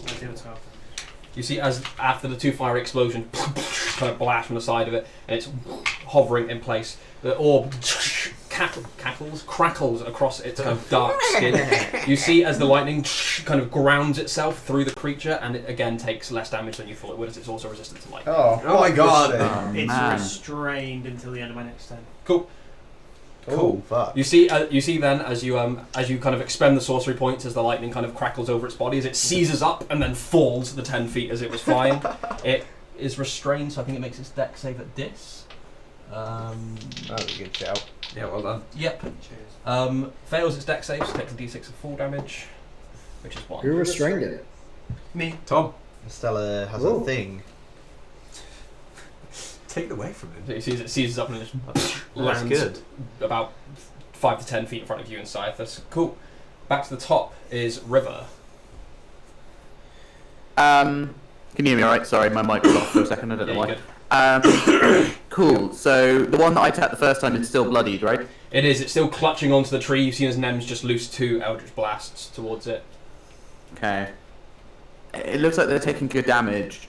[SPEAKER 5] I deal 12 damage.
[SPEAKER 2] You see, as after the 2 fire explosion kind of blast from the side of it, and it's hovering in place, the orb crackles across its kind of dark skin. You see as the lightning kind of grounds itself through the creature, and it again takes less damage than you thought it would, as it's also resistant to lightning.
[SPEAKER 1] Oh my god!
[SPEAKER 5] It's
[SPEAKER 6] man.
[SPEAKER 5] restrained until the end of my next turn.
[SPEAKER 2] Cool.
[SPEAKER 1] Cool. Fuck.
[SPEAKER 2] You see then as you kind of expend the sorcery points as the lightning kind of crackles over its body as it seizes up and then falls the 10 feet as it was flying. It is restrained, so I think it makes its dex save at dis.
[SPEAKER 1] That was a good shout.
[SPEAKER 7] Yeah, well done.
[SPEAKER 2] Yep.
[SPEAKER 5] Cheers.
[SPEAKER 2] Fails its dex save, so takes a d6 of full damage, which is 1.
[SPEAKER 3] Who restrained it?
[SPEAKER 5] Me.
[SPEAKER 7] Tom,
[SPEAKER 1] Stella has
[SPEAKER 3] Ooh.
[SPEAKER 1] a thing.
[SPEAKER 7] take it away from him.
[SPEAKER 2] So you see as it seizes up and it just
[SPEAKER 1] That's
[SPEAKER 2] lands
[SPEAKER 1] good.
[SPEAKER 2] about 5 to 10 feet in front of you and Scythus. Cool. Back to the top is River.
[SPEAKER 6] Can you hear me alright? Sorry, my mic was off for a second, I don't know
[SPEAKER 2] Yeah,
[SPEAKER 6] why.
[SPEAKER 2] you're good.
[SPEAKER 6] Cool, so the one that I attacked the first time is still bloodied, right?
[SPEAKER 2] It is. It's still clutching onto the tree. You've seen as Nem's just loosed 2 Eldritch Blasts towards it.
[SPEAKER 6] Okay. It looks like they're taking good damage.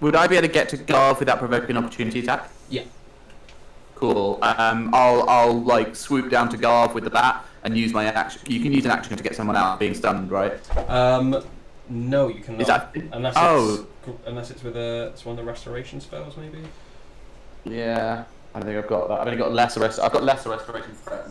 [SPEAKER 6] Would I be able to get to Garth without provoking an opportunity attack?
[SPEAKER 2] Yeah.
[SPEAKER 6] Cool. I'll like swoop down to Garth with the bat and use my action. You can use an action to get someone out being stunned, right?
[SPEAKER 2] No, you cannot.
[SPEAKER 6] Is that?
[SPEAKER 2] Unless it's with it's one of the restoration spells, maybe.
[SPEAKER 6] Yeah. I don't think I've got that. I've only got lesser I've got lesser restoration threat.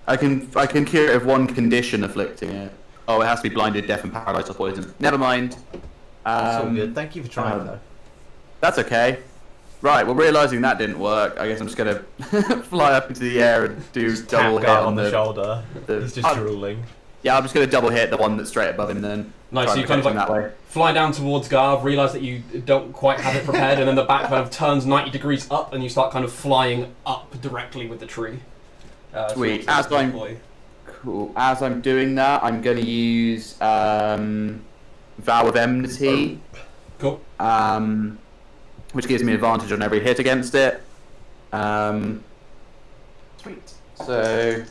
[SPEAKER 6] I can cure it of one condition afflicting it. Oh, it has to be blinded, deaf, and paralyzed or poison. Never mind.
[SPEAKER 1] That's all good. Thank you for trying, though.
[SPEAKER 6] That's okay. Right, well, realising that didn't work, I guess I'm just going to fly up into the air and do double hit
[SPEAKER 1] Tap
[SPEAKER 6] on
[SPEAKER 1] the shoulder. He's just drooling.
[SPEAKER 6] Yeah, I'm just going to double hit the one that's straight above him then.
[SPEAKER 2] Nice,
[SPEAKER 6] Try
[SPEAKER 2] so you
[SPEAKER 6] and
[SPEAKER 2] kind of
[SPEAKER 6] protect him that way.
[SPEAKER 2] fly down towards Garv, realise that you don't quite have it prepared, and then the bat kind of turns 90 degrees up, and you start kind of flying up directly with the tree.
[SPEAKER 6] Sweet.
[SPEAKER 2] towards the boy.
[SPEAKER 6] Cool. As I'm doing that, I'm going to use Vow of Enmity.
[SPEAKER 2] Cool.
[SPEAKER 6] Which gives me advantage on every hit against it. Sweet. So,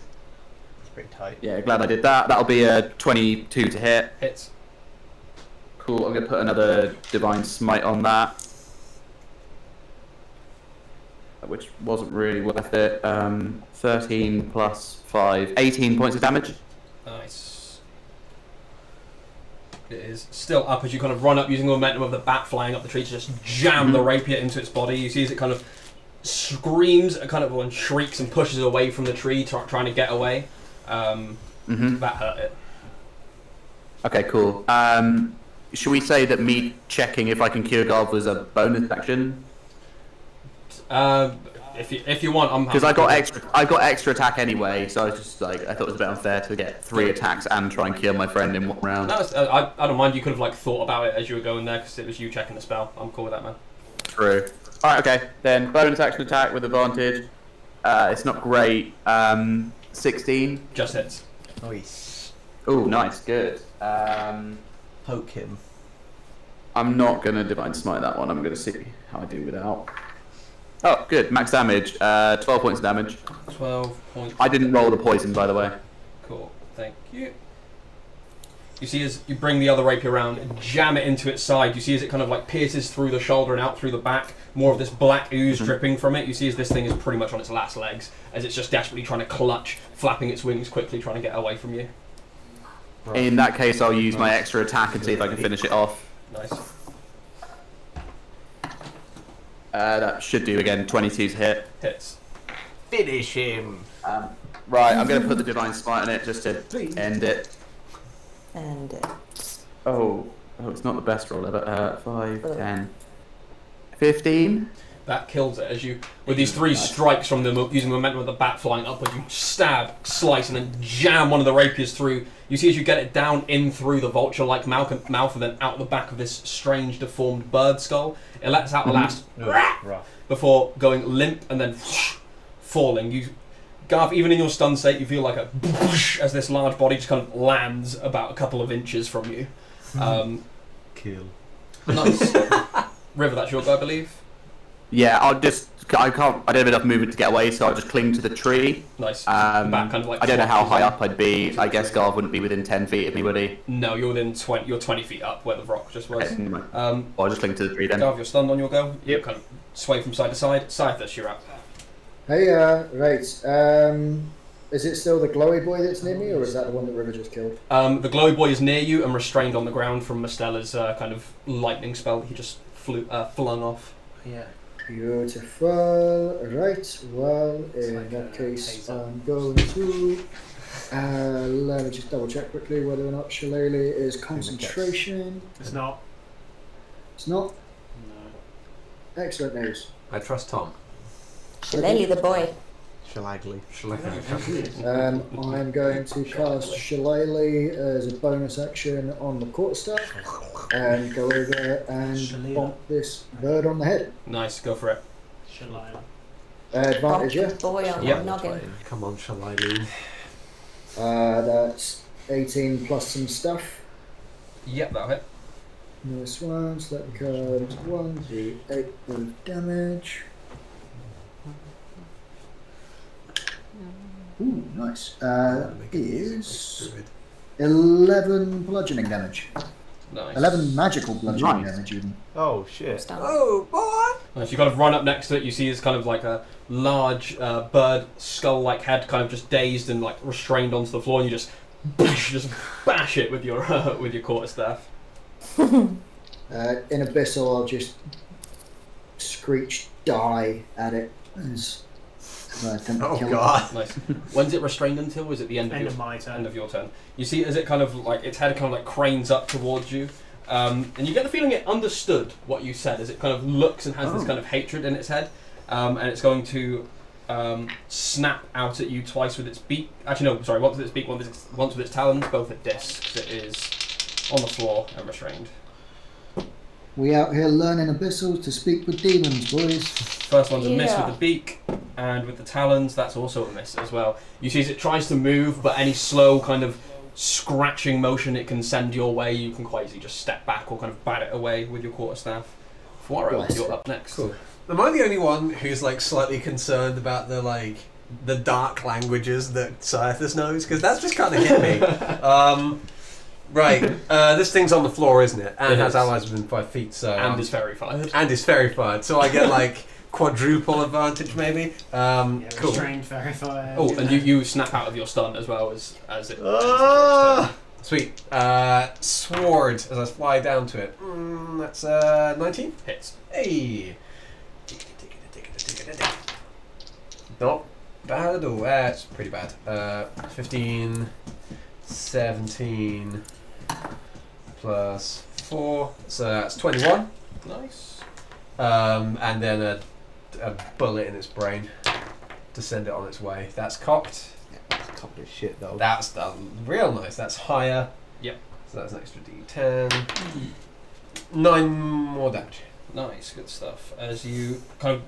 [SPEAKER 1] It's pretty tight.
[SPEAKER 6] yeah, glad I did that. That'll be a 22 to hit.
[SPEAKER 2] Hits.
[SPEAKER 6] Cool, I'm going to put another Divine Smite on that. Which wasn't really worth it. 13 plus 5, 18 points of damage.
[SPEAKER 2] Nice. It is still up as you kind of run up using the momentum of the bat flying up the tree to just jam the rapier into its body. You see as it kind of screams, and shrieks and pushes away from the tree, trying to get away. That hurt it.
[SPEAKER 6] Okay, cool. Should we say that me checking if I can cure Garv was a bonus action?
[SPEAKER 2] If you want, I'm happy.
[SPEAKER 6] Because I got extra attack anyway, so I was just like, I thought it was a bit unfair to get 3 attacks and try and cure my friend in one round.
[SPEAKER 2] No, I don't mind. You could have thought about it as you were going there because it was you checking the spell. I'm cool with that, man.
[SPEAKER 6] True. Alright, okay. Then bonus action attack with advantage. It's not great. 16.
[SPEAKER 2] Just hits.
[SPEAKER 1] Nice.
[SPEAKER 6] Oh, nice, good.
[SPEAKER 1] Poke him.
[SPEAKER 6] I'm not going to Divine Smite that one. I'm going to see how I do without. Oh, good. Max damage. 12 points of damage.
[SPEAKER 2] 12 points.
[SPEAKER 6] I didn't roll the poison, by the way.
[SPEAKER 2] Cool. Thank you. You see as you bring the other rapier around and jam it into its side, you see as it kind of like pierces through the shoulder and out through the back, more of this black ooze dripping from it. You see as this thing is pretty much on its last legs, as it's just desperately trying to clutch, flapping its wings quickly, trying to get away from you.
[SPEAKER 1] Right.
[SPEAKER 6] In that case, I'll use my extra attack and see if I can finish it off.
[SPEAKER 2] Nice.
[SPEAKER 6] That should do again, 22 to hit.
[SPEAKER 2] Hits.
[SPEAKER 1] Finish him.
[SPEAKER 6] Right, I'm going to put the Divine Smite on it just to end it.
[SPEAKER 4] And
[SPEAKER 6] Oh, it's not the best roll ever. 5, 10, 15.
[SPEAKER 2] That kills it as you, with these 3 strikes from using the momentum of the bat flying upwards, you stab, slice, and then jam one of the rapiers through. You see as you get it down in through the vulture-like mouth and then out the back of this strange deformed bird skull. It lets out a last
[SPEAKER 1] Rough.
[SPEAKER 2] before going limp and then falling. Garth, even in your stun state, you feel like a as this large body just kind of lands about a couple of inches from you.
[SPEAKER 1] Kill.
[SPEAKER 2] Nice. River, that's your go, I believe.
[SPEAKER 6] Yeah, I don't have enough movement to get away, so I'll just cling to the tree.
[SPEAKER 2] Nice. Back, kind of like
[SPEAKER 6] I don't know how high up I'd be. I guess Garth wouldn't be within 10 feet of me, would he?
[SPEAKER 2] No, you're within 20. You're 20 feet up where the rock just was.
[SPEAKER 6] Well, I'll just cling to the tree then.
[SPEAKER 2] Garth, you're stunned on your go. You kind of sway from side to side. Scythus, you're up.
[SPEAKER 3] Hey, right. Is it still the glowy boy that's near me, or is that the one that River just killed?
[SPEAKER 2] The glowy boy is near you and restrained on the ground from Mostella's kind of lightning spell that he just flung off.
[SPEAKER 5] Yeah.
[SPEAKER 3] Beautiful. Right. Well, in that case, I'm going to. Let me just double check quickly whether or not Shillelagh is concentration.
[SPEAKER 5] It's not.
[SPEAKER 3] It's not.
[SPEAKER 5] No.
[SPEAKER 3] Excellent news.
[SPEAKER 7] I trust Tom.
[SPEAKER 4] Shillelagh the boy.
[SPEAKER 1] Shillelagh.
[SPEAKER 3] I'm going to cast Shillelagh as a bonus action on the quarterstaff and go over and bonk this bird on the head.
[SPEAKER 2] Nice, go for it.
[SPEAKER 5] Shillelagh.
[SPEAKER 3] Advantage, yeah?
[SPEAKER 4] Bonk the boy on
[SPEAKER 2] Yep.
[SPEAKER 4] the noggin.
[SPEAKER 7] Come on, Shillelagh.
[SPEAKER 3] That's 18 plus some stuff.
[SPEAKER 2] Yep, that'll hit.
[SPEAKER 3] Nice one. Select the card. 1d8 of damage. Ooh, nice. Is 11 bludgeoning damage.
[SPEAKER 2] Nice.
[SPEAKER 3] 11 magical bludgeoning
[SPEAKER 6] Nice.
[SPEAKER 3] damage even.
[SPEAKER 1] Oh shit.
[SPEAKER 4] Stunned.
[SPEAKER 7] Oh, boy!
[SPEAKER 2] Nice. You kind of run up next to it. You see it's kind of like a large bird skull-like head, kind of just dazed and like restrained onto the floor, and you just bash it with your quarterstaff.
[SPEAKER 3] In Abyssal, I'll just screech die at it as I attempt to
[SPEAKER 7] Oh
[SPEAKER 3] kill
[SPEAKER 7] god.
[SPEAKER 2] Nice. When's it restrained until? Is it the end of
[SPEAKER 5] End
[SPEAKER 2] your
[SPEAKER 5] of my turn.
[SPEAKER 2] end of your turn? You see, as it kind of like its head kind of like cranes up towards you, and you get the feeling it understood what you said, as it kind of looks and has this kind of hatred in its head, and it's going to snap out at you twice with its beak. Actually, no, sorry, once with its beak, once with its talons, both at discs. It is on the floor and restrained.
[SPEAKER 3] We out here learning Abyssals to speak with demons, boys.
[SPEAKER 2] First one's a miss
[SPEAKER 4] Yeah.
[SPEAKER 2] with the beak, and with the talons, that's also a miss as well. You see as it tries to move, but any slow kind of scratching motion it can send your way, you can quite easily just step back or kind of bat it away with your quarterstaff. Fuaro,
[SPEAKER 3] Bless
[SPEAKER 2] you're
[SPEAKER 3] it.
[SPEAKER 2] up next.
[SPEAKER 7] Cool. Am I the only one who's like slightly concerned about the dark languages that Scythus knows? Because that's just kind of hit me. Right, this thing's on the floor, isn't it? And
[SPEAKER 2] It
[SPEAKER 7] has
[SPEAKER 2] is.
[SPEAKER 7] allies within 5 feet, so
[SPEAKER 2] And is very fired.
[SPEAKER 7] and is verified, so I get like quadruple advantage, maybe.
[SPEAKER 5] Yeah,
[SPEAKER 7] Cool.
[SPEAKER 5] restrained, verified.
[SPEAKER 2] Oh, and you snap out of your stun as well as it.
[SPEAKER 7] Sweet. Sword as I fly down to it. That's 19.
[SPEAKER 2] Hits.
[SPEAKER 7] Hey. Not bad at all. It's pretty bad. 15, 17 plus 4, so that's 21.
[SPEAKER 2] Nice.
[SPEAKER 7] And then a bullet in its brain to send it on its way. That's cocked.
[SPEAKER 1] That's a couple of shit though.
[SPEAKER 7] That's done real nice. That's higher.
[SPEAKER 2] Yep.
[SPEAKER 7] So that's an extra D10. 9 more damage.
[SPEAKER 2] Nice, good stuff. As you kind of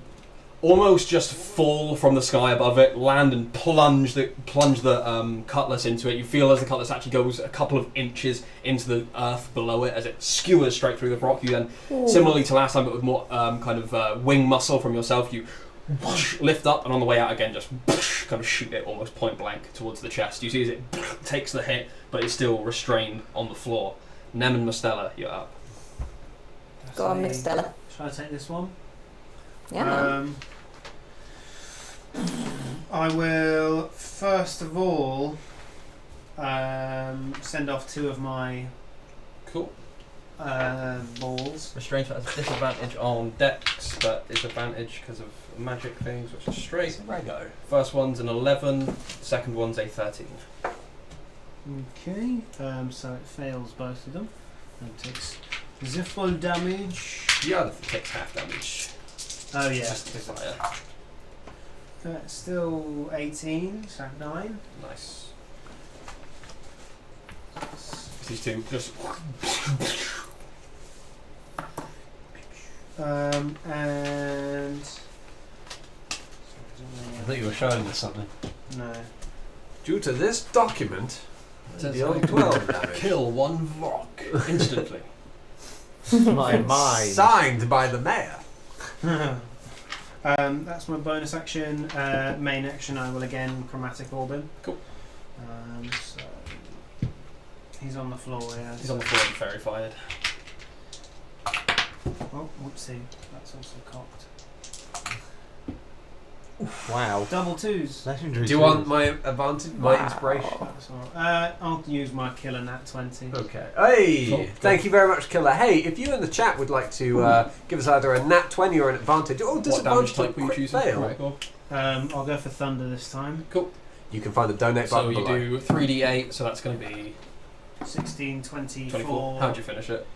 [SPEAKER 2] almost just fall from the sky above it, land and plunge the cutlass into it. You feel as the cutlass actually goes a couple of inches into the earth below it as it skewers straight through the rock. You then, similarly to last time, but with more kind of wing muscle from yourself, you whoosh, lift up and on the way out again just whoosh, kind of shoot it almost point blank towards the chest. You see as it takes the hit, but it's still restrained on the floor. Nem and Mostella, you're up.
[SPEAKER 4] Go on, Miss Stella.
[SPEAKER 5] Shall I take this one?
[SPEAKER 4] Yeah, man.
[SPEAKER 5] I will first of all send off 2 of my
[SPEAKER 2] Cool.
[SPEAKER 5] balls.
[SPEAKER 2] Restraint has disadvantage on dex, but it's advantage because of magic things, which is straight.
[SPEAKER 7] Rego.
[SPEAKER 2] First one's an 11, second one's a 13.
[SPEAKER 5] Okay, so it fails both of them and takes the full damage.
[SPEAKER 2] The other takes half damage.
[SPEAKER 5] Oh yeah,
[SPEAKER 2] Just the fire.
[SPEAKER 5] that's still 18, so 9.
[SPEAKER 2] Nice. These two just
[SPEAKER 5] And
[SPEAKER 7] I thought you were showing us something.
[SPEAKER 5] No.
[SPEAKER 7] Due to this document,
[SPEAKER 2] Says
[SPEAKER 7] the old 12 damage.
[SPEAKER 2] Kill one Vrock instantly.
[SPEAKER 1] My mind.
[SPEAKER 7] Signed by the mayor.
[SPEAKER 5] That's my bonus action. Main action, I will again chromatic orb him.
[SPEAKER 2] Cool.
[SPEAKER 5] So he's on the floor. Yeah.
[SPEAKER 2] He's on the floor and fairy fired.
[SPEAKER 5] Oh, whoopsie. That's also cocked.
[SPEAKER 1] Wow.
[SPEAKER 5] Double twos.
[SPEAKER 1] Legendary.
[SPEAKER 7] Do you want my advantage, my inspiration?
[SPEAKER 5] That's all right. I'll use my killer nat 20.
[SPEAKER 7] Okay. Hey,
[SPEAKER 2] Cool.
[SPEAKER 7] thank you very much, Killer. Hey, if you in the chat would like to give us either a nat 20 or an advantage, or
[SPEAKER 2] What damage
[SPEAKER 7] disadvantage to a
[SPEAKER 2] type were you
[SPEAKER 7] quick
[SPEAKER 2] choosing?
[SPEAKER 7] fail,
[SPEAKER 2] Right, cool.
[SPEAKER 5] I'll go for thunder this time.
[SPEAKER 7] you can find the donate
[SPEAKER 2] So
[SPEAKER 7] button
[SPEAKER 2] you
[SPEAKER 7] below.
[SPEAKER 2] do 3d8, so that's going to be
[SPEAKER 5] 16, 24.
[SPEAKER 2] 24. How'd you finish it?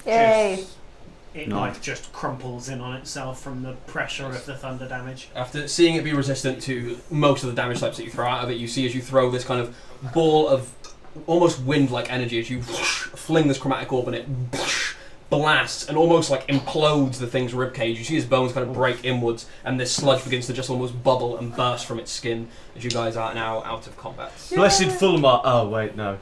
[SPEAKER 4] Yay.
[SPEAKER 5] Just, it
[SPEAKER 6] Nice.
[SPEAKER 5] like just crumples in on itself from the pressure of the thunder damage.
[SPEAKER 2] After seeing it be resistant to most of the damage types that you throw out of it, you see as you throw this kind of ball of almost wind-like energy as you fling this chromatic orb and it blasts and almost like implodes the thing's ribcage. You see his bones kind of break inwards and this sludge begins to just almost bubble and burst from its skin as you guys are now out of combat.
[SPEAKER 1] Blessed Fulmar. Oh wait, no.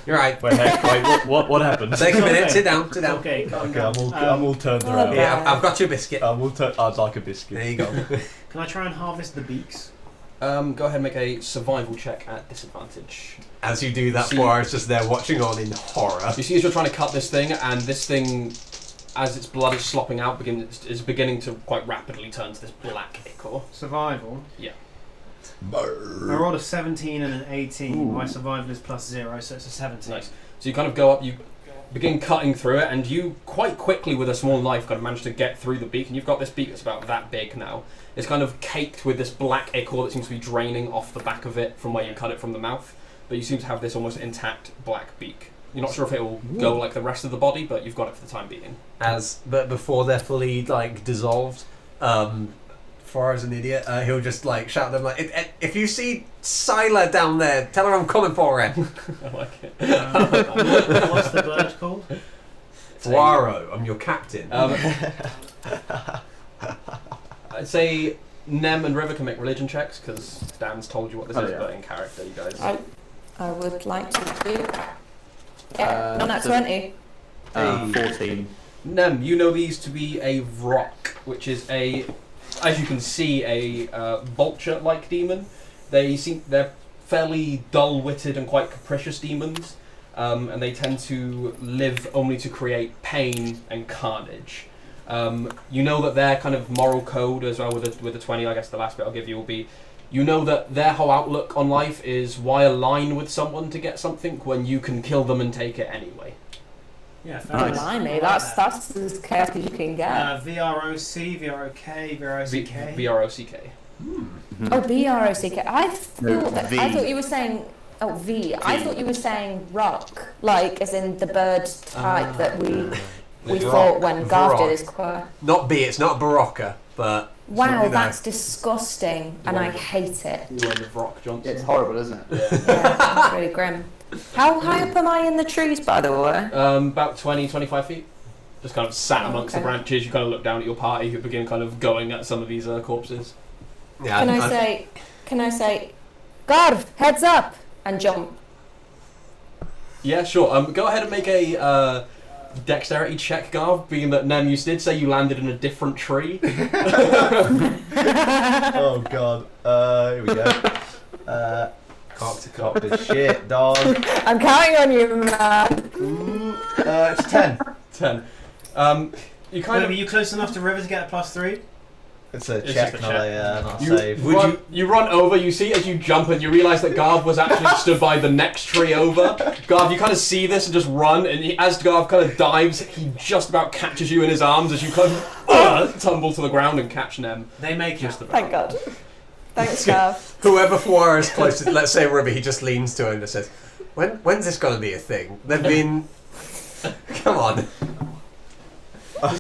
[SPEAKER 7] You're right.
[SPEAKER 1] Wait, heck, wait. What happened?
[SPEAKER 7] Take a minute.
[SPEAKER 5] Okay.
[SPEAKER 7] Sit down. Sit down.
[SPEAKER 5] Okay, calm
[SPEAKER 1] Okay,
[SPEAKER 5] down.
[SPEAKER 1] I'm all turned
[SPEAKER 4] Oh,
[SPEAKER 1] around.
[SPEAKER 7] Yeah, I've got your biscuit.
[SPEAKER 1] I'd like a biscuit.
[SPEAKER 7] There you go.
[SPEAKER 5] Can I try and harvest the beaks?
[SPEAKER 2] Go ahead and make a survival check at disadvantage.
[SPEAKER 7] As you do that,
[SPEAKER 2] See-
[SPEAKER 7] Four is just there watching on in horror.
[SPEAKER 2] You see as you're trying to cut this thing, and this thing, as its blood is slopping out, is beginning to quite rapidly turn to this black ichor.
[SPEAKER 5] Survival.
[SPEAKER 2] Yeah.
[SPEAKER 5] I rolled a 17 and an 18. My survival is +0, so it's a 17.
[SPEAKER 2] Nice. So you kind of go up, you begin cutting through it, and you quite quickly, with a small knife, kind of manage to get through the beak, and you've got this beak that's about that big now. It's kind of caked with this black ichor that seems to be draining off the back of it from where you cut it from the mouth, but you seem to have this almost intact black beak. You're not sure if it will go like the rest of the body, but you've got it for the time being.
[SPEAKER 7] But before they're fully like dissolved, Fora's an idiot. He'll just like shout at them like, if you see Scylla down there, tell her I'm coming for her.
[SPEAKER 2] I like it.
[SPEAKER 5] What's the bird called?
[SPEAKER 7] Foaro, I'm your captain.
[SPEAKER 2] I'd say Nem and River can make religion checks, because Dan's told you what this
[SPEAKER 6] Oh,
[SPEAKER 2] is,
[SPEAKER 6] yeah.
[SPEAKER 2] but in character, you guys...
[SPEAKER 4] I would like to do. Yeah, not at
[SPEAKER 6] so-
[SPEAKER 4] 20.
[SPEAKER 6] 14.
[SPEAKER 2] Nem, you know these to be a Vrock, which is a, as you can see, a vulture-like demon. They're fairly dull-witted and quite capricious demons, and they tend to live only to create pain and carnage. You know that their kind of moral code as well with the 20, I guess the last bit I'll give you will be, you know that their whole outlook on life is why align with someone to get something when you can kill them and take it anyway.
[SPEAKER 5] Yeah, fair
[SPEAKER 6] Nice.
[SPEAKER 5] enough.
[SPEAKER 4] Blimey, that's as chaotic as you can get.
[SPEAKER 5] VROC, VROK, VROCK.
[SPEAKER 2] VROCK.
[SPEAKER 4] Oh, BROCK. I
[SPEAKER 6] No,
[SPEAKER 4] thought
[SPEAKER 6] V.
[SPEAKER 4] I thought you were saying. Oh, V. I thought you were saying rock, like as in the bird type that we thought when Garth did his quirk.
[SPEAKER 7] Not B, it's not Barocca, but
[SPEAKER 4] Wow,
[SPEAKER 7] certainly no.
[SPEAKER 4] that's disgusting, and I hate it.
[SPEAKER 2] You were the Vrock Johnson.
[SPEAKER 6] It's horrible, isn't it?
[SPEAKER 4] Yeah, it's really grim. How high up am I in the trees, by the way?
[SPEAKER 2] About 20, 25 feet. Just kind of sat amongst the
[SPEAKER 4] Okay.
[SPEAKER 2] branches. You kind of look down at your party who begin kind of going at some of these corpses.
[SPEAKER 7] Yeah,
[SPEAKER 4] Can I say, Garth, heads up, and jump?
[SPEAKER 2] Yeah, sure. Go ahead and make a dexterity check, Garv, being that Nem, you did say you landed in a different tree.
[SPEAKER 1] Oh god. Here we go. Cocked as shit, dog.
[SPEAKER 4] I'm counting on you, man.
[SPEAKER 1] It's 10.
[SPEAKER 2] 10. You kind
[SPEAKER 5] Were
[SPEAKER 2] of
[SPEAKER 5] you close enough to River to get a +3?
[SPEAKER 1] It's a
[SPEAKER 2] It's
[SPEAKER 1] check,
[SPEAKER 2] just a
[SPEAKER 1] not
[SPEAKER 2] check.
[SPEAKER 1] not a save.
[SPEAKER 2] you run over, you see as you jump and you realise that Garv was actually stood by the next tree over. Garv, you kind of see this and just run, and as Garv kind of dives, he just about catches you in his arms as you kind of tumble to the ground and catch Nem.
[SPEAKER 5] They make
[SPEAKER 2] Just
[SPEAKER 5] it.
[SPEAKER 2] about.
[SPEAKER 4] Thank God. Thanks, Garth.
[SPEAKER 7] whoever Foara is closest, let's say Ruby, he just leans to her and just says, when's this going to be a thing? They've been... Come on.
[SPEAKER 1] I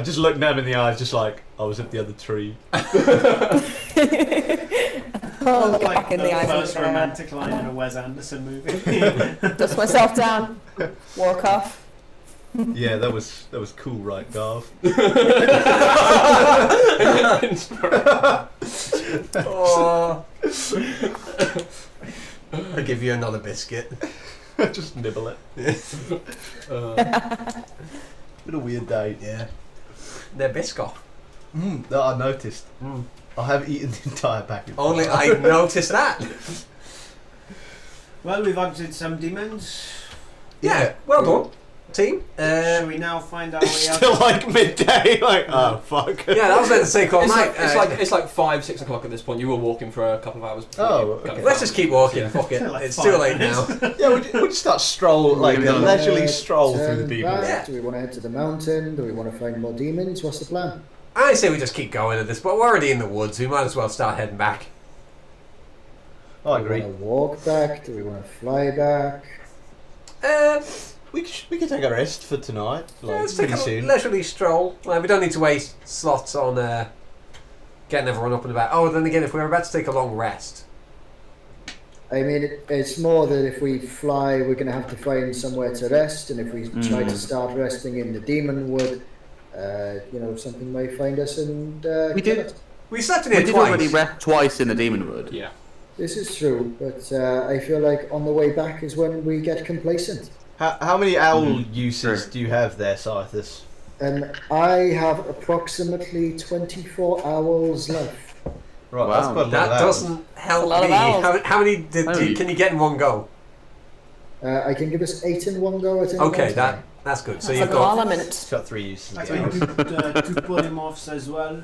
[SPEAKER 1] just looked them in the eyes, just like I was at the other tree.
[SPEAKER 4] Oh, look
[SPEAKER 5] Like
[SPEAKER 4] back in the eyes
[SPEAKER 5] first
[SPEAKER 4] of the
[SPEAKER 5] romantic line in a Wes Anderson movie.
[SPEAKER 4] Dust myself down. Walk off.
[SPEAKER 1] Yeah, that was cool, right, Garth?
[SPEAKER 7] Oh, I'll give you another biscuit.
[SPEAKER 1] Just nibble it. Been a weird day.
[SPEAKER 7] Yeah. They're Biscoff.
[SPEAKER 1] That I noticed.
[SPEAKER 7] Mm.
[SPEAKER 1] I have eaten the entire packet.
[SPEAKER 7] Only I noticed that.
[SPEAKER 5] Well, we've hunted some demons.
[SPEAKER 7] Yeah, well done, team.
[SPEAKER 5] Shall we now find our way out?
[SPEAKER 1] Still like midday. Like, oh fuck.
[SPEAKER 7] Yeah, that was meant to take all
[SPEAKER 2] It's
[SPEAKER 7] night.
[SPEAKER 2] it's like 5, 6 o'clock at this point. You were walking for a couple of hours. Before
[SPEAKER 1] Oh,
[SPEAKER 2] you
[SPEAKER 1] okay.
[SPEAKER 2] kind of
[SPEAKER 7] Let's just keep walking.
[SPEAKER 2] Yeah.
[SPEAKER 7] Fuck it.
[SPEAKER 5] Like
[SPEAKER 7] It's
[SPEAKER 5] 5
[SPEAKER 7] too late
[SPEAKER 5] minutes.
[SPEAKER 7] now.
[SPEAKER 1] Yeah, we'll just start stroll, like a
[SPEAKER 6] gonna
[SPEAKER 1] leisurely stroll through the
[SPEAKER 3] Turn
[SPEAKER 1] demons.
[SPEAKER 3] back?
[SPEAKER 7] Yeah.
[SPEAKER 3] Do we want to head to the mountain? Do we want to find more demons? What's the plan?
[SPEAKER 7] I say we just keep going at this, but we're already in the woods. We might as well start heading back.
[SPEAKER 1] I
[SPEAKER 3] Do
[SPEAKER 1] agree.
[SPEAKER 3] we want to walk back? Do we want to fly back?
[SPEAKER 1] We could take a rest for tonight. Like,
[SPEAKER 7] Let's take
[SPEAKER 1] pretty
[SPEAKER 7] a
[SPEAKER 1] soon.
[SPEAKER 7] leisurely stroll. We don't need to waste slots on getting everyone up and about. Oh, then again, if we're about to take a long rest.
[SPEAKER 3] I mean, it's more that if we fly, we're going to have to find somewhere to rest, and if we try to start resting in the demon wood, something may find us and
[SPEAKER 6] We
[SPEAKER 3] kill
[SPEAKER 6] did.
[SPEAKER 3] us.
[SPEAKER 7] We slept in
[SPEAKER 6] We
[SPEAKER 7] here
[SPEAKER 6] did
[SPEAKER 7] twice.
[SPEAKER 6] already rest twice in the Demon Wood.
[SPEAKER 2] Yeah.
[SPEAKER 3] This is true, but I feel like on the way back is when we get complacent.
[SPEAKER 1] How many owl uses
[SPEAKER 6] Sure.
[SPEAKER 1] do you have there, Scythus?
[SPEAKER 3] I have approximately 24 owls left.
[SPEAKER 1] Right,
[SPEAKER 6] Wow.
[SPEAKER 1] that's quite a lot
[SPEAKER 7] That
[SPEAKER 1] of owls.
[SPEAKER 7] doesn't help
[SPEAKER 4] a lot of
[SPEAKER 7] me.
[SPEAKER 4] owls.
[SPEAKER 7] How many
[SPEAKER 6] Only-
[SPEAKER 7] can you get in one go?
[SPEAKER 3] I can give us 8 in one go at any
[SPEAKER 7] Okay,
[SPEAKER 3] one time.
[SPEAKER 7] that's good. So
[SPEAKER 4] That's
[SPEAKER 7] you've
[SPEAKER 4] a
[SPEAKER 7] got
[SPEAKER 4] parliament.
[SPEAKER 1] It's got 3 uses.
[SPEAKER 5] I
[SPEAKER 1] of
[SPEAKER 5] think
[SPEAKER 1] owls.
[SPEAKER 5] two polymorphs as well.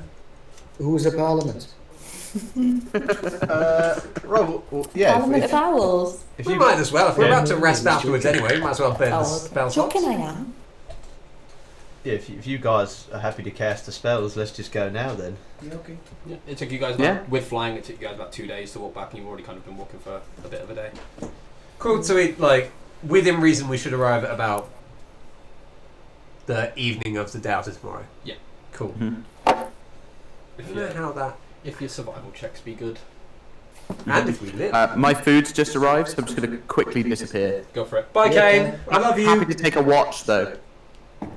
[SPEAKER 3] Who's a parliament?
[SPEAKER 1] Yeah.
[SPEAKER 4] Parliament of owls.
[SPEAKER 1] If
[SPEAKER 7] we
[SPEAKER 1] you
[SPEAKER 7] might as well. If we're
[SPEAKER 1] Yeah.
[SPEAKER 7] about to rest afterwards anyway, we might as well burn the
[SPEAKER 4] Oh,
[SPEAKER 7] spell
[SPEAKER 4] okay.
[SPEAKER 7] slots.
[SPEAKER 4] Joking I am.
[SPEAKER 1] Yeah, if you guys are happy to cast the spells, let's just go now then.
[SPEAKER 5] Yeah, okay.
[SPEAKER 2] Yeah, it took you guys with flying. It took you guys about 2 days to walk back, and you've already kind of been walking for a bit of a day.
[SPEAKER 7] Cool. So within reason, we should arrive at about the evening of the day after tomorrow.
[SPEAKER 2] Yeah.
[SPEAKER 7] Cool.
[SPEAKER 2] If
[SPEAKER 7] I don't know
[SPEAKER 2] you,
[SPEAKER 7] how that.
[SPEAKER 2] if your survival checks be good,
[SPEAKER 7] And if we live.
[SPEAKER 6] My food's just arrived, so I'm just going to quickly disappear.
[SPEAKER 2] go for it.
[SPEAKER 7] Bye,
[SPEAKER 3] Yeah.
[SPEAKER 7] Kane. I love you.
[SPEAKER 6] Happy to take a watch, though,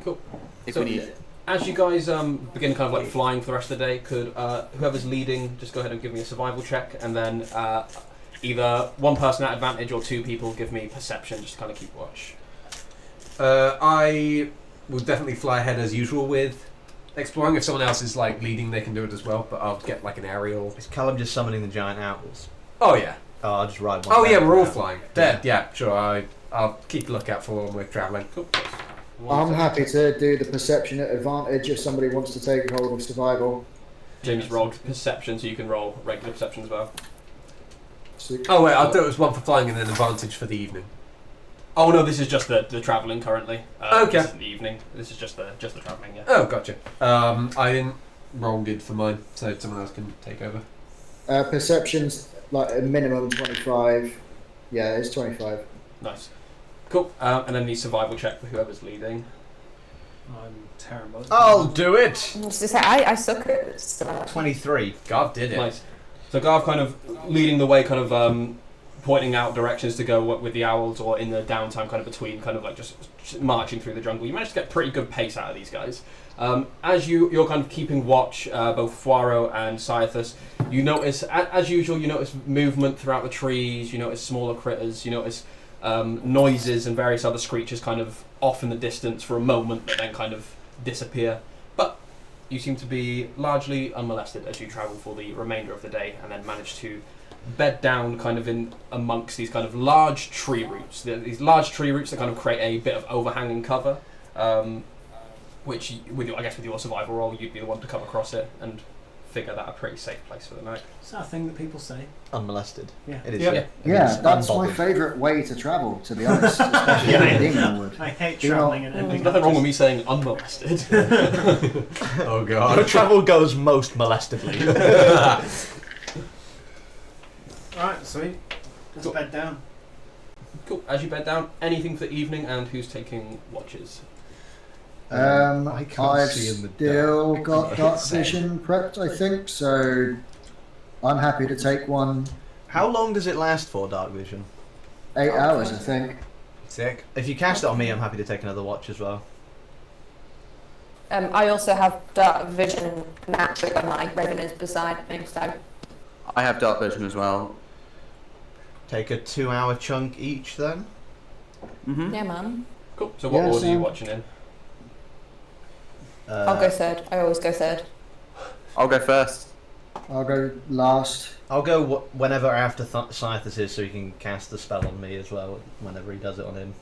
[SPEAKER 2] Cool.
[SPEAKER 6] if
[SPEAKER 2] So-
[SPEAKER 6] we need it.
[SPEAKER 2] As you guys begin kind of like flying for the rest of the day, could whoever's leading just go ahead and give me a survival check, and then either one person at advantage or 2 people give me perception just to kind of keep watch.
[SPEAKER 7] I will definitely fly ahead as usual with exploring. If someone else is leading, they can do it as well. But I'll get an aerial.
[SPEAKER 1] Is Callum just summoning the giant owls?
[SPEAKER 7] Oh yeah.
[SPEAKER 1] Oh, I'll just ride one.
[SPEAKER 7] Oh yeah,
[SPEAKER 1] down.
[SPEAKER 7] we're all flying. Yeah, sure. I'll keep a lookout for when we're travelling.
[SPEAKER 2] Cool.
[SPEAKER 3] I'm happy to do the perception at advantage if somebody wants to take hold of survival.
[SPEAKER 2] James rolled perception, so you can roll regular perception as well.
[SPEAKER 7] Oh wait, I thought it was one for flying and then advantage for the evening.
[SPEAKER 2] Oh no, this is just the travelling currently.
[SPEAKER 7] Okay.
[SPEAKER 2] This isn't the evening. This is just the travelling. Yeah.
[SPEAKER 7] Oh, gotcha. I didn't roll good for mine, so someone else can take over.
[SPEAKER 3] Perception's like a minimum 25. Yeah, it's 25.
[SPEAKER 2] Nice. Cool. And then the survival check for whoever's leading.
[SPEAKER 5] I'm terrible.
[SPEAKER 1] I'll do it.
[SPEAKER 4] Just to say, I suck at stuff.
[SPEAKER 1] 23.
[SPEAKER 7] God did it.
[SPEAKER 2] Nice. So Garv kind of leading the way, kind of pointing out directions to go with the owls, or in the downtime, kind of between, kind of like just marching through the jungle. You managed to get pretty good pace out of these guys. As you're kind of keeping watch, both Fuaro and Scythus, you notice, as usual, you notice movement throughout the trees. You notice smaller critters. You notice noises and various other screeches kind of off in the distance for a moment, but then kind of disappear. But you seem to be largely unmolested as you travel for the remainder of the day, and then manage to bed down kind of in amongst these kind of large tree roots. These large tree roots that kind of create a bit of overhanging cover, which, with your survival roll, you'd be the one to come across it and figure that a pretty safe place for the night.
[SPEAKER 5] Is that a thing that people say?
[SPEAKER 1] Unmolested.
[SPEAKER 5] Yeah.
[SPEAKER 1] It is.
[SPEAKER 2] Yeah.
[SPEAKER 1] It
[SPEAKER 3] Yeah,
[SPEAKER 1] is
[SPEAKER 3] that's my
[SPEAKER 1] unbothered.
[SPEAKER 3] favourite way to travel, to be honest. Especially in Demon Wood.
[SPEAKER 5] I hate
[SPEAKER 3] Do you know-
[SPEAKER 5] travelling and
[SPEAKER 2] There's
[SPEAKER 5] ending
[SPEAKER 2] nothing
[SPEAKER 5] up
[SPEAKER 2] wrong with
[SPEAKER 5] just-
[SPEAKER 2] me saying unmolested.
[SPEAKER 7] Oh
[SPEAKER 1] Your
[SPEAKER 7] god.
[SPEAKER 1] travel goes most molestively.
[SPEAKER 5] Alright, sweet. Let's
[SPEAKER 2] Cool.
[SPEAKER 5] bed down.
[SPEAKER 2] Cool. As you bed down, anything for the evening, and who's taking watches?
[SPEAKER 1] I can't
[SPEAKER 3] I've
[SPEAKER 1] see in the
[SPEAKER 3] still
[SPEAKER 1] dark.
[SPEAKER 3] got dark vision prepped, I think, so I'm happy to take one.
[SPEAKER 1] How long does it last for, dark vision?
[SPEAKER 3] 8 hours, I think.
[SPEAKER 7] Sick.
[SPEAKER 1] If you cast it on me, I'm happy to take another watch as well.
[SPEAKER 4] I also have dark vision magic on my revenants beside me, so
[SPEAKER 6] I have dark vision as well.
[SPEAKER 1] Take a 2-hour chunk each then.
[SPEAKER 6] Mm-hmm.
[SPEAKER 4] Yeah, man.
[SPEAKER 2] Cool. So what
[SPEAKER 3] Yeah,
[SPEAKER 2] order are you
[SPEAKER 3] so-
[SPEAKER 2] watching in?
[SPEAKER 4] I'll go third. I always go third.
[SPEAKER 6] I'll go first.
[SPEAKER 3] I'll go last.
[SPEAKER 1] I'll go whenever after Scythus is, so he can cast the spell on me as well. Whenever he does it on him.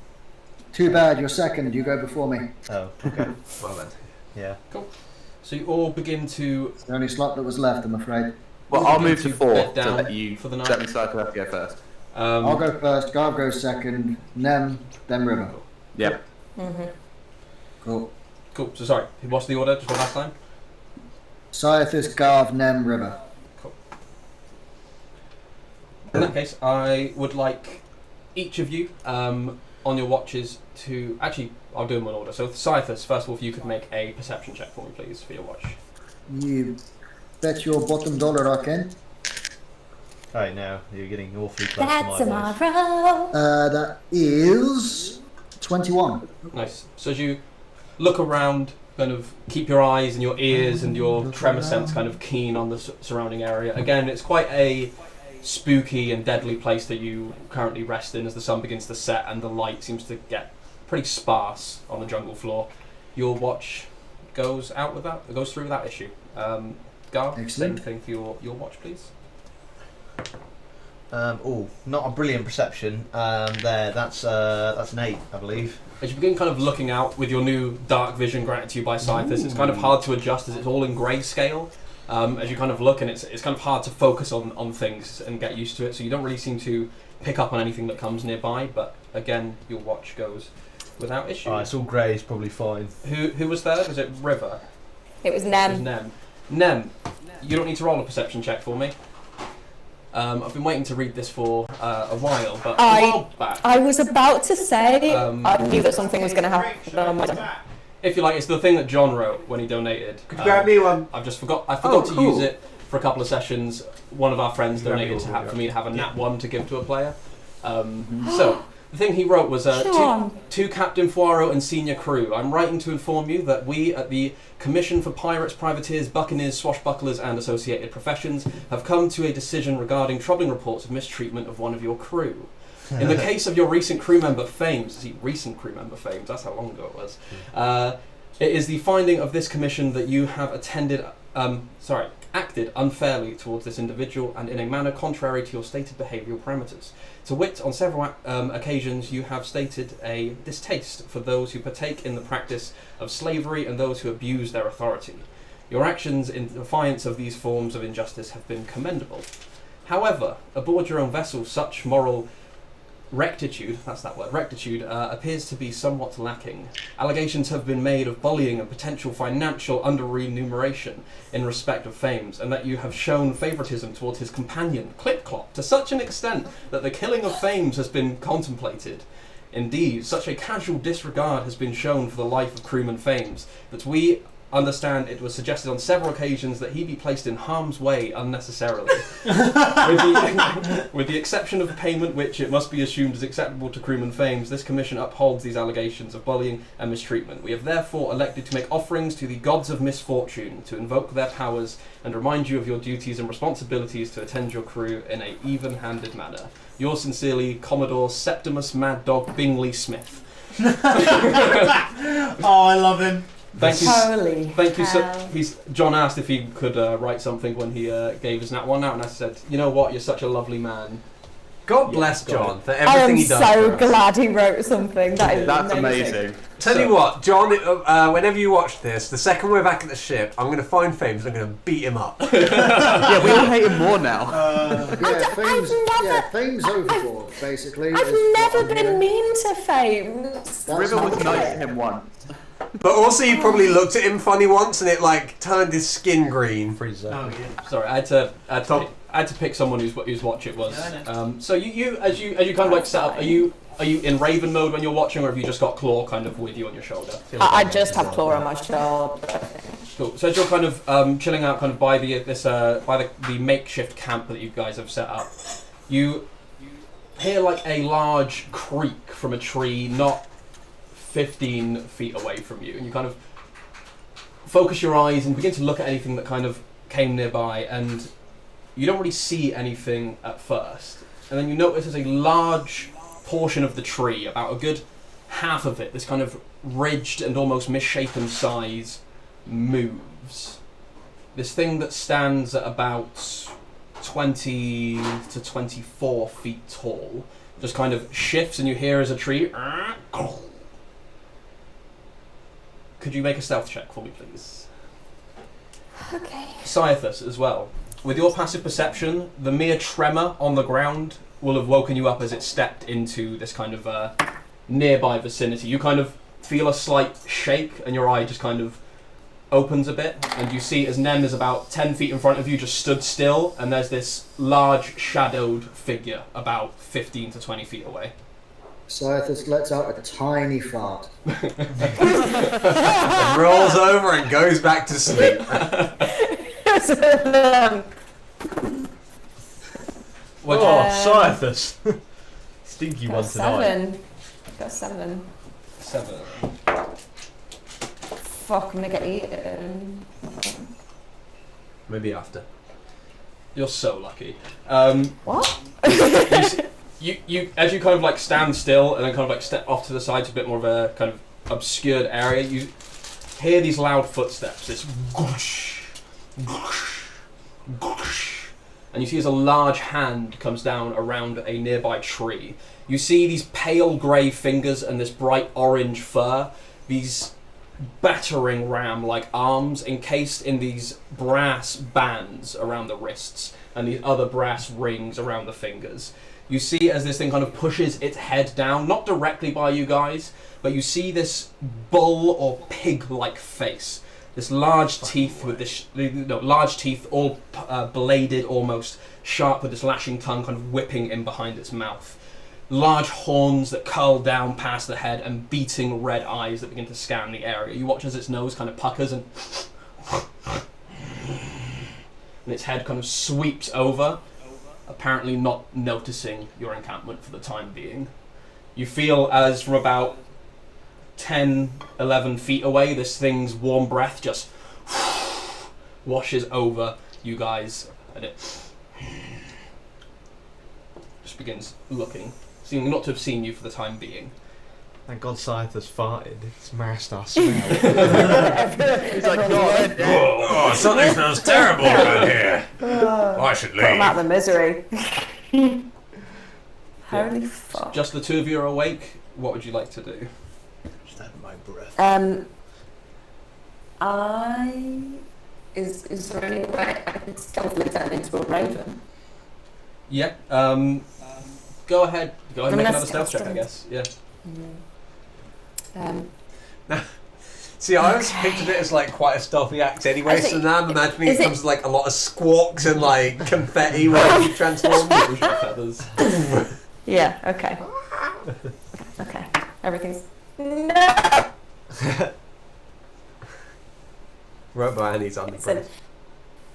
[SPEAKER 3] Too bad, you're second. You go before me.
[SPEAKER 1] Oh, okay.
[SPEAKER 7] Well then.
[SPEAKER 1] Yeah.
[SPEAKER 2] So you all begin to
[SPEAKER 3] It's the only slot that was left, I'm afraid.
[SPEAKER 6] Well,
[SPEAKER 2] We'll
[SPEAKER 6] I'll
[SPEAKER 2] begin
[SPEAKER 6] move to
[SPEAKER 2] to
[SPEAKER 6] 4
[SPEAKER 2] bed
[SPEAKER 6] to
[SPEAKER 2] down
[SPEAKER 6] let you
[SPEAKER 2] for the night.
[SPEAKER 6] let me cycle have to go first.
[SPEAKER 3] I'll go first, Garv goes second, Nem, then River.
[SPEAKER 6] Yeah.
[SPEAKER 4] Mm-hmm.
[SPEAKER 3] Cool.
[SPEAKER 2] Cool. So sorry, what's the order? Just one last time.
[SPEAKER 3] Scythus, Garv, Nem, River.
[SPEAKER 2] In that case, I would like each of you on your watches to actually. I'll do them in order. So Scythus, first of all, if you could make a perception check for me, please, for your watch.
[SPEAKER 3] You bet your bottom dollar I can.
[SPEAKER 1] Right now, you're getting awfully close
[SPEAKER 4] That's
[SPEAKER 1] to my voice.
[SPEAKER 4] tomorrow.
[SPEAKER 3] That is 21.
[SPEAKER 2] Nice. So as you look around, kind of keep your eyes and your ears and your tremor sense kind of keen on the surrounding area. Again, it's quite a spooky and deadly place that you currently rest in as the sun begins to set and the light seems to get pretty sparse on the jungle floor. Your watch goes through without issue. Gar, same
[SPEAKER 3] Excellent.
[SPEAKER 2] thing for your watch, please.
[SPEAKER 1] Not a brilliant perception. That's an 8, I believe.
[SPEAKER 2] As you begin kind of looking out with your new dark vision granted to you by Scythus, it's kind of hard to adjust as it's all in grayscale. As you kind of look, and it's kind of hard to focus on things and get used to it, so you don't really seem to pick up on anything that comes nearby, but again, your watch goes without issue.
[SPEAKER 1] It's all grey, it's probably fine.
[SPEAKER 2] Who was there? Was it River?
[SPEAKER 4] It was
[SPEAKER 2] It was
[SPEAKER 4] Nem.
[SPEAKER 2] Nem. Nem, you don't need to roll a perception check for me. I've been waiting to read this for a while, but a while back.
[SPEAKER 4] I was about to say
[SPEAKER 2] Um,
[SPEAKER 4] I knew that something was going to happen.
[SPEAKER 2] If you like, it's the thing that John wrote when he donated.
[SPEAKER 7] Could you grab me one?
[SPEAKER 2] I forgot to
[SPEAKER 7] cool.
[SPEAKER 2] use it for a couple of sessions. One of our friends
[SPEAKER 1] Grab me
[SPEAKER 2] donated
[SPEAKER 1] one,
[SPEAKER 2] for me to have a nat 1 to give to a player. So the thing he wrote was
[SPEAKER 4] Sean.
[SPEAKER 2] to Captain Poirot and senior crew. I'm writing to inform you that we at the Commission for Pirates, Privateers, Buccaneers, Swashbucklers and Associated Professions have come to a decision regarding troubling reports of mistreatment of one of your crew. In the case of your recent crew member Fames, that's how long ago it was. It is the finding of this commission that you have acted unfairly towards this individual and in a manner contrary to your stated behavioural parameters. To wit, on several occasions you have stated a distaste for those who partake in the practice of slavery and those who abuse their authority. Your actions in defiance of these forms of injustice have been commendable. However, aboard your own vessel, such moral rectitude appears to be somewhat lacking. Allegations have been made of bullying and potential financial under-remuneration in respect of Fames, and that you have shown favouritism towards his companion, Clip-Clop, to such an extent that the killing of Fames has been contemplated. Indeed, such a casual disregard has been shown for the life of crewman Fames, that we understand it was suggested on several occasions that he be placed in harm's way unnecessarily. With the exception of payment which it must be assumed is acceptable to crewman Fames, this commission upholds these allegations of bullying and mistreatment. We have therefore elected to make offerings to the gods of misfortune, to invoke their powers and remind you of your duties and responsibilities to attend your crew in a even-handed manner. Yours sincerely, Commodore Septimus Mad Dog Bingley Smith.
[SPEAKER 5] Oh, I love him.
[SPEAKER 2] Thank you.
[SPEAKER 4] Holy
[SPEAKER 2] Thank you.
[SPEAKER 4] hell.
[SPEAKER 2] John asked if he could write something when he gave his nat 1 out, and I said, you know what, you're such a lovely man.
[SPEAKER 7] God bless
[SPEAKER 2] got
[SPEAKER 7] John for
[SPEAKER 4] I
[SPEAKER 7] everything
[SPEAKER 4] am
[SPEAKER 7] he does.
[SPEAKER 4] so
[SPEAKER 7] for us.
[SPEAKER 4] glad he wrote something.
[SPEAKER 6] That's amazing.
[SPEAKER 7] Tell you what, John, whenever you watch this, the second we're back at the ship, I'm going to find Fames and I'm going to beat him up.
[SPEAKER 6] Yeah, we all hate him more now.
[SPEAKER 3] Fame's overboard, basically.
[SPEAKER 4] I've never been mean to Fames.
[SPEAKER 6] River was nice to him once.
[SPEAKER 7] But also you probably looked at him funny once and it like turned his skin green.
[SPEAKER 1] Freezer.
[SPEAKER 5] Oh yeah.
[SPEAKER 2] Sorry, I had to pick someone whose watch it was. So you as you kind of like set up, are you in Raven mode when you're watching, or have you just got Claw kind of with you on your shoulder?
[SPEAKER 4] I just have Claw on my shoulder.
[SPEAKER 2] Cool. So as you're kind of chilling out, kind of by the makeshift camp that you guys have set up, you hear like a large creak from a tree not 15 feet away from you, and you kind of focus your eyes and begin to look at anything that kind of came nearby, and you don't really see anything at first. And then you notice there's a large portion of the tree, about a good half of it, this kind of ridged and almost misshapen size, moves. This thing that stands at about 20 to 24 feet tall just kind of shifts, and you hear as a tree. Could you make a stealth check for me, please?
[SPEAKER 4] Okay.
[SPEAKER 2] Cyathus as well. With your passive perception, the mere tremor on the ground will have woken you up as it stepped into this kind of nearby vicinity. You kind of feel a slight shake, and your eye just kind of opens a bit, and you see as Nem is about 10 feet in front of you, just stood still, and there's this large shadowed figure about 15 to 20 feet away.
[SPEAKER 3] Cyathus lets out a tiny fart.
[SPEAKER 7] Rolls over and goes back to sleep.
[SPEAKER 2] What
[SPEAKER 1] Cyathus. Stinky one tonight.
[SPEAKER 4] Got 7.
[SPEAKER 2] 7.
[SPEAKER 4] Fuck, I'm gonna get eaten.
[SPEAKER 7] Maybe after.
[SPEAKER 2] You're so lucky.
[SPEAKER 4] What?
[SPEAKER 2] You as you kind of like stand still and then kind of like step off to the side to a bit more of a kind of obscured area, you hear these loud footsteps, this goosh, goosh, goosh, and you see as a large hand comes down around a nearby tree. You see these pale grey fingers and this bright orange fur, these battering ram-like arms encased in these brass bands around the wrists and these other brass rings around the fingers. You see as this thing kind of pushes its head down, not directly by you guys, but you see this bull or pig-like face. This large teeth with this, large teeth, all bladed, almost sharp, with this lashing tongue kind of whipping in behind its mouth. Large horns that curl down past the head and beating red eyes that begin to scan the area. You watch as its nose kind of puckers and its head kind of sweeps over, apparently not noticing your encampment for the time being. You feel as from about 10, 11 feet away, this thing's warm breath just washes over you guys, and it just begins looking, seeming not to have seen you for the time being.
[SPEAKER 1] Thank God Scyther's farted. It's masked our smell.
[SPEAKER 6] He's like, God.
[SPEAKER 7] Oh, something smells terrible around here. I should
[SPEAKER 4] Put him out
[SPEAKER 7] leave.
[SPEAKER 4] of the misery. Holy fuck.
[SPEAKER 2] Just the two of you are awake. What would you like to do?
[SPEAKER 1] Just had my breath.
[SPEAKER 4] Is there any way I could stealthily turn into a raven?
[SPEAKER 2] Yeah. Go ahead. Go ahead and make another stealth check, I
[SPEAKER 4] stealth.
[SPEAKER 2] guess. Yeah.
[SPEAKER 7] See, I always pictured it as like quite a stealthy act anyway, so now I'm imagining it comes with like a lot of squawks and like confetti when you transform.
[SPEAKER 2] Feathers.
[SPEAKER 4] Yeah, okay. Okay. Everything's... No!
[SPEAKER 7] Robot Annie's on the breath.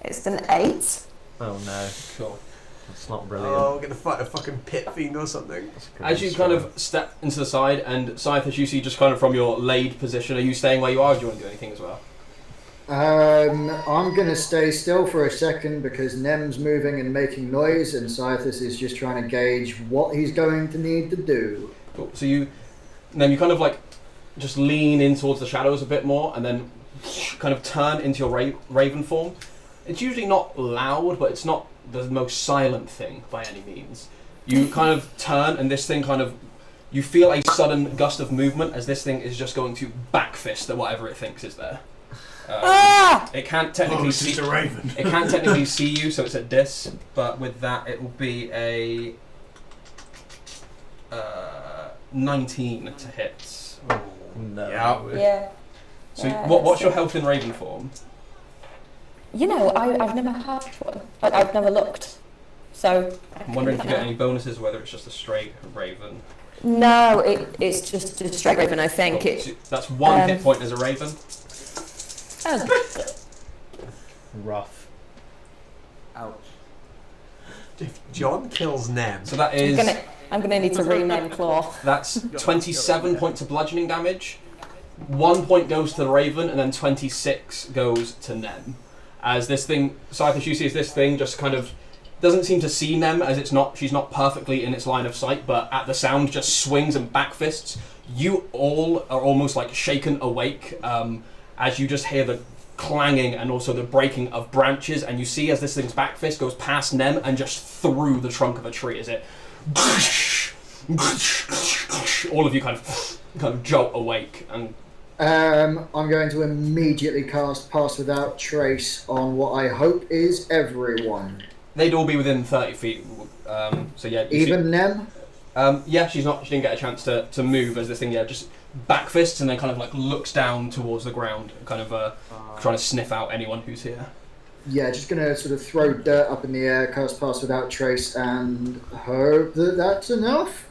[SPEAKER 4] It's an 8.
[SPEAKER 1] Oh no,
[SPEAKER 2] Cool.
[SPEAKER 1] that's not brilliant.
[SPEAKER 7] Oh, we're gonna fight a fucking pit fiend or something.
[SPEAKER 2] As you kind of step into the side, and Scythe, you see just kind of from your laid position, are you staying where you are, or do you want to do anything as well?
[SPEAKER 3] I'm going to stay still for a second because Nem's moving and making noise, and Scythus is just trying to gauge what he's going to need to do.
[SPEAKER 2] Cool. So you kind of like just lean in towards the shadows a bit more, and then kind of turn into your raven form. It's usually not loud, but it's not the most silent thing by any means. You kind of turn, and this thing kind of, you feel a sudden gust of movement as this thing is just going to backfist at whatever it thinks is there. It can't technically see.
[SPEAKER 7] a raven.
[SPEAKER 2] It can't technically see you, so it's at dis. But with that, it will be a 19 to hit.
[SPEAKER 1] No.
[SPEAKER 4] Yeah.
[SPEAKER 2] So
[SPEAKER 4] Yeah,
[SPEAKER 2] what's your health in raven form?
[SPEAKER 4] You know, I've never had one. I've never looked. So...
[SPEAKER 2] I'm wondering if you get any bonuses, or whether it's just a straight raven.
[SPEAKER 4] No, it's just a straight raven, I think.
[SPEAKER 2] Cool. So that's one hit point as a raven.
[SPEAKER 1] Rough.
[SPEAKER 6] Ouch.
[SPEAKER 7] If John kills Nem,
[SPEAKER 2] So that is
[SPEAKER 4] I'm gonna need to rename Claw.
[SPEAKER 2] that's 27 points of bludgeoning damage. 1 point goes to the raven, and then 26 goes to Nem. As this thing, Scythe, you see as this thing just kind of doesn't seem to see Nem as she's not perfectly in its line of sight, but at the sound just swings and backfists. You all are almost like shaken awake as you just hear the clanging and also the breaking of branches, and you see as this thing's backfist goes past Nem and just through the trunk of a tree as it all of you kind of jolt awake. And
[SPEAKER 3] I'm going to immediately cast Pass Without Trace on what I hope is everyone.
[SPEAKER 2] They'd all be within 30 feet. So yeah.
[SPEAKER 3] Even Nem?
[SPEAKER 2] Yeah, she didn't get a chance to move as this thing just backfists and then kind of like looks down towards the ground, kind of trying to sniff out anyone who's here.
[SPEAKER 3] Yeah, just going to sort of throw dirt up in the air, cast Pass Without Trace, and hope that that's enough.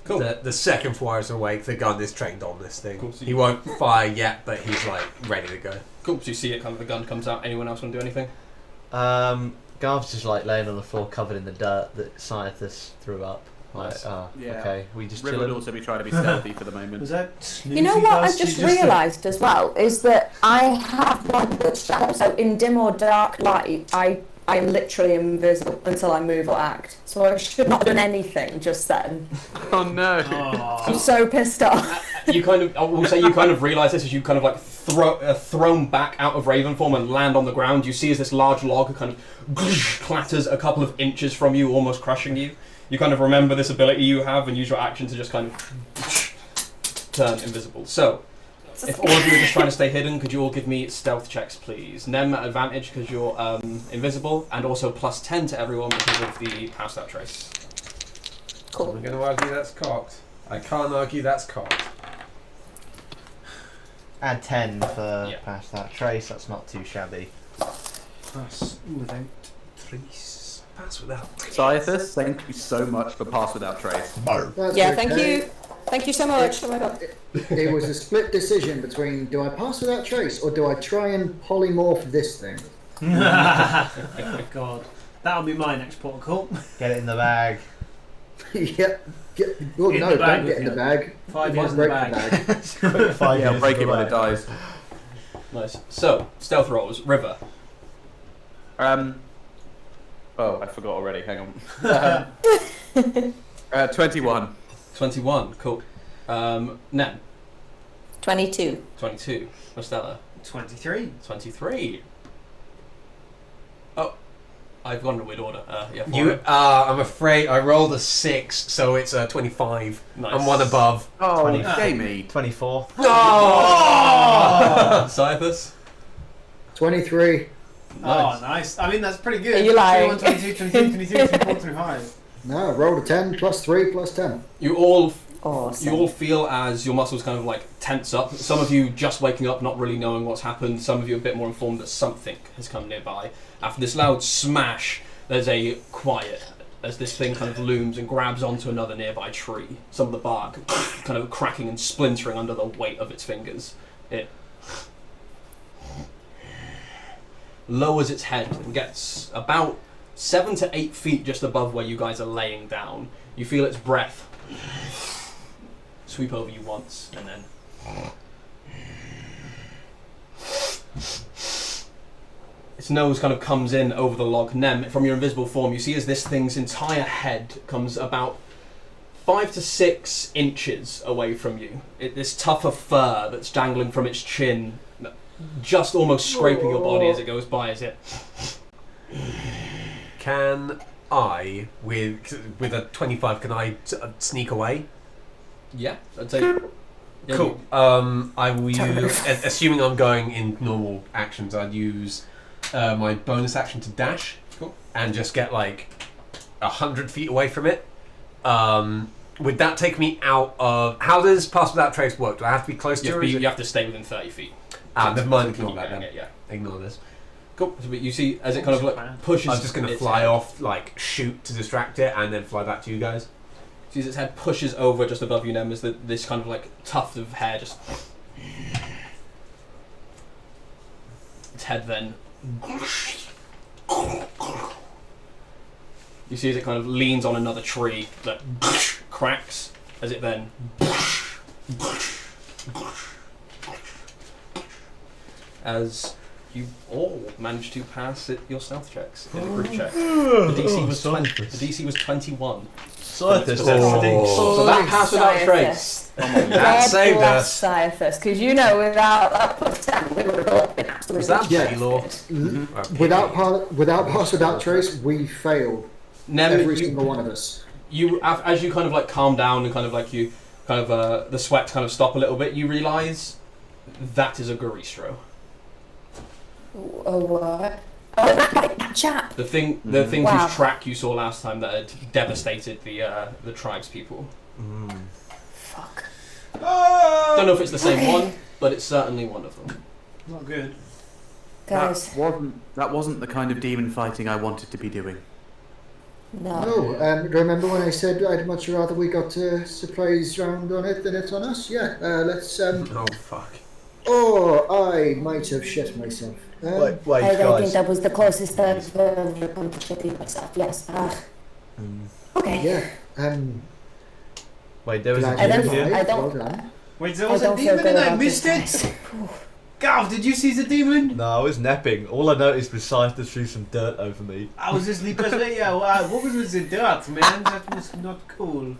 [SPEAKER 2] Cool.
[SPEAKER 7] The second Flyer's awake, the gun is trained on this thing.
[SPEAKER 2] Cool, so
[SPEAKER 7] he won't fire yet, but he's like ready to go.
[SPEAKER 2] Cool. So you see it, kind of the gun comes out. Anyone else want to do anything?
[SPEAKER 1] Garv's just like laying on the floor covered in the dirt that Scythus threw up. Like,
[SPEAKER 2] Nice.
[SPEAKER 6] Yeah.
[SPEAKER 1] Okay, we just
[SPEAKER 6] River would
[SPEAKER 1] chilling.
[SPEAKER 6] also be trying to be stealthy for the moment.
[SPEAKER 5] Was that
[SPEAKER 4] You know what I've just realised as well is that I have one good shadow. So in dim or dark light, I am literally invisible until I move or act. So I should not have done anything just then.
[SPEAKER 6] Oh no!
[SPEAKER 4] I'm so pissed off.
[SPEAKER 2] I will say you kind of realise this as you kind of like thrown back out of Raven form and land on the ground. You see as this large log kind of clatters a couple of inches from you, almost crushing you. You kind of remember this ability you have and use your action to just kind of turn invisible. So, if all of you are just trying to stay hidden, could you all give me stealth checks, please? Nem at advantage because you're invisible, and also plus 10 to everyone because of the Pass Without Trace.
[SPEAKER 4] Cool.
[SPEAKER 7] I'm going to argue that's cocked. I can't argue that's cocked.
[SPEAKER 1] Add 10 for
[SPEAKER 2] Yeah.
[SPEAKER 1] Pass That Trace, that's not too shabby.
[SPEAKER 5] Pass Without Trace.
[SPEAKER 7] Pass without.
[SPEAKER 6] Scythus, thank you so much for Pass Without Trace.
[SPEAKER 3] That's
[SPEAKER 4] Yeah,
[SPEAKER 3] okay.
[SPEAKER 4] thank you. Thank you so much. Oh my god.
[SPEAKER 3] It was a split decision between do I Pass Without Trace or do I try and polymorph this thing?
[SPEAKER 5] Oh god. That'll be my next protocol.
[SPEAKER 1] Get it in the bag.
[SPEAKER 3] Yep. Well,
[SPEAKER 5] In
[SPEAKER 3] no,
[SPEAKER 5] the bag
[SPEAKER 3] don't
[SPEAKER 5] with
[SPEAKER 3] get in
[SPEAKER 5] you.
[SPEAKER 3] the bag.
[SPEAKER 5] 5
[SPEAKER 3] You
[SPEAKER 5] years
[SPEAKER 3] might
[SPEAKER 5] in the
[SPEAKER 3] break
[SPEAKER 5] bag.
[SPEAKER 1] 5
[SPEAKER 6] Yeah,
[SPEAKER 1] years
[SPEAKER 6] break
[SPEAKER 1] in
[SPEAKER 6] it
[SPEAKER 1] the
[SPEAKER 6] when it
[SPEAKER 1] bag.
[SPEAKER 6] dies.
[SPEAKER 2] Nice. So, stealth rolls. River.
[SPEAKER 6] Oh, I forgot already. Hang on. 21.
[SPEAKER 2] 21. Cool. Nem.
[SPEAKER 4] 22.
[SPEAKER 2] 22. Mostella.
[SPEAKER 5] 23.
[SPEAKER 2] 23. Oh, I've gone in a weird order. Yeah.
[SPEAKER 7] You, I'm afraid I rolled a 6, so it's a 25.
[SPEAKER 2] Nice.
[SPEAKER 7] I'm one above.
[SPEAKER 6] Oh,
[SPEAKER 1] 20.
[SPEAKER 6] Jamie.
[SPEAKER 1] 24.
[SPEAKER 2] Scythus.
[SPEAKER 3] 23.
[SPEAKER 2] Nice.
[SPEAKER 5] Oh, nice. I mean, that's pretty good.
[SPEAKER 4] Are you lying?
[SPEAKER 5] 21, 22, 23, 23, 24, 25.
[SPEAKER 3] No, I rolled a 10 plus 3 plus 10.
[SPEAKER 2] You all
[SPEAKER 4] Awesome.
[SPEAKER 2] feel as your muscles kind of like tense up. Some of you just waking up, not really knowing what's happened. Some of you a bit more informed that something has come nearby. After this loud smash, there's a quiet as this thing kind of looms and grabs onto another nearby tree. Some of the bark kind of cracking and splintering under the weight of its fingers. It lowers its head and gets about 7 to 8 feet just above where you guys are laying down. You feel its breath sweep over you once, and then its nose kind of comes in over the log. Nem, from your invisible form, you see as this thing's entire head comes about 5 to 6 inches away from you. This tuft of fur that's dangling from its chin, just almost scraping your body as it goes by. As it
[SPEAKER 7] Can I, with a 25, can I sneak away?
[SPEAKER 2] yeah, I'd say. Yeah,
[SPEAKER 7] Cool. I will use, assuming I'm going in normal actions, I'd use my bonus action to dash.
[SPEAKER 2] Cool.
[SPEAKER 7] And just get like 100 feet away from it. Would that take me out of? How does Pass Without Trace work? Do I have to be close to it?
[SPEAKER 2] You have to stay within 30 feet.
[SPEAKER 7] Never mind.
[SPEAKER 2] To
[SPEAKER 7] Ignore
[SPEAKER 2] keep
[SPEAKER 7] that
[SPEAKER 2] getting
[SPEAKER 7] then.
[SPEAKER 2] it, yeah.
[SPEAKER 7] Ignore this.
[SPEAKER 2] Cool. So, but you see as it kind of like pushes.
[SPEAKER 7] I'm just going to
[SPEAKER 2] its
[SPEAKER 7] fly
[SPEAKER 2] head.
[SPEAKER 7] off, like shoot to distract it, and then fly back to you guys.
[SPEAKER 2] See as its head pushes over just above you, Nem, as this kind of like tuft of hair just. Its head then. You see as it kind of leans on another tree that cracks as it then. As you all managed to pass your stealth checks in a group check. The DC was 20. The DC was 21.
[SPEAKER 1] Scientist,
[SPEAKER 2] Oh.
[SPEAKER 1] that stinks.
[SPEAKER 2] So that passed without trace.
[SPEAKER 7] That saved us.
[SPEAKER 4] Scientist, because you know, without that +10, we would have all been absolutely
[SPEAKER 7] Was that
[SPEAKER 3] Yeah.
[SPEAKER 7] Baylor?
[SPEAKER 3] Without pass, without trace, we failed.
[SPEAKER 2] Nem,
[SPEAKER 3] Every single one of us.
[SPEAKER 2] as you kind of like calm down and kind of like you kind of the sweat kind of stop a little bit, you realise that is a Garistro.
[SPEAKER 4] Oh, what? Oh, that chap.
[SPEAKER 2] The thing
[SPEAKER 4] Wow.
[SPEAKER 2] whose track you saw last time that had devastated the tribes people.
[SPEAKER 4] Fuck.
[SPEAKER 2] Don't know if it's the same one, but it's certainly one of them.
[SPEAKER 5] Not good.
[SPEAKER 4] Guys,
[SPEAKER 6] That wasn't the kind of demon fighting I wanted to be doing.
[SPEAKER 4] no.
[SPEAKER 3] No, remember when I said I'd much rather we got a surprise round on it than it's on us? Yeah, let's.
[SPEAKER 7] Oh fuck.
[SPEAKER 3] Oh, I might have shit myself.
[SPEAKER 1] Wait,
[SPEAKER 4] I don't think
[SPEAKER 1] guys.
[SPEAKER 4] that was the closest I've ever come to shitting myself. Yes. Okay.
[SPEAKER 3] Yeah.
[SPEAKER 1] Wait, there was a
[SPEAKER 3] glad
[SPEAKER 4] I
[SPEAKER 3] you
[SPEAKER 1] demon
[SPEAKER 4] don't-
[SPEAKER 1] here?
[SPEAKER 4] I don't-
[SPEAKER 3] Well done.
[SPEAKER 5] Wait, there
[SPEAKER 4] I
[SPEAKER 5] was a
[SPEAKER 4] don't feel
[SPEAKER 5] demon
[SPEAKER 4] good
[SPEAKER 5] and I
[SPEAKER 4] about
[SPEAKER 5] missed
[SPEAKER 4] this,
[SPEAKER 5] it?
[SPEAKER 4] guys.
[SPEAKER 5] Gav, did you see the demon?
[SPEAKER 1] No, I was napping. All I noticed was Scyther threw some dirt over me.
[SPEAKER 5] I was asleep as well. Yeah, wow, what was the dirt, man? That was not cool.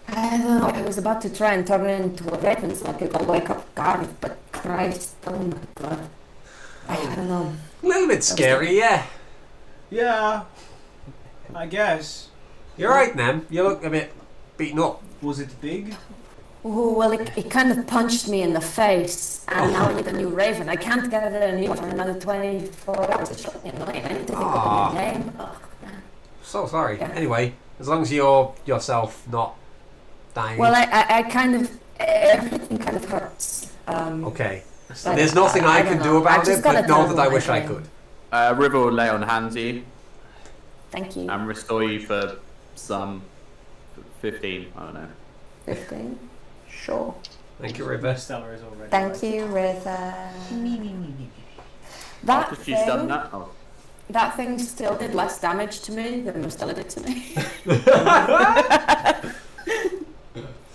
[SPEAKER 4] I don't know. I was about to try and turn it into a raven so I could go wake up Garth, but Christ, oh my god. I don't know.
[SPEAKER 7] A little bit scary, yeah.
[SPEAKER 5] Yeah, I guess.
[SPEAKER 7] You're right, Nem. You look a bit beaten up.
[SPEAKER 5] Was it big?
[SPEAKER 4] Oh, well, it kind of punched me in the face, and now I need a new raven. I can't get it a new one for another 24 hours. It's really annoying. I need to think
[SPEAKER 7] Aw.
[SPEAKER 4] of a new name. Oh,
[SPEAKER 7] So sorry.
[SPEAKER 4] Yeah.
[SPEAKER 7] Anyway, as long as you're yourself not dying.
[SPEAKER 4] well, I kind of, everything kind of hurts.
[SPEAKER 7] Okay.
[SPEAKER 4] But
[SPEAKER 7] There's nothing I
[SPEAKER 4] don't
[SPEAKER 7] can
[SPEAKER 4] know.
[SPEAKER 7] do about
[SPEAKER 4] I've just
[SPEAKER 7] it,
[SPEAKER 4] got
[SPEAKER 7] but
[SPEAKER 4] a
[SPEAKER 7] know that
[SPEAKER 4] terrible
[SPEAKER 7] I wish I
[SPEAKER 4] migraine.
[SPEAKER 7] could.
[SPEAKER 6] River will lay on hands you
[SPEAKER 4] Thank you.
[SPEAKER 6] and restore you for some 15. I don't know.
[SPEAKER 4] 15? Sure.
[SPEAKER 7] Thank you, River.
[SPEAKER 5] Stellar is already.
[SPEAKER 4] Thank you, River. That
[SPEAKER 6] After she's done
[SPEAKER 4] thing,
[SPEAKER 6] that, oh.
[SPEAKER 4] that thing still did less damage to me than Mustela did to me.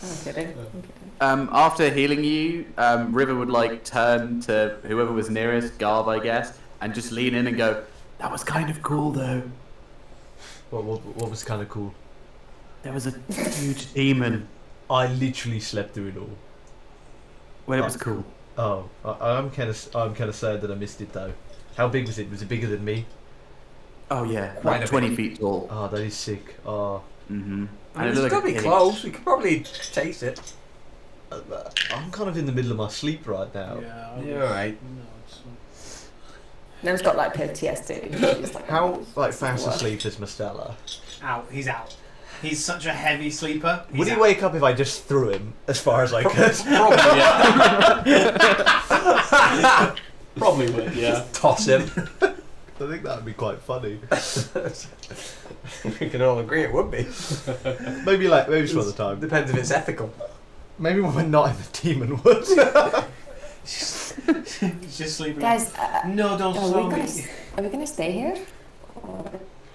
[SPEAKER 4] I'm kidding.
[SPEAKER 6] After healing you, River would like turn to whoever was nearest, Garb, I guess, and just lean in and go, "That was kind of cool, though.
[SPEAKER 1] What was kind of cool?
[SPEAKER 6] There was a huge demon.
[SPEAKER 1] I literally slept through it all.
[SPEAKER 6] Well, it was cool.
[SPEAKER 1] Oh, I'm kind of sad that I missed it though. How big was it? Was it bigger than me?
[SPEAKER 6] Oh yeah,
[SPEAKER 7] Quite a
[SPEAKER 6] like 20
[SPEAKER 7] bit.
[SPEAKER 6] feet tall.
[SPEAKER 1] Oh, that is sick. Oh,
[SPEAKER 6] Mm-hmm.
[SPEAKER 7] I mean, it's probably close. We could probably chase it.
[SPEAKER 1] I'm kind of in the middle of my sleep right now.
[SPEAKER 5] Yeah.
[SPEAKER 7] You're right.
[SPEAKER 5] No, it's,
[SPEAKER 4] Nem's got like PTSD. She's like,
[SPEAKER 1] How fast
[SPEAKER 4] What?
[SPEAKER 1] asleep is Mustela?
[SPEAKER 5] out. He's out. He's such a heavy sleeper.
[SPEAKER 1] Would he
[SPEAKER 5] out.
[SPEAKER 1] wake up if I just threw him as far as I could?
[SPEAKER 2] Probably, yeah. Probably would, yeah.
[SPEAKER 7] Toss him.
[SPEAKER 1] I think that would be quite funny.
[SPEAKER 7] We can all agree it would be.
[SPEAKER 1] Maybe some other time.
[SPEAKER 7] Depends if it's ethical.
[SPEAKER 1] Maybe when we're not in the demon woods.
[SPEAKER 5] He's just sleeping.
[SPEAKER 4] guys,
[SPEAKER 5] No, don't slow me.
[SPEAKER 4] are we gonna stay here?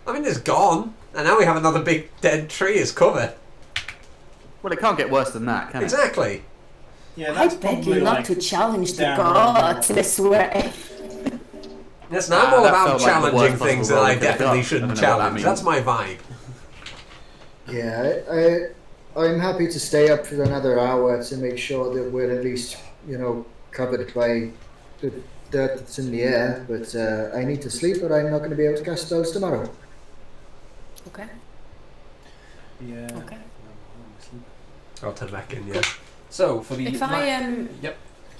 [SPEAKER 7] I mean, it's gone, and now we have another big dead tree as cover.
[SPEAKER 6] Well, it can't get worse than that, can it?
[SPEAKER 7] Exactly.
[SPEAKER 5] Yeah,
[SPEAKER 4] I
[SPEAKER 5] that's
[SPEAKER 4] beg
[SPEAKER 5] probably
[SPEAKER 4] you not
[SPEAKER 5] like
[SPEAKER 4] to challenge the
[SPEAKER 5] down
[SPEAKER 4] gods
[SPEAKER 5] road.
[SPEAKER 4] this way.
[SPEAKER 7] Yes, now I'm all
[SPEAKER 6] that
[SPEAKER 7] about
[SPEAKER 6] felt like the
[SPEAKER 7] challenging
[SPEAKER 6] worst
[SPEAKER 7] things
[SPEAKER 6] possible
[SPEAKER 7] that I
[SPEAKER 6] roll we could've
[SPEAKER 7] definitely
[SPEAKER 6] got.
[SPEAKER 7] shouldn't
[SPEAKER 6] I don't know what that
[SPEAKER 7] challenge.
[SPEAKER 6] means.
[SPEAKER 7] That's my vibe.
[SPEAKER 3] Yeah, I'm happy to stay up for another hour to make sure that we're at least, covered by the dirt that's in the air. But I need to sleep, or I'm not going to be able to cast spells tomorrow.
[SPEAKER 4] Okay.
[SPEAKER 5] Yeah.
[SPEAKER 4] Okay.
[SPEAKER 7] I'll turn back in, yeah.
[SPEAKER 2] So, for the...
[SPEAKER 4] If I
[SPEAKER 2] Yep.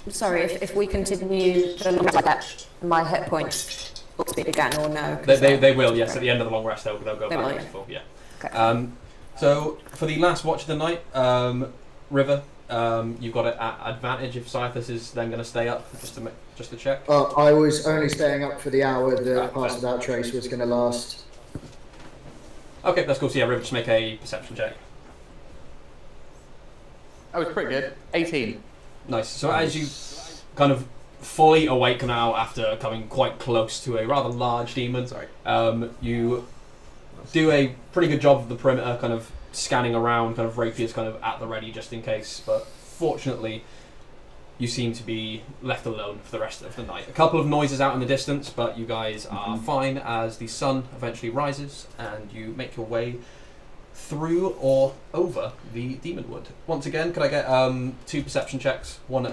[SPEAKER 4] sorry, if we continue the long like that, my hit points will speed again or no? 'Cause
[SPEAKER 2] They will, yes. At the end of the long rest, they'll go
[SPEAKER 4] They
[SPEAKER 2] back
[SPEAKER 4] will,
[SPEAKER 2] to
[SPEAKER 4] yeah.
[SPEAKER 2] full, yeah.
[SPEAKER 4] Okay.
[SPEAKER 2] So, for the last watch of the night, River, you've got it at advantage if Scythus is then going to stay up, just to check.
[SPEAKER 3] I was only staying up for the hour that
[SPEAKER 2] Right,
[SPEAKER 3] Pass Without Trace was going to last.
[SPEAKER 2] Okay, that's cool. So yeah, River, just make a perception check.
[SPEAKER 6] That was pretty good. 18.
[SPEAKER 2] Nice. So as you kind of fully awake now after coming quite close to a rather large demon, you do a pretty good job of the perimeter, kind of scanning around, kind of rapiers kind of at the ready just in case. But fortunately, you seem to be left alone for the rest of the night. A couple of noises out in the distance, but you guys are fine as the sun eventually rises and you make your way through or over the demon wood. Once again, could I get 2 perception checks, one at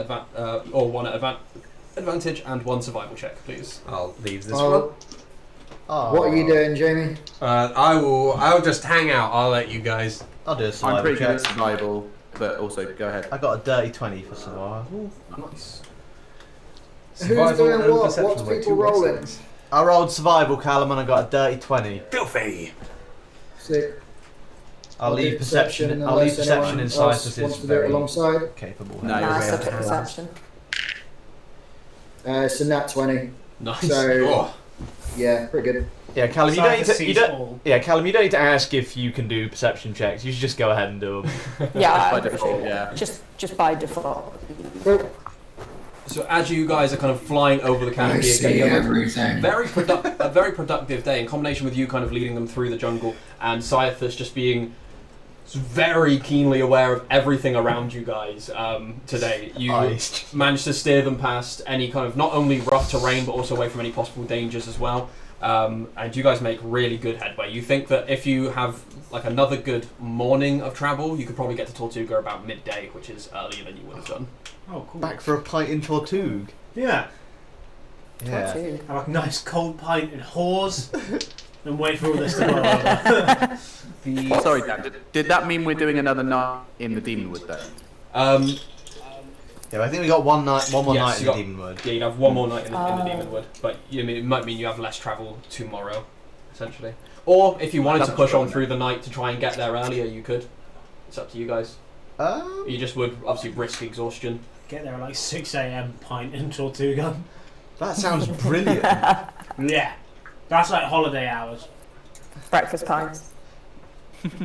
[SPEAKER 2] advantage and 1 survival check, please?
[SPEAKER 7] I'll leave this one.
[SPEAKER 1] Oh.
[SPEAKER 3] What are you doing, Jamie?
[SPEAKER 7] I'll just hang out. I'll let you guys.
[SPEAKER 1] I'll do a
[SPEAKER 6] I'm
[SPEAKER 1] survival
[SPEAKER 6] pretty good
[SPEAKER 1] check.
[SPEAKER 6] at survival, but also go ahead.
[SPEAKER 1] I got a dirty 20 for survival.
[SPEAKER 7] Nice.
[SPEAKER 3] Who's doing
[SPEAKER 7] and
[SPEAKER 3] what?
[SPEAKER 7] perception
[SPEAKER 3] What's
[SPEAKER 7] were
[SPEAKER 3] people
[SPEAKER 7] 2
[SPEAKER 3] rolling?
[SPEAKER 7] Wisdoms.
[SPEAKER 1] I rolled survival, Callum, and I got a dirty 20.
[SPEAKER 7] Filthy.
[SPEAKER 3] Sick.
[SPEAKER 1] I'll leave
[SPEAKER 3] do
[SPEAKER 1] perception. I'll
[SPEAKER 3] unless
[SPEAKER 1] leave perception
[SPEAKER 3] anyone
[SPEAKER 1] inside
[SPEAKER 3] else
[SPEAKER 1] this
[SPEAKER 3] wants
[SPEAKER 1] is
[SPEAKER 3] to do it
[SPEAKER 1] very
[SPEAKER 3] alongside.
[SPEAKER 1] capable.
[SPEAKER 6] No,
[SPEAKER 4] Nice,
[SPEAKER 6] you're
[SPEAKER 4] I
[SPEAKER 6] right.
[SPEAKER 4] took perception.
[SPEAKER 3] It's a nat 20.
[SPEAKER 2] Nice.
[SPEAKER 3] So,
[SPEAKER 7] Oh.
[SPEAKER 3] yeah, pretty good.
[SPEAKER 1] Yeah, Callum, you don't need to. You don't,
[SPEAKER 5] all.
[SPEAKER 1] yeah, Callum, you don't need to ask if you can do perception checks. You should just go ahead and do them.
[SPEAKER 4] Yeah,
[SPEAKER 6] By
[SPEAKER 4] I
[SPEAKER 6] default,
[SPEAKER 4] appreciate
[SPEAKER 6] yeah.
[SPEAKER 4] it. Just by default.
[SPEAKER 3] Cool.
[SPEAKER 2] So as you guys are kind of flying over the canopy again, you have a very productive day in combination with you kind of leading them through the jungle and Cyathus just being very keenly aware of everything around you guys today. You
[SPEAKER 1] Nice.
[SPEAKER 2] managed to steer them past any kind of not only rough terrain but also away from any possible dangers as well. And you guys make really good headway. You think that if you have like another good morning of travel, you could probably get to Tortuga about midday, which is earlier than you would have done.
[SPEAKER 5] Oh, cool.
[SPEAKER 1] Back for a pint in Tortug.
[SPEAKER 5] Yeah.
[SPEAKER 1] Yeah.
[SPEAKER 4] Too.
[SPEAKER 5] Have a nice cold pint and whores. And wait for all this to blow over.
[SPEAKER 6] Sorry, Dan. Did that mean we're doing another night in the Demon Wood, though?
[SPEAKER 1] Yeah, I think we got one more
[SPEAKER 2] Yes,
[SPEAKER 1] night
[SPEAKER 2] you
[SPEAKER 1] in the
[SPEAKER 2] got-
[SPEAKER 1] Demon Wood.
[SPEAKER 2] Yeah, you'd have one more night in the
[SPEAKER 4] Oh.
[SPEAKER 2] Demon Wood, but it might mean you have less travel tomorrow, essentially. Or if you wanted to push on through the night to try and get there earlier, you could. It's up to you guys. You just would obviously risk exhaustion.
[SPEAKER 5] Get there at like 6 a.m. pint in Tortuga.
[SPEAKER 1] That sounds brilliant.
[SPEAKER 5] Yeah. That's like holiday hours.
[SPEAKER 4] Breakfast pints.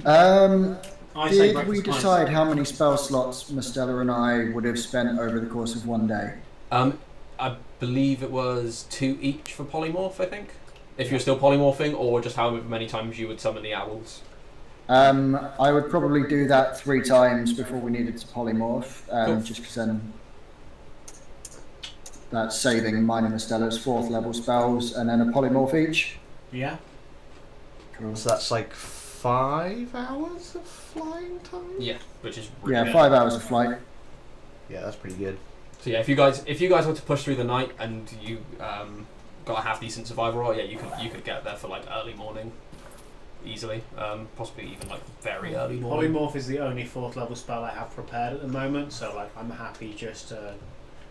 [SPEAKER 5] I say
[SPEAKER 3] Did
[SPEAKER 5] breakfast
[SPEAKER 3] we
[SPEAKER 5] pints.
[SPEAKER 3] decide how many spell slots Mistella and I would have spent over the course of one day?
[SPEAKER 2] I believe it was 2 each for polymorph, I think. If you're still polymorphing, or just however many times you would summon the owls.
[SPEAKER 3] I would probably do that 3 times before we needed to polymorph,
[SPEAKER 2] Cool.
[SPEAKER 3] just because then that's saving mine and Mistella's 4th level spells, and then a polymorph each.
[SPEAKER 5] Yeah.
[SPEAKER 3] Cool.
[SPEAKER 1] So that's like 5 hours of flying time?
[SPEAKER 2] Yeah, which is really
[SPEAKER 3] Yeah,
[SPEAKER 2] good.
[SPEAKER 3] 5 hours of flight.
[SPEAKER 1] Yeah, that's pretty good.
[SPEAKER 2] So yeah, if you guys were to push through the night and you got a half decent survival roll, yeah, you could get there for like early morning, easily, possibly even like very early morning.
[SPEAKER 5] Polymorph is the only 4th level spell I have prepared at the moment, so like I'm happy just to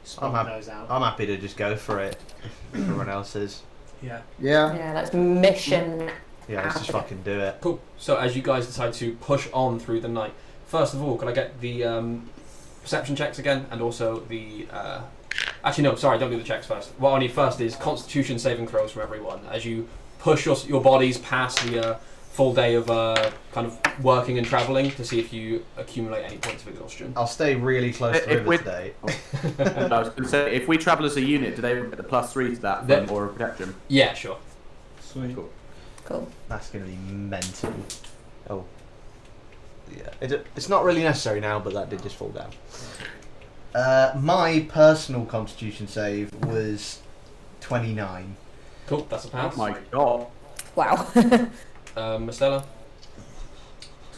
[SPEAKER 5] spot those out.
[SPEAKER 1] I'm happy to just go for it if everyone else is.
[SPEAKER 5] Yeah.
[SPEAKER 3] Yeah.
[SPEAKER 4] Yeah, let's mission.
[SPEAKER 1] Yeah, let's just fucking do it.
[SPEAKER 2] Cool. So as you guys decide to push on through the night, first of all, can I get the perception checks again, and also the actually no, sorry, don't do the checks first. What I need first is Constitution saving throws from everyone as you push your bodies past the full day of kind of working and travelling to see if you accumulate any points of exhaustion.
[SPEAKER 1] I'll stay really close to
[SPEAKER 6] If
[SPEAKER 1] River
[SPEAKER 6] we're-
[SPEAKER 1] today.
[SPEAKER 6] I was going to say, if we travel as a unit, do they get the +3 to that
[SPEAKER 2] Then-
[SPEAKER 6] from Aura of Protection?
[SPEAKER 2] Yeah, sure.
[SPEAKER 5] Sweet.
[SPEAKER 6] Cool.
[SPEAKER 4] Cool.
[SPEAKER 1] That's going to be mental. Oh. Yeah. It's not really necessary now, but that did just fall down. My personal Constitution save was 29.
[SPEAKER 2] Cool, that's a
[SPEAKER 6] Oh
[SPEAKER 2] pass.
[SPEAKER 6] my god.
[SPEAKER 4] Wow.
[SPEAKER 2] Stella,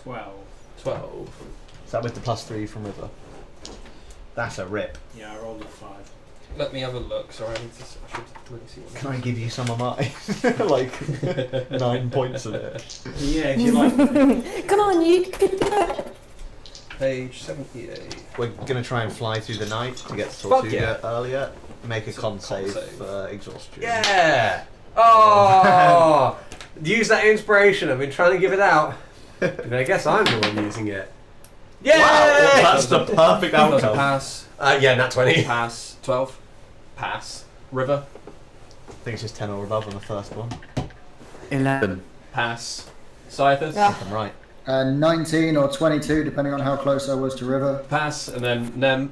[SPEAKER 5] 12.
[SPEAKER 2] 12.
[SPEAKER 1] Is that with the +3 from River? That's a rip.
[SPEAKER 5] Yeah, I rolled a 5.
[SPEAKER 2] Let me have a look. Sorry, I should really see what.
[SPEAKER 1] Can I give you some of mine? Like 9 points of it.
[SPEAKER 5] Yeah, if you like.
[SPEAKER 4] Come on, you could do it.
[SPEAKER 2] Page 78.
[SPEAKER 1] We're going to try and fly through the night to get to
[SPEAKER 7] Fuck
[SPEAKER 1] Tortuga
[SPEAKER 7] yeah.
[SPEAKER 1] earlier. Make a con save
[SPEAKER 2] save.
[SPEAKER 1] for exhaustion.
[SPEAKER 7] Yeah. Oh. Use that inspiration. I've been trying to give it out. And I guess I'm the one using it. Yeah.
[SPEAKER 1] Wow, that's the perfect
[SPEAKER 2] Does a
[SPEAKER 1] outcome.
[SPEAKER 2] pass.
[SPEAKER 7] Yeah, nat 20.
[SPEAKER 2] Pass. 12. Pass. River.
[SPEAKER 1] I think it's just 10 or above on the first one.
[SPEAKER 6] 11.
[SPEAKER 2] Pass. Cyathus.
[SPEAKER 4] Yeah.
[SPEAKER 1] I'm right.
[SPEAKER 3] 19 or 22, depending on how close I was to River.
[SPEAKER 2] Pass. And then Nem.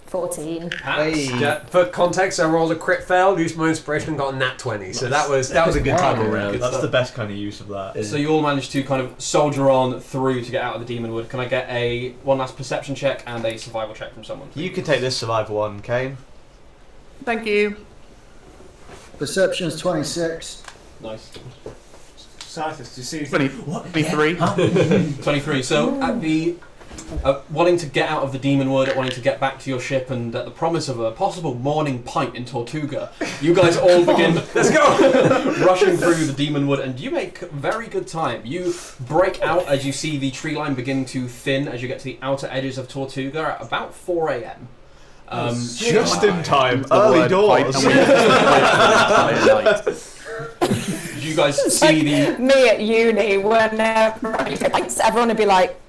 [SPEAKER 4] 14.
[SPEAKER 7] Yeah, for context, I rolled a crit fail, used my inspiration, and got a nat 20. So that was a good time around.
[SPEAKER 1] That's the best kind of use of that.
[SPEAKER 2] So you all managed to kind of soldier on through to get out of the demon wood. Can I get one last perception check and a survival check from someone?
[SPEAKER 1] You can take this survival one, Kane.
[SPEAKER 6] Thank you.
[SPEAKER 3] Perception's 26.
[SPEAKER 2] Nice.
[SPEAKER 5] Cythus, do you see?
[SPEAKER 6] 23.
[SPEAKER 2] 23. So at the wanting to get out of the demon wood, wanting to get back to your ship, and at the promise of a possible morning pint in Tortuga, you guys all begin let's go rushing through the demon wood, and you make very good time. You break out as you see the tree line begin to thin as you get to the outer edges of Tortuga at about 4 a.m.
[SPEAKER 1] Just in time, early doors.
[SPEAKER 2] You guys see the
[SPEAKER 4] Me at uni, whenever everyone would be like,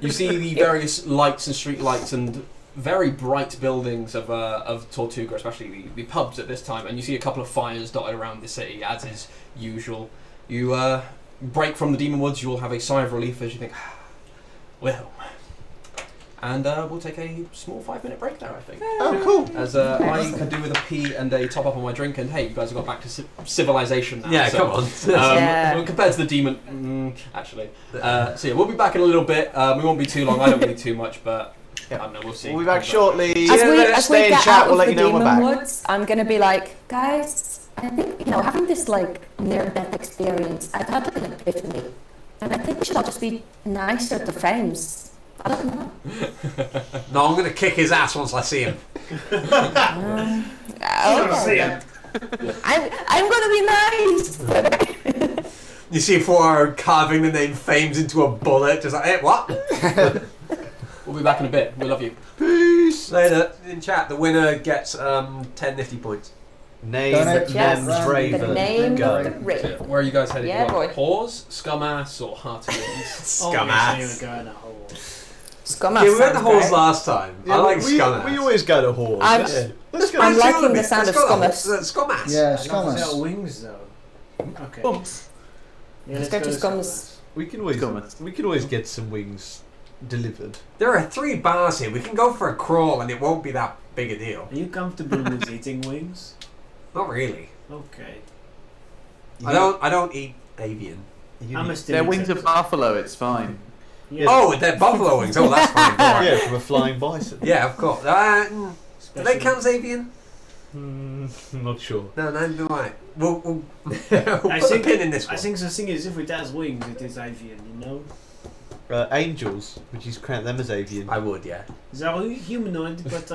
[SPEAKER 2] you see the various lights and street lights and very bright buildings of Tortuga, especially the pubs at this time, and you see a couple of fires dotted around the city as is usual. You break from the demon woods. You will have a sigh of relief as you think, we're home. And we'll take a small 5-minute break there, I think.
[SPEAKER 1] Oh, cool.
[SPEAKER 2] As I could do with a pee and a top up on my drink, and hey, you guys have got back to civilization now.
[SPEAKER 7] Yeah,
[SPEAKER 2] so,
[SPEAKER 7] come on.
[SPEAKER 2] well, compared to the demon, actually. So yeah, we'll be back in a little bit. We won't be too long. I don't really too much, but I don't know. We'll see.
[SPEAKER 1] We'll be back shortly.
[SPEAKER 4] as we
[SPEAKER 1] Stay in
[SPEAKER 4] get
[SPEAKER 1] chat.
[SPEAKER 4] out
[SPEAKER 1] We'll
[SPEAKER 4] of
[SPEAKER 1] let
[SPEAKER 4] the
[SPEAKER 1] you know when
[SPEAKER 4] demon
[SPEAKER 1] we're back.
[SPEAKER 4] woods, I'm gonna be like, guys, I think having this like near-death experience, I've had like an epiphany, and I think we should all just be nicer to friends. I don't know.
[SPEAKER 7] No, I'm going to kick his ass once I see him.
[SPEAKER 4] Okay. I'm gonna be nice.
[SPEAKER 7] You see Four carving the name Fames into a bullet, just like, hey, what?
[SPEAKER 2] We'll be back in a bit. We love you.
[SPEAKER 7] Peace. Later, in chat, the winner gets 10 nifty points.
[SPEAKER 1] Name
[SPEAKER 3] Donate
[SPEAKER 1] them's
[SPEAKER 3] just
[SPEAKER 1] Raven.
[SPEAKER 4] The name
[SPEAKER 1] Go.
[SPEAKER 4] of the ring.
[SPEAKER 2] Where are you guys headed?
[SPEAKER 4] Yeah,
[SPEAKER 2] You want
[SPEAKER 4] boy.
[SPEAKER 2] Whores, Scumass, or Hearty Wings?
[SPEAKER 7] Scum-ass.
[SPEAKER 5] Going a hole.
[SPEAKER 4] Scum
[SPEAKER 7] Yeah, we went the
[SPEAKER 4] sounds
[SPEAKER 7] halls
[SPEAKER 4] great.
[SPEAKER 7] last time. I like Scum-ass.
[SPEAKER 1] We always go to halls.
[SPEAKER 4] I'm-
[SPEAKER 1] Let's go.
[SPEAKER 4] I'm
[SPEAKER 1] to
[SPEAKER 4] liking the
[SPEAKER 1] Scum-ass.
[SPEAKER 4] sound of
[SPEAKER 7] Scum-ass.
[SPEAKER 4] Scummus.
[SPEAKER 7] Scum-ass.
[SPEAKER 3] Yeah,
[SPEAKER 5] Is that
[SPEAKER 3] Scammers.
[SPEAKER 5] wings though? Okay.
[SPEAKER 1] Bumps.
[SPEAKER 5] Yeah,
[SPEAKER 4] Let's go to Scummus.
[SPEAKER 1] We can always
[SPEAKER 6] Scummus.
[SPEAKER 1] get some wings delivered.
[SPEAKER 7] There are 3 bars here. We can go for a crawl and it won't be that big a deal.
[SPEAKER 5] Are you comfortable with eating wings?
[SPEAKER 7] Not really.
[SPEAKER 5] Okay.
[SPEAKER 7] I don't eat avian.
[SPEAKER 5] I'm a
[SPEAKER 6] They're wings of buffalo, it's fine.
[SPEAKER 5] Yeah.
[SPEAKER 7] Oh, they're buffalo wings. Oh, that's fine. Alright.
[SPEAKER 1] Yeah, from a flying bison.
[SPEAKER 7] Yeah, of course. Do they count as avian?
[SPEAKER 1] I'm not sure.
[SPEAKER 7] No, do I. We'll put a
[SPEAKER 5] think
[SPEAKER 7] pin in this
[SPEAKER 5] I
[SPEAKER 7] one.
[SPEAKER 5] think the thing is, if it has wings, it is avian. You know.
[SPEAKER 1] Angels, would you count them as avian?
[SPEAKER 7] I would, yeah.
[SPEAKER 5] They are humanoid, but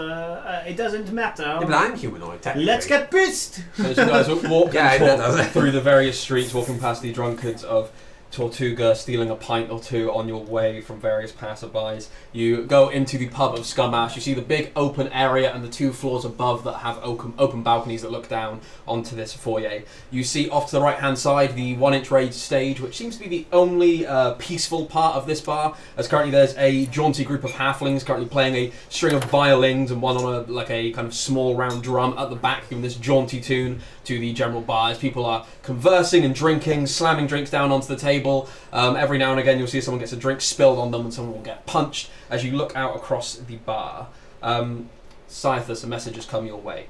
[SPEAKER 5] it doesn't matter.
[SPEAKER 7] Yeah, but I'm humanoid, technically.
[SPEAKER 5] Let's get pissed.
[SPEAKER 2] So as you guys walk
[SPEAKER 7] Yeah, I
[SPEAKER 2] and
[SPEAKER 7] know
[SPEAKER 2] talk
[SPEAKER 7] that.
[SPEAKER 2] through the various streets, walking past the drunkards of Tortuga, stealing a pint or two on your way from various passerbys. You go into the pub of Scummash. You see the big open area and the 2 floors above that have open balconies that look down onto this foyer. You see off to the right-hand side the 1-inch raised stage, which seems to be the only peaceful part of this bar, as currently there's a jaunty group of halflings currently playing a string of violins and one on a kind of small round drum at the back, giving this jaunty tune to the general bar as people are conversing and drinking, slamming drinks down onto the table. Every now and again you'll see someone gets a drink spilled on them and someone will get punched. As you look out across the bar, Cythus, a message has come your way.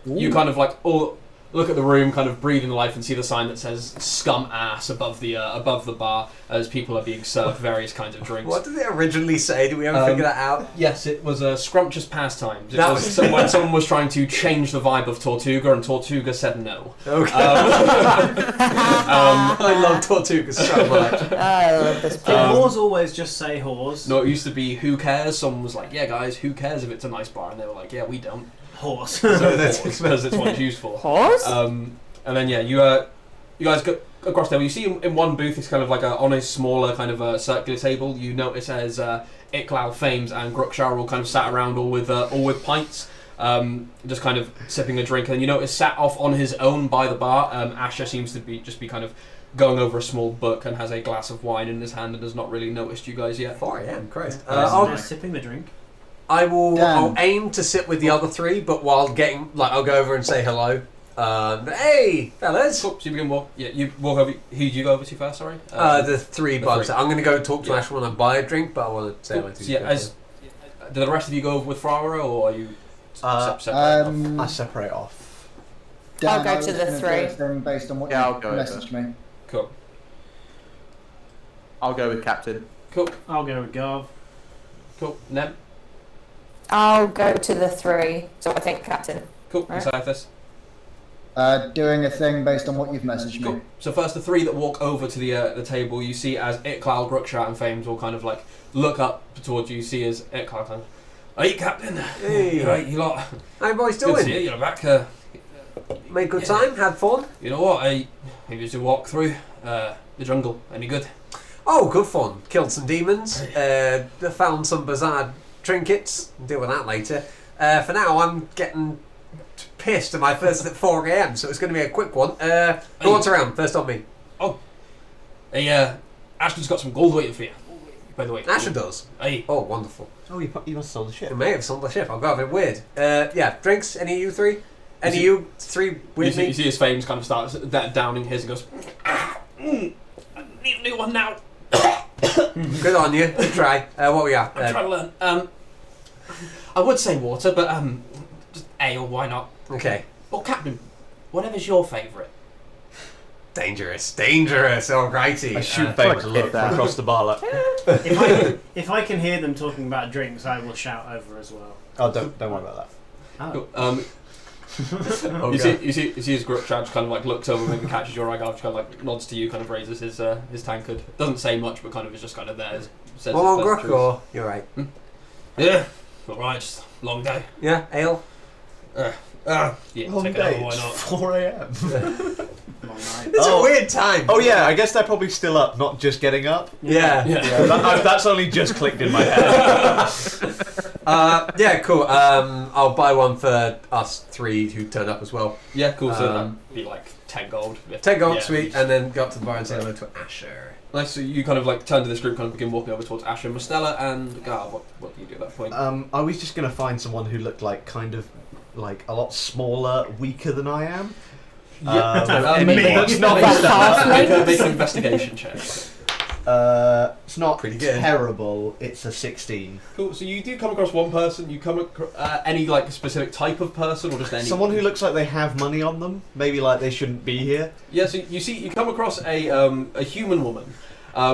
[SPEAKER 2] You kind of like look at the room, kind of breathe in life, and see the sign that says "Scum Ass" above the bar as people are being served various kinds of drinks.
[SPEAKER 7] What did it originally say? Do we ever figure that out?
[SPEAKER 2] Yes, it was a scrumptious pastimes. It
[SPEAKER 7] That
[SPEAKER 2] was
[SPEAKER 7] was-
[SPEAKER 2] when someone was trying to change the vibe of Tortuga, and Tortuga said no.
[SPEAKER 7] Okay. I love Tortuga so much.
[SPEAKER 4] I love this
[SPEAKER 5] Did
[SPEAKER 4] place.
[SPEAKER 5] whores always just say whores?
[SPEAKER 2] No, it used to be "Who cares?" Someone was like, "Yeah, guys, who cares if it's a nice bar?" And they were like, "Yeah, we don't."
[SPEAKER 5] Horse.
[SPEAKER 2] So because it's what it's used for.
[SPEAKER 4] Horse?
[SPEAKER 2] And then yeah, you guys go across there. You see in one booth, it's kind of like on a smaller kind of circular table. You notice as Iklal, Fames, and Grookshire all kind of sat around, all with pints, just kind of sipping a drink. And then you notice sat off on his own by the bar. Asher seems to be kind of going over a small book and has a glass of wine in his hand and has not really noticed you guys yet.
[SPEAKER 7] 4 a.m. Christ.
[SPEAKER 5] I'll sipping the drink.
[SPEAKER 7] I'll
[SPEAKER 3] Damn.
[SPEAKER 7] aim to sit with the other 3, but while I'll go over and say hello. Hey, fellas.
[SPEAKER 2] Cool. So you begin walk. Yeah, you walk over. Who do you go over to first? Sorry.
[SPEAKER 7] The three bugs.
[SPEAKER 2] three.
[SPEAKER 7] I'm going to go talk to
[SPEAKER 2] Yeah.
[SPEAKER 7] Ash when I buy a drink, but I want to say
[SPEAKER 2] Cool.
[SPEAKER 7] hello to
[SPEAKER 2] So yeah, do the rest of you go over with Frara, or are you separate?
[SPEAKER 1] I separate off.
[SPEAKER 3] Dan,
[SPEAKER 4] I'll go
[SPEAKER 3] I
[SPEAKER 4] to
[SPEAKER 3] was
[SPEAKER 4] the
[SPEAKER 3] gonna do a
[SPEAKER 4] three.
[SPEAKER 3] thing based on what
[SPEAKER 6] Yeah,
[SPEAKER 3] you
[SPEAKER 6] I'll go over.
[SPEAKER 3] messaged me.
[SPEAKER 2] Cool.
[SPEAKER 6] I'll go with Captain.
[SPEAKER 2] Cool.
[SPEAKER 5] I'll go with Garv.
[SPEAKER 2] Cool. Nem.
[SPEAKER 4] I'll go to the 3. So I think Captain.
[SPEAKER 2] Cool.
[SPEAKER 4] Right.
[SPEAKER 2] And Cyphus.
[SPEAKER 3] Doing a thing based on what you've messaged
[SPEAKER 2] Cool.
[SPEAKER 3] me.
[SPEAKER 2] So first, the three that walk over to the table, you see as Iklal, Grookshat, and Fames all kind of like look up towards you. You see as Iklal kind of, "Hey, Captain.
[SPEAKER 7] Hey.
[SPEAKER 2] Right, you lot.
[SPEAKER 7] How you boys
[SPEAKER 2] Good to see
[SPEAKER 7] doing?
[SPEAKER 2] you. You're back.
[SPEAKER 7] Made good time? Had fun?
[SPEAKER 2] You know what? I used to walk through the jungle. Any good?
[SPEAKER 7] Oh, good fun. Killed some demons. Found some bizarre trinkets. Deal with that later. For now, I'm getting pissed at my first at 4 a.m, so it's going to be a quick one. Who wants around? First on me.
[SPEAKER 2] Hey, Ashton's got some gold waiting for you. By the way.
[SPEAKER 7] Asher does.
[SPEAKER 2] Hey.
[SPEAKER 7] Oh, wonderful.
[SPEAKER 1] Oh, you must have sold the ship.
[SPEAKER 7] We may have sold the ship. I've got a bit weird. Yeah, drinks? Any of you three? Any of you three with
[SPEAKER 2] You
[SPEAKER 7] me?
[SPEAKER 2] see his Fames kind of starts downing his and goes, I need a new one now.
[SPEAKER 7] Good on you. Good try. What we at?
[SPEAKER 2] I'm trying to learn. I would say water, but just ale. Why not?
[SPEAKER 7] Okay.
[SPEAKER 2] Well, Captain, whatever's your favourite.
[SPEAKER 7] Dangerous. Dangerous. Alrighty.
[SPEAKER 1] I shoot
[SPEAKER 6] fuck
[SPEAKER 1] Fames a look
[SPEAKER 6] it, that.
[SPEAKER 1] across the bar like,
[SPEAKER 5] If I can hear them talking about drinks, I will shout over as well.
[SPEAKER 1] oh, don't worry about that.
[SPEAKER 5] Oh.
[SPEAKER 2] Cool.
[SPEAKER 7] Oh,
[SPEAKER 2] you
[SPEAKER 7] God.
[SPEAKER 2] see his Grookshat just kind of like looks over, maybe catches your eye, kind of like nods to you, kind of raises his tankard. Doesn't say much, but kind of is just kind of there. Says
[SPEAKER 7] One more
[SPEAKER 2] his
[SPEAKER 7] Grook
[SPEAKER 2] pleasantries.
[SPEAKER 7] or? You're right.
[SPEAKER 2] Yeah. All right. Just a long day.
[SPEAKER 7] Yeah, ale.
[SPEAKER 2] Yeah. Take another. Why not?
[SPEAKER 1] 4 a.m.
[SPEAKER 5] Long night.
[SPEAKER 7] It's
[SPEAKER 1] Oh.
[SPEAKER 7] a weird time.
[SPEAKER 1] Oh yeah, I guess they're probably still up, not just getting up.
[SPEAKER 7] Yeah.
[SPEAKER 2] Yeah.
[SPEAKER 1] That's only just clicked in my head.
[SPEAKER 7] Yeah, cool. I'll buy one for us three who turn up as well.
[SPEAKER 2] Yeah. Cool. So
[SPEAKER 7] Um,
[SPEAKER 2] that'd be like 10 gold.
[SPEAKER 7] Take on
[SPEAKER 2] Yeah.
[SPEAKER 7] sweet, and then go up to the bar and say hello to Asher.
[SPEAKER 2] Nice. So you kind of like turn to this group, kind of begin walking over towards Asher, Mostella, and Gar. What do you do at that point?
[SPEAKER 1] I was just gonna find someone who looked like kind of like a lot smaller, weaker than I am.
[SPEAKER 7] That's
[SPEAKER 1] not
[SPEAKER 2] Make an investigation check.
[SPEAKER 1] It's not
[SPEAKER 7] Pretty good.
[SPEAKER 1] terrible. It's a 16.
[SPEAKER 2] Cool. So you do come across one person. You come across any like specific type of person, or just any
[SPEAKER 1] Someone who looks like they have money on them. Maybe like they shouldn't be here.
[SPEAKER 2] Yeah. So you come across a human woman.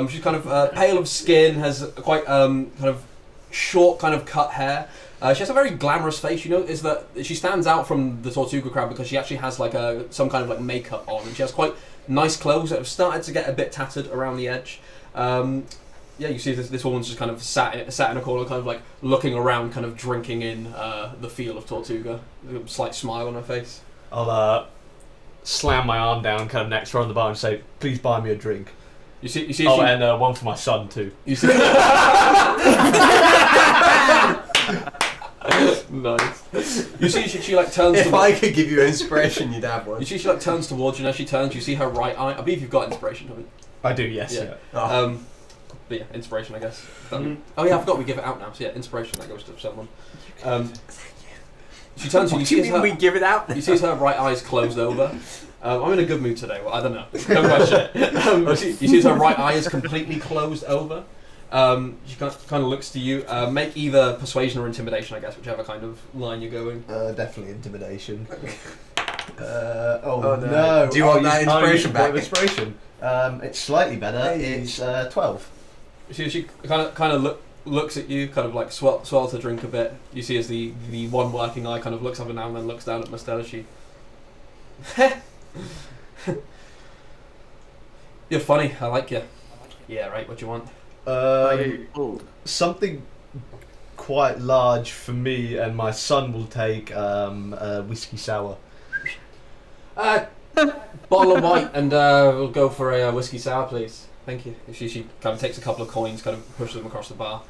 [SPEAKER 2] She's kind of pale of skin, has quite kind of short, kind of cut hair. She has a very glamorous face. You notice that she stands out from the Tortuga crowd because she actually has like some kind of like makeup on, and she has quite nice clothes that have started to get a bit tattered around the edge. Yeah, you see this woman's just kind of sat in a corner, kind of like looking around, kind of drinking in the feel of Tortuga. A slight smile on her face.
[SPEAKER 1] I'll slam my arm down, kind of next to her on the bar, and say, "Please buy me a drink."
[SPEAKER 2] You see.
[SPEAKER 1] Oh,
[SPEAKER 2] she,
[SPEAKER 1] and one for my son too.
[SPEAKER 2] you see. Nice. You see, she like turns.
[SPEAKER 7] If I could give you inspiration, you'd have one.
[SPEAKER 2] You see, she like turns towards you, and as she turns, you see her right eye. I believe you've got inspiration, haven't you?
[SPEAKER 1] I do, yes.
[SPEAKER 2] Yeah.
[SPEAKER 7] Oh.
[SPEAKER 2] But yeah, inspiration, I guess.
[SPEAKER 5] Mhm.
[SPEAKER 2] Oh yeah, I forgot we give it out now. So yeah, inspiration that goes to someone. She turns to you.
[SPEAKER 7] What do you mean we give it out?
[SPEAKER 2] You see her right eye's closed over. I'm in a good mood today. Well, I don't know. No question. You see her right eye is completely closed over. She kind of looks to you. Make either persuasion or intimidation, I guess, whichever kind of line you're going.
[SPEAKER 1] Definitely intimidation.
[SPEAKER 7] Oh, no.
[SPEAKER 1] no!
[SPEAKER 7] Do you want that inspiration back?
[SPEAKER 1] Inspiration. It's slightly better.
[SPEAKER 7] Hey.
[SPEAKER 1] It's 12.
[SPEAKER 2] She kind of looks at you, kind of like swallows her drink a bit. You see as the one working eye kind of looks up and down, and then looks down at Mostella. She, you're funny. I like you. Yeah, right. What do you want?
[SPEAKER 1] Something quite large for me, and my son will take a whiskey sour.
[SPEAKER 2] Bottle of white, and we'll go for a whiskey sour, please. Thank you. She kind of takes a couple of coins, kind of pushes them across the bar.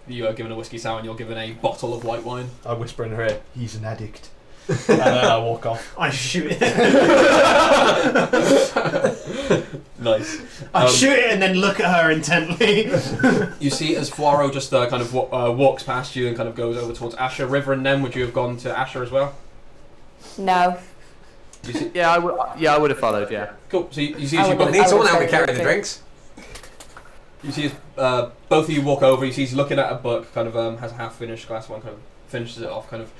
[SPEAKER 2] You are given a whiskey sour, and you're given a bottle of white wine.
[SPEAKER 1] I whisper in her ear, "He's an addict," and then I walk off.
[SPEAKER 5] I shoot it.
[SPEAKER 2] Nice.
[SPEAKER 5] I shoot it and then look at her intently.
[SPEAKER 2] You see as Poirot just kind of walks past you and kind of goes over towards Asher. River and Nem, would you have gone to Asher as well?
[SPEAKER 4] No.
[SPEAKER 2] You see,
[SPEAKER 6] Yeah, I would. Yeah, I would have followed. Yeah.
[SPEAKER 2] cool. So you see
[SPEAKER 4] I
[SPEAKER 2] as you
[SPEAKER 4] would-
[SPEAKER 2] both,
[SPEAKER 7] Need someone
[SPEAKER 4] I
[SPEAKER 7] help
[SPEAKER 4] would
[SPEAKER 7] me
[SPEAKER 4] say
[SPEAKER 7] carry the
[SPEAKER 4] okay.
[SPEAKER 7] drinks.
[SPEAKER 2] you see as, both of you walk over. You see he's looking at a book, kind of has a half-finished glass one, kind of finishes it off, kind of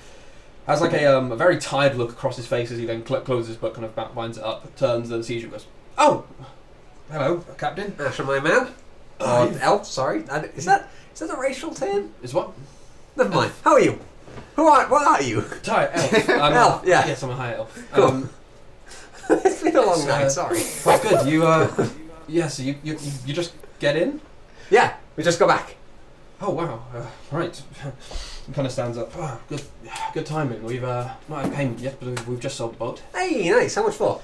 [SPEAKER 2] has like a very tired look across his face as he then closes his book, kind of binds it up, turns, and sees you, and goes, "Oh, hello, Captain."
[SPEAKER 7] Asher, my man. Or elf, sorry. Is that a racial term?
[SPEAKER 2] Is what?
[SPEAKER 7] Never mind. How are you? What are you?
[SPEAKER 2] Tired elf.
[SPEAKER 7] Elf, yeah.
[SPEAKER 2] Yes, I'm a high elf.
[SPEAKER 7] Cool. It's been a long
[SPEAKER 2] So,
[SPEAKER 7] night, sorry.
[SPEAKER 2] Quite good. You yeah. So you just get in.
[SPEAKER 7] Yeah, we just got back.
[SPEAKER 2] Oh wow. Right. He kind of stands up. Oh, good timing. We've not had payment yet, but we've just sold the boat.
[SPEAKER 7] Hey, nice. How much for?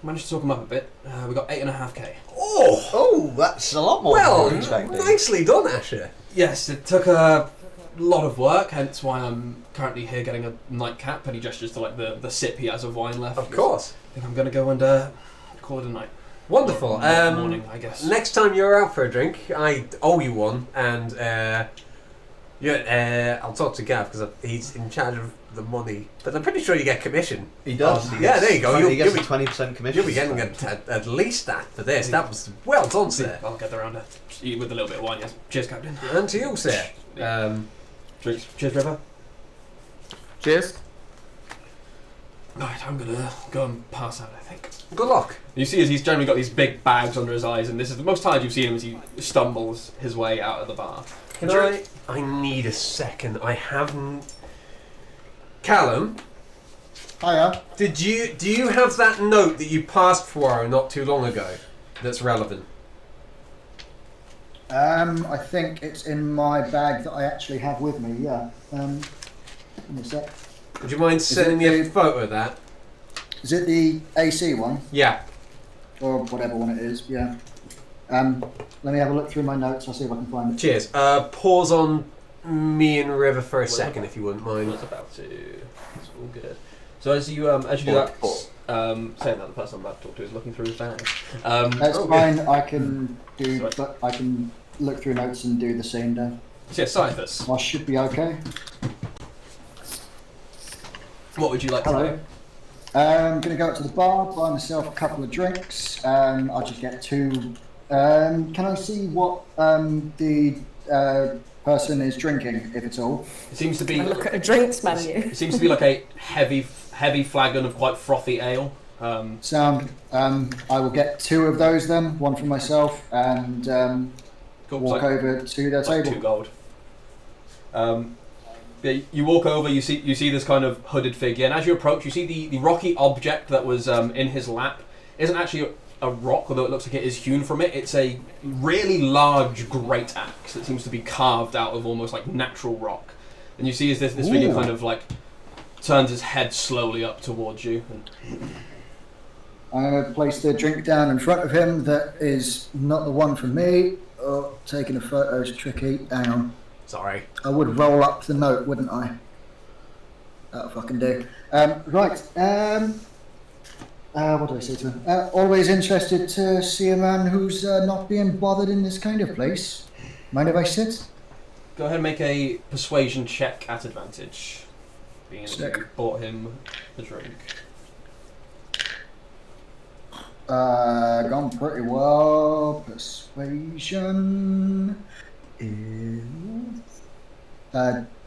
[SPEAKER 2] Managed to talk him up a bit. We got 8.5k.
[SPEAKER 1] Oh, that's a lot more
[SPEAKER 7] Well,
[SPEAKER 1] than I expected.
[SPEAKER 7] nicely done, Asher.
[SPEAKER 2] Yes, it took a lot of work, hence why I'm currently here getting a nightcap, and he gestures to like the sip he has of wine left.
[SPEAKER 7] Of course.
[SPEAKER 2] I think I'm gonna go and call it a night.
[SPEAKER 7] Wonderful.
[SPEAKER 2] Morning, I guess.
[SPEAKER 7] Next time you're out for a drink, I owe you one, and I'll talk to Gav because he's in charge of the money. But I'm pretty sure you get commission.
[SPEAKER 1] He does. He
[SPEAKER 7] Yeah,
[SPEAKER 1] gets
[SPEAKER 7] there you go.
[SPEAKER 1] 20 he
[SPEAKER 7] You'll
[SPEAKER 1] gets
[SPEAKER 7] be-
[SPEAKER 1] a 20% commission.
[SPEAKER 7] You'll be getting at least that for this. That was well done, sir.
[SPEAKER 2] I'll get around to eat with a little bit of wine. Yes. Cheers, Captain.
[SPEAKER 7] And to you, sir.
[SPEAKER 2] Drinks. Cheers, River.
[SPEAKER 6] Cheers.
[SPEAKER 2] Right, I'm gonna go and pass out, I think.
[SPEAKER 7] Good luck.
[SPEAKER 2] You see as he's generally got these big bags under his eyes, and this is the most tired you've seen him as he stumbles his way out of the bar.
[SPEAKER 7] I need a second. I haven't. Callum,
[SPEAKER 3] Hiya.
[SPEAKER 7] do you have that note that you passed for not too long ago that's relevant?
[SPEAKER 3] I think it's in my bag that I actually have with me. Yeah. Give me a sec.
[SPEAKER 7] Would you mind sending me a photo of that?
[SPEAKER 3] Is it the AC one
[SPEAKER 7] Yeah.
[SPEAKER 3] or whatever one it is? Yeah. Let me have a look through my notes. I'll see if I can find it.
[SPEAKER 7] Cheers. Pause on me and River for a second, if you wouldn't
[SPEAKER 2] I
[SPEAKER 7] mind.
[SPEAKER 2] was about to. It's all good. So as you do that, saying that the person I'm about to talk to is looking through his bag.
[SPEAKER 3] That's
[SPEAKER 7] Oh,
[SPEAKER 3] fine. I can do.
[SPEAKER 2] Sorry.
[SPEAKER 3] But I can look through notes and do the same then.
[SPEAKER 2] So yeah, Cyphus,
[SPEAKER 3] I should be okay.
[SPEAKER 2] what would you like to
[SPEAKER 3] Hello.
[SPEAKER 2] know?
[SPEAKER 3] I'm going to go up to the bar, buy myself a couple of drinks. I'll just get two. Can I see what the person is drinking, if at all?
[SPEAKER 2] It seems to be.
[SPEAKER 4] Look at a drinks menu.
[SPEAKER 2] It seems to be like a heavy flagon of quite frothy ale.
[SPEAKER 3] Sound. I will get two of those then, one for myself, and
[SPEAKER 2] Cool,
[SPEAKER 3] walk
[SPEAKER 2] so
[SPEAKER 3] over to their
[SPEAKER 2] it's like
[SPEAKER 3] table.
[SPEAKER 2] 2 gold. Yeah, you walk over. You see this kind of hooded figure, and as you approach, you see the rocky object that was in his lap isn't actually a rock, although it looks like it is hewn from it. It's a really large great axe that seems to be carved out of almost like natural rock. And you see as this figure
[SPEAKER 3] Ooh.
[SPEAKER 2] kind of like turns his head slowly up towards you. And
[SPEAKER 3] I'm going to place the drink down in front of him. That is not the one for me. Oh, taking a photo is tricky. Hang on.
[SPEAKER 7] Sorry.
[SPEAKER 3] I would roll up the note, wouldn't I? That'll fucking do. Right. What do I say to him? Always interested to see a man who's not being bothered in this kind of place. Mind if I sit?
[SPEAKER 2] go ahead and make a persuasion check at advantage, being that
[SPEAKER 3] Sick.
[SPEAKER 2] you bought him the drink.
[SPEAKER 3] Gone pretty well. Persuasion is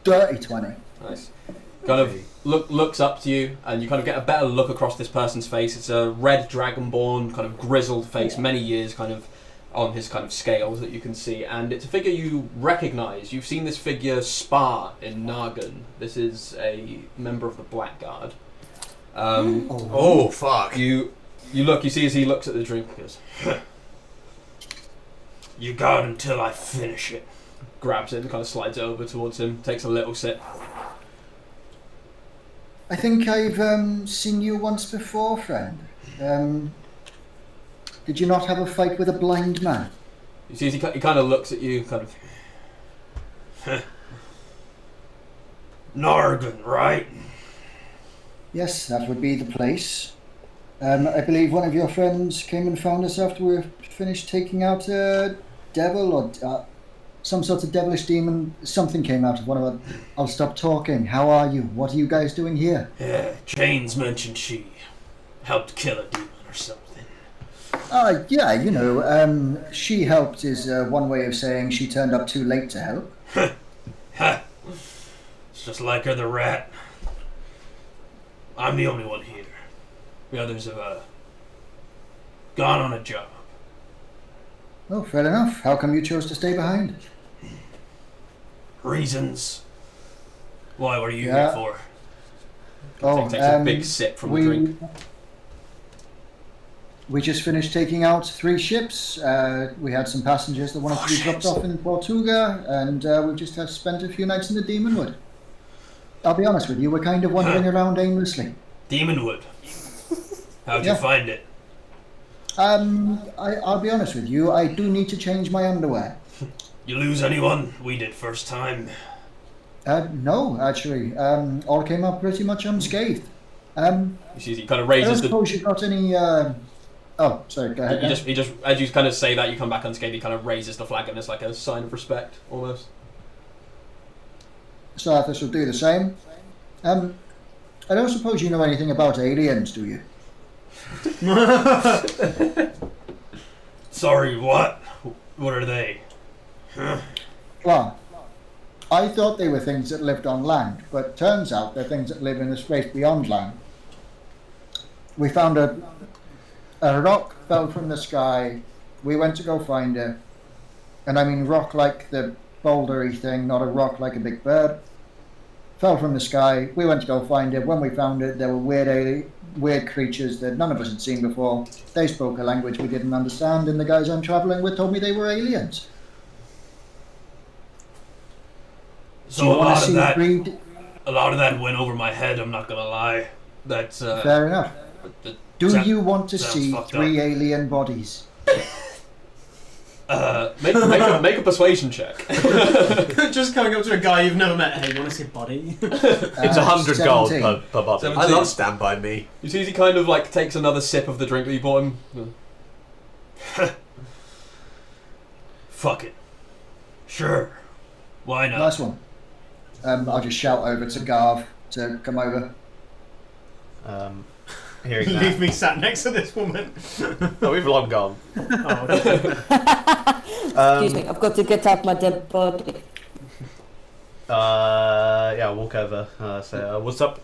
[SPEAKER 3] dirty 20.
[SPEAKER 2] Nice. Kind of looks up to you, and you kind of get a better look across this person's face. It's a red dragonborn, kind of grizzled face, many years kind of on his kind of scales that you can see, and it's a figure you recognise. You've seen this figure spar in Nargan. This is a member of the Blackguard.
[SPEAKER 7] Oh fuck!
[SPEAKER 2] You look. You see as he looks at the drink. He goes, "You guard until I finish it." Grabs it and kind of slides it over towards him. Takes a little sip.
[SPEAKER 3] I think I've seen you once before, friend. Did you not have a fight with a blind man?
[SPEAKER 2] You see, as he kind of looks at you, kind of. Nargan, right?
[SPEAKER 3] Yes, that would be the place. I believe one of your friends came and found us after we finished taking out a devil or some sort of devilish demon. Something came out of one of our... I'll stop talking. How are you? What are you guys doing here?
[SPEAKER 2] Yeah, Jane's mentioned she helped kill a demon or something.
[SPEAKER 3] Yeah, you know, she helped is one way of saying she turned up too late to help.
[SPEAKER 2] Ha! It's just like her, the rat. I'm the only one here. The others have gone on a job.
[SPEAKER 3] Oh, fair enough. How come you chose to stay behind?
[SPEAKER 2] Reasons. Why were you
[SPEAKER 3] Yeah.
[SPEAKER 2] here for?
[SPEAKER 3] Oh,
[SPEAKER 2] Takes a big sip from the drink.
[SPEAKER 3] We just finished taking out 3 ships. We had some passengers that wanted to be dropped off in Portuga, and we've just spent a few nights in the Demonwood. I'll be honest with you, we're kind of wandering around aimlessly.
[SPEAKER 2] Demonwood. How'd you find it?
[SPEAKER 3] I'll be honest with you, I do need to change my underwear.
[SPEAKER 2] You lose anyone? We did first time.
[SPEAKER 3] No, actually. All came out pretty much unscathed.
[SPEAKER 2] You see, he kind of
[SPEAKER 3] I
[SPEAKER 2] raises
[SPEAKER 3] don't
[SPEAKER 2] the.
[SPEAKER 3] suppose you got any... Oh, sorry, go ahead.
[SPEAKER 2] He just, as you kind of say that, you come back unscathed. He kind of raises the flag, and it's like a sign of respect, almost.
[SPEAKER 3] So Arthur will do the same. I don't suppose you know anything about aliens, do you?
[SPEAKER 2] Sorry, what? What are they? Huh?
[SPEAKER 3] Well, I thought they were things that lived on land, but turns out they're things that live in the space beyond land. We found a rock fell from the sky. We went to go find it. And I mean rock like the bouldery thing, not a rock like a big bird. Fell from the sky. We went to go find it. When we found it, there were weird creatures that none of us had seen before. They spoke a language we didn't understand, and the guys I'm traveling with told me they were aliens.
[SPEAKER 2] So a lot of that went over my head. I'm not gonna lie. That's
[SPEAKER 3] fair enough. Do you want to see 3 alien bodies?
[SPEAKER 2] Make a persuasion check.
[SPEAKER 5] Just coming up to a guy you've never met. Hey, you want to see a body?
[SPEAKER 1] It's 100 gold
[SPEAKER 3] 17.
[SPEAKER 1] per body.
[SPEAKER 2] 17.
[SPEAKER 1] I love Stand By Me.
[SPEAKER 2] You see, he kind of like takes another sip of the drink that you bought him. Fuck it. Sure. Why not?
[SPEAKER 3] Nice one. I'll just shout over to Garv to come over.
[SPEAKER 1] Hearing
[SPEAKER 5] Leave
[SPEAKER 1] that.
[SPEAKER 5] me sat next to this woman.
[SPEAKER 1] No, we've long gone.
[SPEAKER 5] Oh, okay.
[SPEAKER 8] Excuse me, I've got to get out my dead body.
[SPEAKER 1] Yeah, I'll walk over. Say, what's up?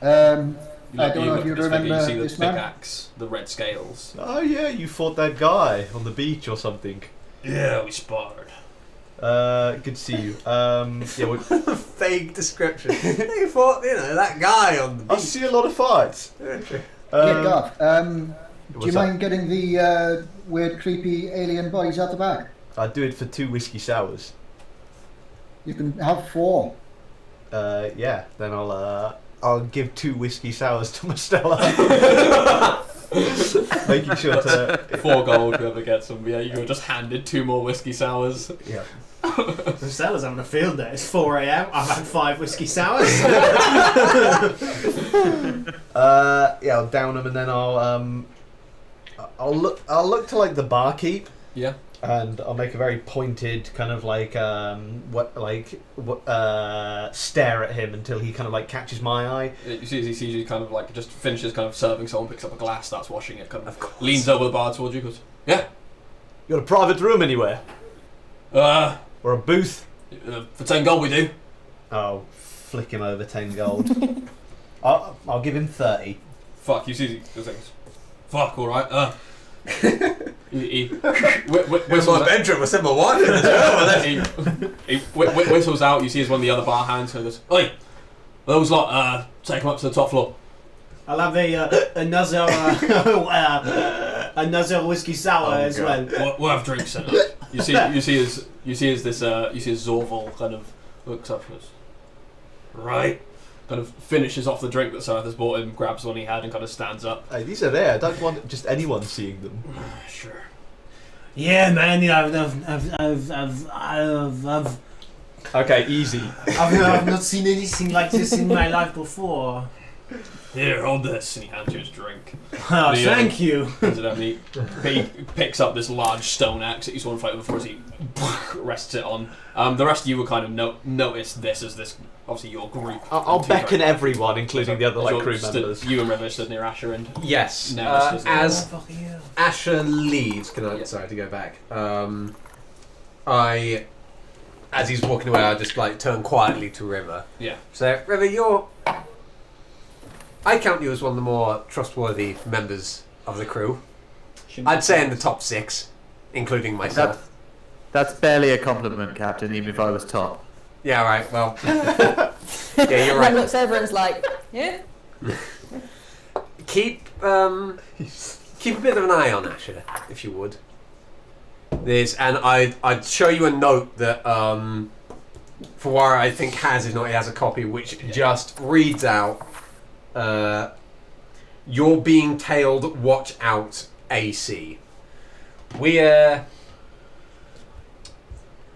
[SPEAKER 3] I don't know if
[SPEAKER 2] look
[SPEAKER 3] you
[SPEAKER 2] at this figure,
[SPEAKER 3] remember
[SPEAKER 2] you see the
[SPEAKER 3] this man.
[SPEAKER 2] pickaxe, the red scales.
[SPEAKER 1] Oh yeah, you fought that guy on the beach or something.
[SPEAKER 2] Yeah, we sparred.
[SPEAKER 1] Good to see you. Yeah,
[SPEAKER 7] Vague description. You thought, that guy on the
[SPEAKER 1] I
[SPEAKER 7] beach.
[SPEAKER 1] see a lot of fights.
[SPEAKER 3] Yeah, Garv. Do you
[SPEAKER 1] what's up?
[SPEAKER 3] mind getting the weird, creepy alien bodies out the back?
[SPEAKER 1] I'd do it for 2 whiskey sours.
[SPEAKER 3] You can have 4.
[SPEAKER 1] Yeah. Then I'll give 2 whiskey sours to Mastella. Making sure to
[SPEAKER 2] 4 gold, whoever gets them. Yeah, you were just handed 2 more whiskey sours.
[SPEAKER 1] yeah.
[SPEAKER 5] The seller's having a field day. It's 4 a.m. I've had 5 whiskey sours.
[SPEAKER 1] Yeah, I'll down them and then I'll look to like the barkeep.
[SPEAKER 2] Yeah.
[SPEAKER 1] And I'll make a very pointed kind of like stare at him until he kind of like catches my eye.
[SPEAKER 2] You see as he sees you kind of like just finishes kind of serving someone, picks up a glass, starts washing it, kind of leans over the bar towards you, goes, yeah.
[SPEAKER 1] You got a private room anywhere? Or a booth?
[SPEAKER 2] For 10 gold we do.
[SPEAKER 1] I'll flick him over 10 gold. I'll give him 30.
[SPEAKER 2] Fuck, you see he goes, fuck, alright, he whistles
[SPEAKER 7] my bedroom, I said my wife in as well.
[SPEAKER 2] he whistles out, you see as one of the other bar hands and goes, oi, those lot, take them up to the top floor.
[SPEAKER 5] I'll have another whiskey sour as well.
[SPEAKER 2] We'll have drinks in it. You see as Zorval kind of looks up and goes, right, kind of finishes off the drink that Sarthas bought him, grabs one he had and kind of stands up.
[SPEAKER 1] Hey, these are there. I don't want just anyone seeing them.
[SPEAKER 2] Sure.
[SPEAKER 5] Yeah, man. I've
[SPEAKER 1] Okay, easy.
[SPEAKER 5] not seen anything like this in my life before.
[SPEAKER 2] Here, hold this, and he hands you his drink.
[SPEAKER 5] Oh,
[SPEAKER 2] The,
[SPEAKER 5] thank you.
[SPEAKER 2] Hands it up, and he picks up this large stone axe that you saw him fight before as he rests it on. The rest of you will kind of notice this as this, obviously your group.
[SPEAKER 1] I'll beckon everyone, including the other crew members.
[SPEAKER 2] You and River stood near Asher and
[SPEAKER 1] Yes.
[SPEAKER 2] Never stood near
[SPEAKER 7] As Asher leaves, sorry to go back. As he's walking away, I just turn quietly to River.
[SPEAKER 2] Yeah.
[SPEAKER 7] So, River, I count you as one of the more trustworthy members of the crew. I'd say in the top 6, including myself.
[SPEAKER 6] That's barely a compliment, Captain, even if I was top.
[SPEAKER 7] Yeah, right, well. Yeah, you're right.
[SPEAKER 4] Then looks over and is like, yeah.
[SPEAKER 7] Keep a bit of an eye on Asher, if you would. I'd show you a note that Fawara, I think, he has a copy which just reads out, you're being tailed, watch out, AC.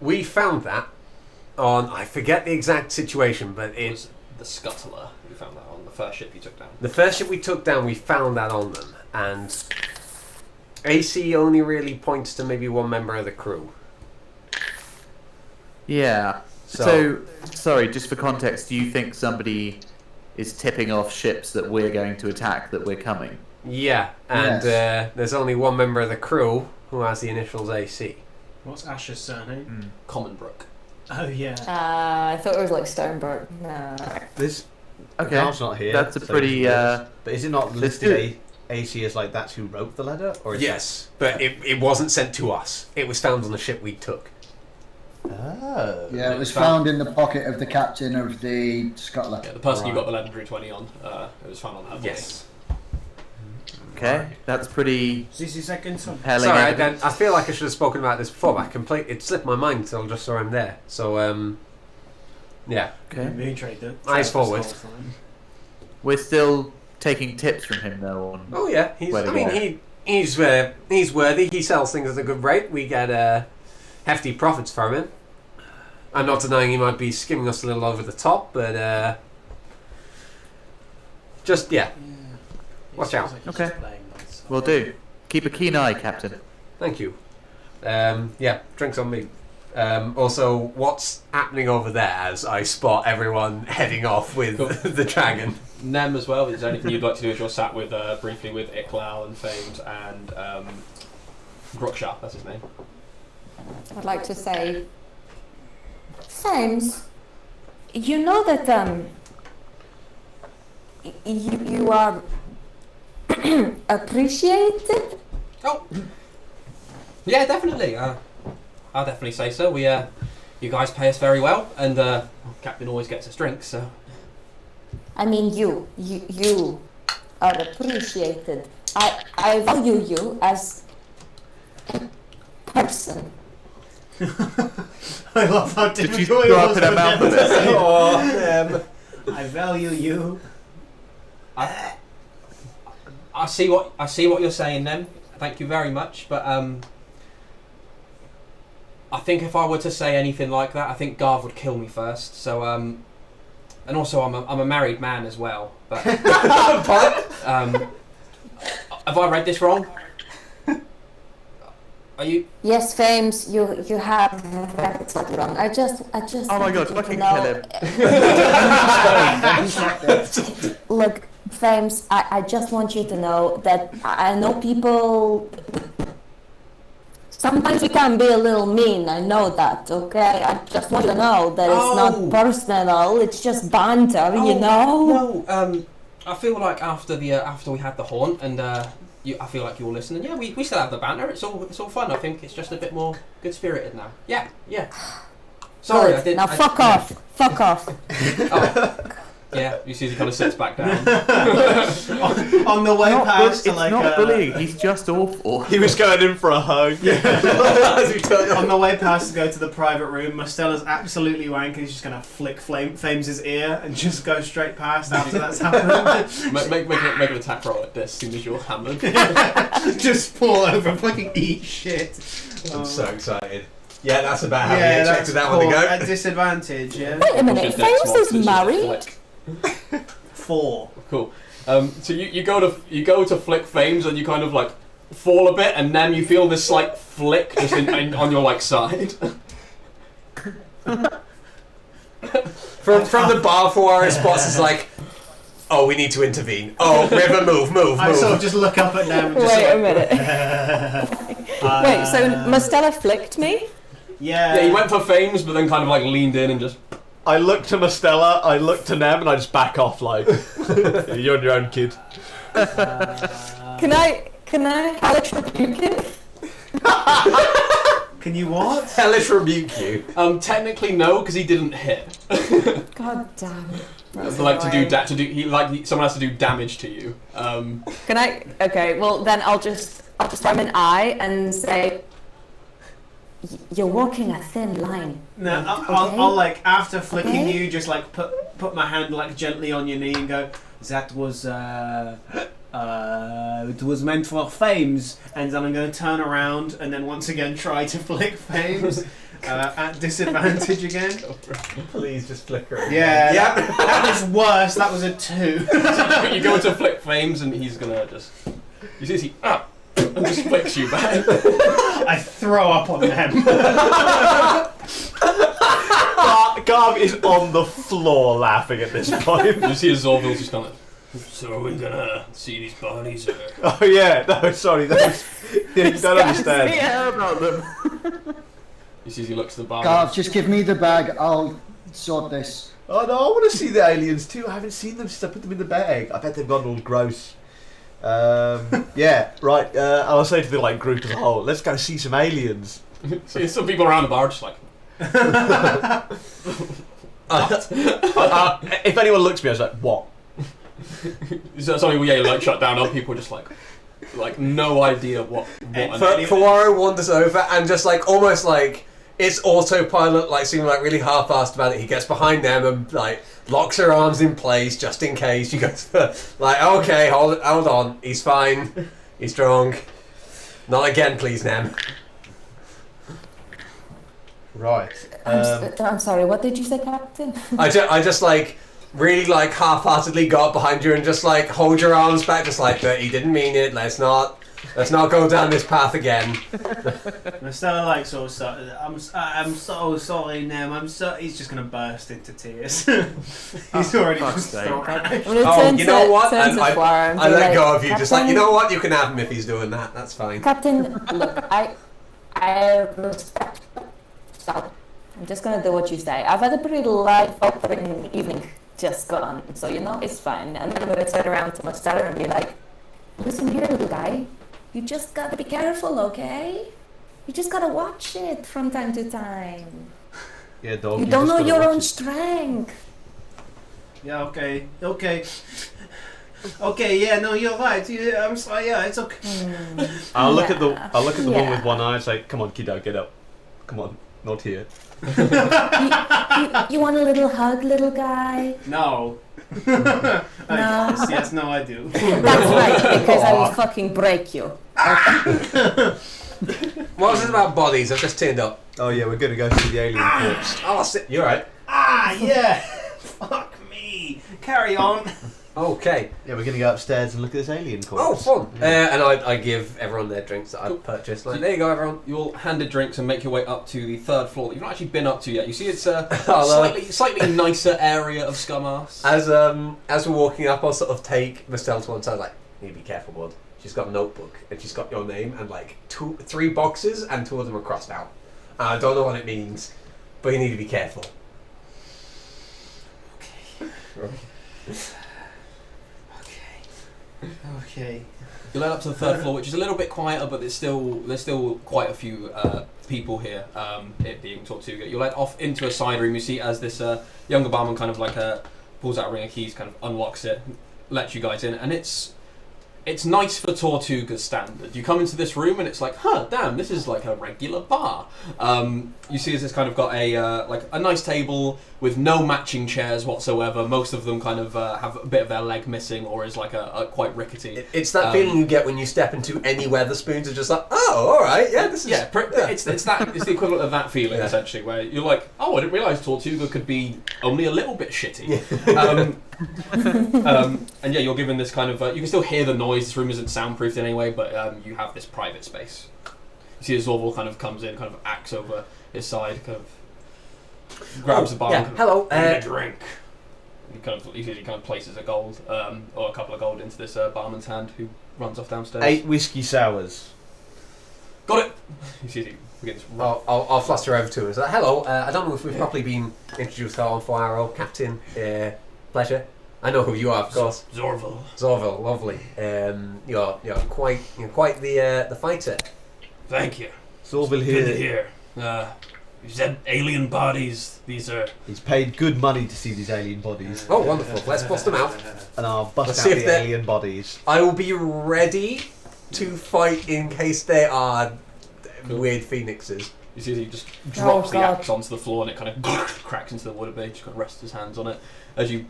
[SPEAKER 7] We found that on, I forget the exact situation, but
[SPEAKER 2] it was the Scuttler. You found that on the first ship you took down.
[SPEAKER 7] The first ship we took down, we found that on them, and AC only really points to maybe one member of the crew.
[SPEAKER 6] Yeah. So, sorry, just for context, do you think somebody is tipping off ships that we're going to attack, that we're coming?
[SPEAKER 7] Yeah, and there's only one member of the crew who has the initials AC.
[SPEAKER 5] What's Asher's surname?
[SPEAKER 2] Commonbrook.
[SPEAKER 5] Oh, yeah.
[SPEAKER 4] I thought it was like Stonebrook. No.
[SPEAKER 1] This
[SPEAKER 6] Okay.
[SPEAKER 1] Carl's not here.
[SPEAKER 6] That's a
[SPEAKER 1] so
[SPEAKER 6] pretty.
[SPEAKER 1] but is it not listed AC as that's who wrote the letter? Or is
[SPEAKER 7] Yes, but it wasn't sent to us. It was found on the ship we took.
[SPEAKER 1] Oh.
[SPEAKER 3] Yeah, it was found in the pocket of the captain of the Scuttler.
[SPEAKER 2] Yeah, the person you got the legendary 20 on, it was found on her body.
[SPEAKER 7] Yes.
[SPEAKER 6] Okay, that's pretty.
[SPEAKER 5] 60 seconds.
[SPEAKER 6] Compelling
[SPEAKER 7] Sorry,
[SPEAKER 6] evidence.
[SPEAKER 7] I feel like I should have spoken about this before, but it slipped my mind until I just saw him there. So, yeah.
[SPEAKER 6] Okay.
[SPEAKER 7] Eyes forward.
[SPEAKER 6] We're still taking tips from him though. On
[SPEAKER 7] Oh yeah, he's worthy. He sells things at a good rate. We get hefty profits from him. I'm not denying he might be skimming us a little over the top, but watch out.
[SPEAKER 6] Okay. Will do. Keep a keen eye, Captain.
[SPEAKER 7] Thank you. Drinks on me. Also, what's happening over there as I spot everyone heading off with the dragon?
[SPEAKER 2] Nem as well. Is there anything you'd like to do as you're sat with briefly with Iklal and Fames and Brookshaw? That's his name.
[SPEAKER 4] I'd like to say, Fames, you know that you are appreciated.
[SPEAKER 2] Oh, yeah, definitely. I'll definitely say so. You guys pay us very well, and Captain always gets us drinks. So,
[SPEAKER 4] I mean, you are appreciated. I value you as a person.
[SPEAKER 5] I love how
[SPEAKER 6] Did you
[SPEAKER 5] difficult
[SPEAKER 6] throw
[SPEAKER 5] it
[SPEAKER 6] up
[SPEAKER 5] was
[SPEAKER 6] in a
[SPEAKER 5] for
[SPEAKER 6] mouth
[SPEAKER 5] them
[SPEAKER 6] of
[SPEAKER 5] to
[SPEAKER 6] it?
[SPEAKER 5] say.
[SPEAKER 7] Oh,
[SPEAKER 5] I value you.
[SPEAKER 2] I see what you're saying, Nem. Thank you very much, but I think if I were to say anything like that, I think Garv would kill me first. So, and also I'm a married man as well. But have I read this wrong? Are you?
[SPEAKER 4] Yes, Fames, you have read it wrong. I just.
[SPEAKER 6] Oh my God!
[SPEAKER 4] wanted you to
[SPEAKER 6] Fucking
[SPEAKER 4] know-
[SPEAKER 6] kill him!
[SPEAKER 4] Look, Fames, I just want you to know that I know people. Sometimes we can be a little mean. I know that. Okay, I just want you to know that it's not personal. It's just banter. You know.
[SPEAKER 2] No. I feel like after we had the haunt and I feel like you're listening. Yeah, we still have the banter. It's all fun. I think it's just a bit more good spirited now. Yeah. Sorry,
[SPEAKER 4] Good.
[SPEAKER 2] I didn't.
[SPEAKER 4] Now fuck off. Fuck off.
[SPEAKER 2] Oh. Yeah, you see he kind of sits back down.
[SPEAKER 5] On the way past
[SPEAKER 6] It's not bullying. He's just awful.
[SPEAKER 1] He was going in for a hug.
[SPEAKER 5] On the way past to go to the private room, Mostella's absolutely wanking. He's just going to flick Fames' ear and just go straight past after that's happened.
[SPEAKER 2] make an attack roll at this as soon as you're hammered.
[SPEAKER 5] Just fall over and fucking eat shit.
[SPEAKER 7] I'm so excited. Yeah, that's about how we
[SPEAKER 5] Yeah,
[SPEAKER 7] expected
[SPEAKER 5] that's
[SPEAKER 7] that one to go.
[SPEAKER 5] At disadvantage, yeah.
[SPEAKER 4] Wait a minute.
[SPEAKER 2] Your dex
[SPEAKER 4] Fames
[SPEAKER 2] mod,
[SPEAKER 4] is
[SPEAKER 2] so it's just a
[SPEAKER 4] married.
[SPEAKER 2] flick.
[SPEAKER 5] 4.
[SPEAKER 2] Cool. So you go to flick flames and you kind of like fall a bit, and then you feel this slight flick just on your like side.
[SPEAKER 7] From the bar, Fuara spots is like, oh, we need to intervene. Oh, River, move.
[SPEAKER 5] I sort of just look up at them. And just
[SPEAKER 4] Wait a
[SPEAKER 5] like,
[SPEAKER 4] minute. Wait, so Mostella flicked me?
[SPEAKER 5] Yeah.
[SPEAKER 2] Yeah, he went for flames, but then kind of like leaned in and just.
[SPEAKER 9] I look to Mostella, I look to Nem, and I just back off like, you're on your own, kid.
[SPEAKER 4] Can I hellish rebuke him?
[SPEAKER 5] Can you what?
[SPEAKER 7] Hellish rebuke you.
[SPEAKER 2] Technically no, because he didn't hit.
[SPEAKER 4] God damn. That's
[SPEAKER 2] Like
[SPEAKER 4] annoying.
[SPEAKER 2] someone has to do damage to you.
[SPEAKER 4] Can I? Okay, well then I'll just throw him an eye and say, "You're walking a thin line."
[SPEAKER 5] No,
[SPEAKER 4] Okay.
[SPEAKER 5] I'll like after flicking
[SPEAKER 4] Okay.
[SPEAKER 5] you, just like put my hand like gently on your knee and go. That was it was meant for Fames, and then I'm going to turn around and then once again try to flick Fames at disadvantage again.
[SPEAKER 7] Please just flicker it.
[SPEAKER 5] Yeah,
[SPEAKER 7] Yeah.
[SPEAKER 5] that was worse. That was a 2.
[SPEAKER 2] You go to flick flames and he's gonna just. You see, and just flicks you back.
[SPEAKER 5] I throw up on them.
[SPEAKER 9] Garv is on the floor laughing at this point.
[SPEAKER 2] You see Zorville's just kind of. So are we gonna see these bodies or?
[SPEAKER 9] Oh yeah, no, sorry, that was, yeah, you don't understand.
[SPEAKER 6] Care about them.
[SPEAKER 2] You see, he looks at the bar.
[SPEAKER 3] Garv, just give me the bag. I'll sort this.
[SPEAKER 9] Oh no, I want to see the aliens too. I haven't seen them since I put them in the bag. I bet they've gone all gross. Yeah, right. I'll say to the like group as a whole, let's go see some aliens.
[SPEAKER 2] See some people around the bar just like.
[SPEAKER 9] If anyone looks at me, I was like, what?
[SPEAKER 2] So something like shut down. Other people just like no idea what.
[SPEAKER 7] Fuara wanders over and just like almost like it's autopilot, like seeming like really half-assed about it. He gets behind them and like locks her arms in place just in case. You go like, okay, hold on, he's fine, he's strong. Not again, please, Nem.
[SPEAKER 9] Right.
[SPEAKER 4] I'm sorry. What did you say, Captain?
[SPEAKER 7] I just like really like half-heartedly go up behind you and just like hold your arms back, just like that. He didn't mean it. Let's not go down this path again.
[SPEAKER 5] Stella like so sorry. I'm so sorry, Nem. He's just gonna burst into tears. He's already
[SPEAKER 6] fuck's
[SPEAKER 5] just
[SPEAKER 6] sake.
[SPEAKER 5] thrown.
[SPEAKER 7] Oh, you know what?
[SPEAKER 4] Turn to Fuara and
[SPEAKER 7] I
[SPEAKER 4] be
[SPEAKER 7] let
[SPEAKER 4] like,
[SPEAKER 7] go of you, just like, you
[SPEAKER 4] "Captain,
[SPEAKER 7] know what? You can have him if he's doing that. That's fine.
[SPEAKER 4] Captain, look, I respect you, so I'm just gonna do what you say. I've had a pretty life-altering evening just gone, so you know it's fine. And then I'm gonna turn around to Mostella and be like, "Listen here, little guy. You just gotta be careful, okay? You just gotta watch it from time to time.
[SPEAKER 9] Yeah, dog.
[SPEAKER 4] You don't
[SPEAKER 9] just
[SPEAKER 4] know
[SPEAKER 9] gotta
[SPEAKER 4] your
[SPEAKER 9] watch
[SPEAKER 4] own
[SPEAKER 9] it.
[SPEAKER 4] strength."
[SPEAKER 5] Yeah. Okay. Yeah. No, you're right. I'm sorry. Yeah, it's okay.
[SPEAKER 9] I'll look at the one
[SPEAKER 4] Yeah.
[SPEAKER 9] with one eye and say, "Come on, kiddo, get up. Come on, not here."
[SPEAKER 4] You want a little hug, little guy?
[SPEAKER 5] No.
[SPEAKER 4] No.
[SPEAKER 5] Yes. No, I do.
[SPEAKER 4] That's right, because I will fucking break you.
[SPEAKER 7] What was it about bodies? I've just turned up.
[SPEAKER 9] Oh yeah, we're gonna go see the alien corpse.
[SPEAKER 7] Oh, you're right.
[SPEAKER 5] Yeah. Fuck me. Carry on.
[SPEAKER 7] Okay.
[SPEAKER 9] Yeah, we're gonna go upstairs and look at this alien
[SPEAKER 7] Oh,
[SPEAKER 9] corpse.
[SPEAKER 7] fun. And I give everyone their drinks that I've purchased. Like, there you go, everyone.
[SPEAKER 2] You'll handed drinks and make your way up to the third floor that you've not actually been up to yet. You see, it's a
[SPEAKER 7] Hello.
[SPEAKER 2] slightly nicer area of Scummass.
[SPEAKER 7] As we're walking up, I'll sort of take Mostella to one side, like, you need to be careful, bud. She's got a notebook and she's got your name and like 3 boxes and 2 of them are crossed out. I don't know what it means, but you need to be careful.
[SPEAKER 5] Okay.
[SPEAKER 2] You led up to the third floor, which is a little bit quieter, but there's still quite a few people here. It being Tortuga. You led off into a side room. You see as this younger barman kind of like pulls out a ring of keys, kind of unlocks it, lets you guys in, and it's it's nice for Tortuga's standard. You come into this room and it's like, damn, this is like a regular bar. You see it's kind of got a nice table with no matching chairs whatsoever. Most of them kind of have a bit of their leg missing or is like a quite rickety.
[SPEAKER 7] It's that feeling you get when you step into any Weatherspoons are just like, oh, all right, yeah, this is...
[SPEAKER 2] Yeah, it's the equivalent of that feeling, essentially, where you're like, oh, I didn't realise Tortuga could be only a little bit shitty. And yeah, you're given this kind of... you can still hear the noise. This room isn't soundproofed in any way, but you have this private space. You see as Zorval kind of comes in, kind of axe over his side, kind of grabs the bar.
[SPEAKER 7] Yeah,
[SPEAKER 2] and kind
[SPEAKER 7] hello.
[SPEAKER 2] of, "Need a drink." He kind of places a gold, or a couple of gold into this barman's hand, who runs off downstairs.
[SPEAKER 9] 8 whiskey sours.
[SPEAKER 2] Got it! You see he begins...
[SPEAKER 7] I'll fluster over to us. Hello, I don't know if we've properly been introduced on Foiro. Captain, pleasure. I know who you are, of course.
[SPEAKER 2] Zorval.
[SPEAKER 7] Zorval, lovely. You're quite the fighter.
[SPEAKER 2] Thank you.
[SPEAKER 9] Zorval
[SPEAKER 2] Good to
[SPEAKER 9] here.
[SPEAKER 2] hear. You said alien bodies. These are...
[SPEAKER 9] He's paid good money to see these alien bodies.
[SPEAKER 7] Oh, wonderful. Let's bust them out.
[SPEAKER 9] And I'll bust
[SPEAKER 7] Let's
[SPEAKER 9] out
[SPEAKER 7] see if
[SPEAKER 9] the
[SPEAKER 7] they're-
[SPEAKER 9] alien bodies.
[SPEAKER 7] I will be ready to fight in case they are weird phoenixes.
[SPEAKER 2] You see he just drops the
[SPEAKER 8] God.
[SPEAKER 2] axe onto the floor and it kind of cracks into the wood a bit. He just kind of rests his hands on it as you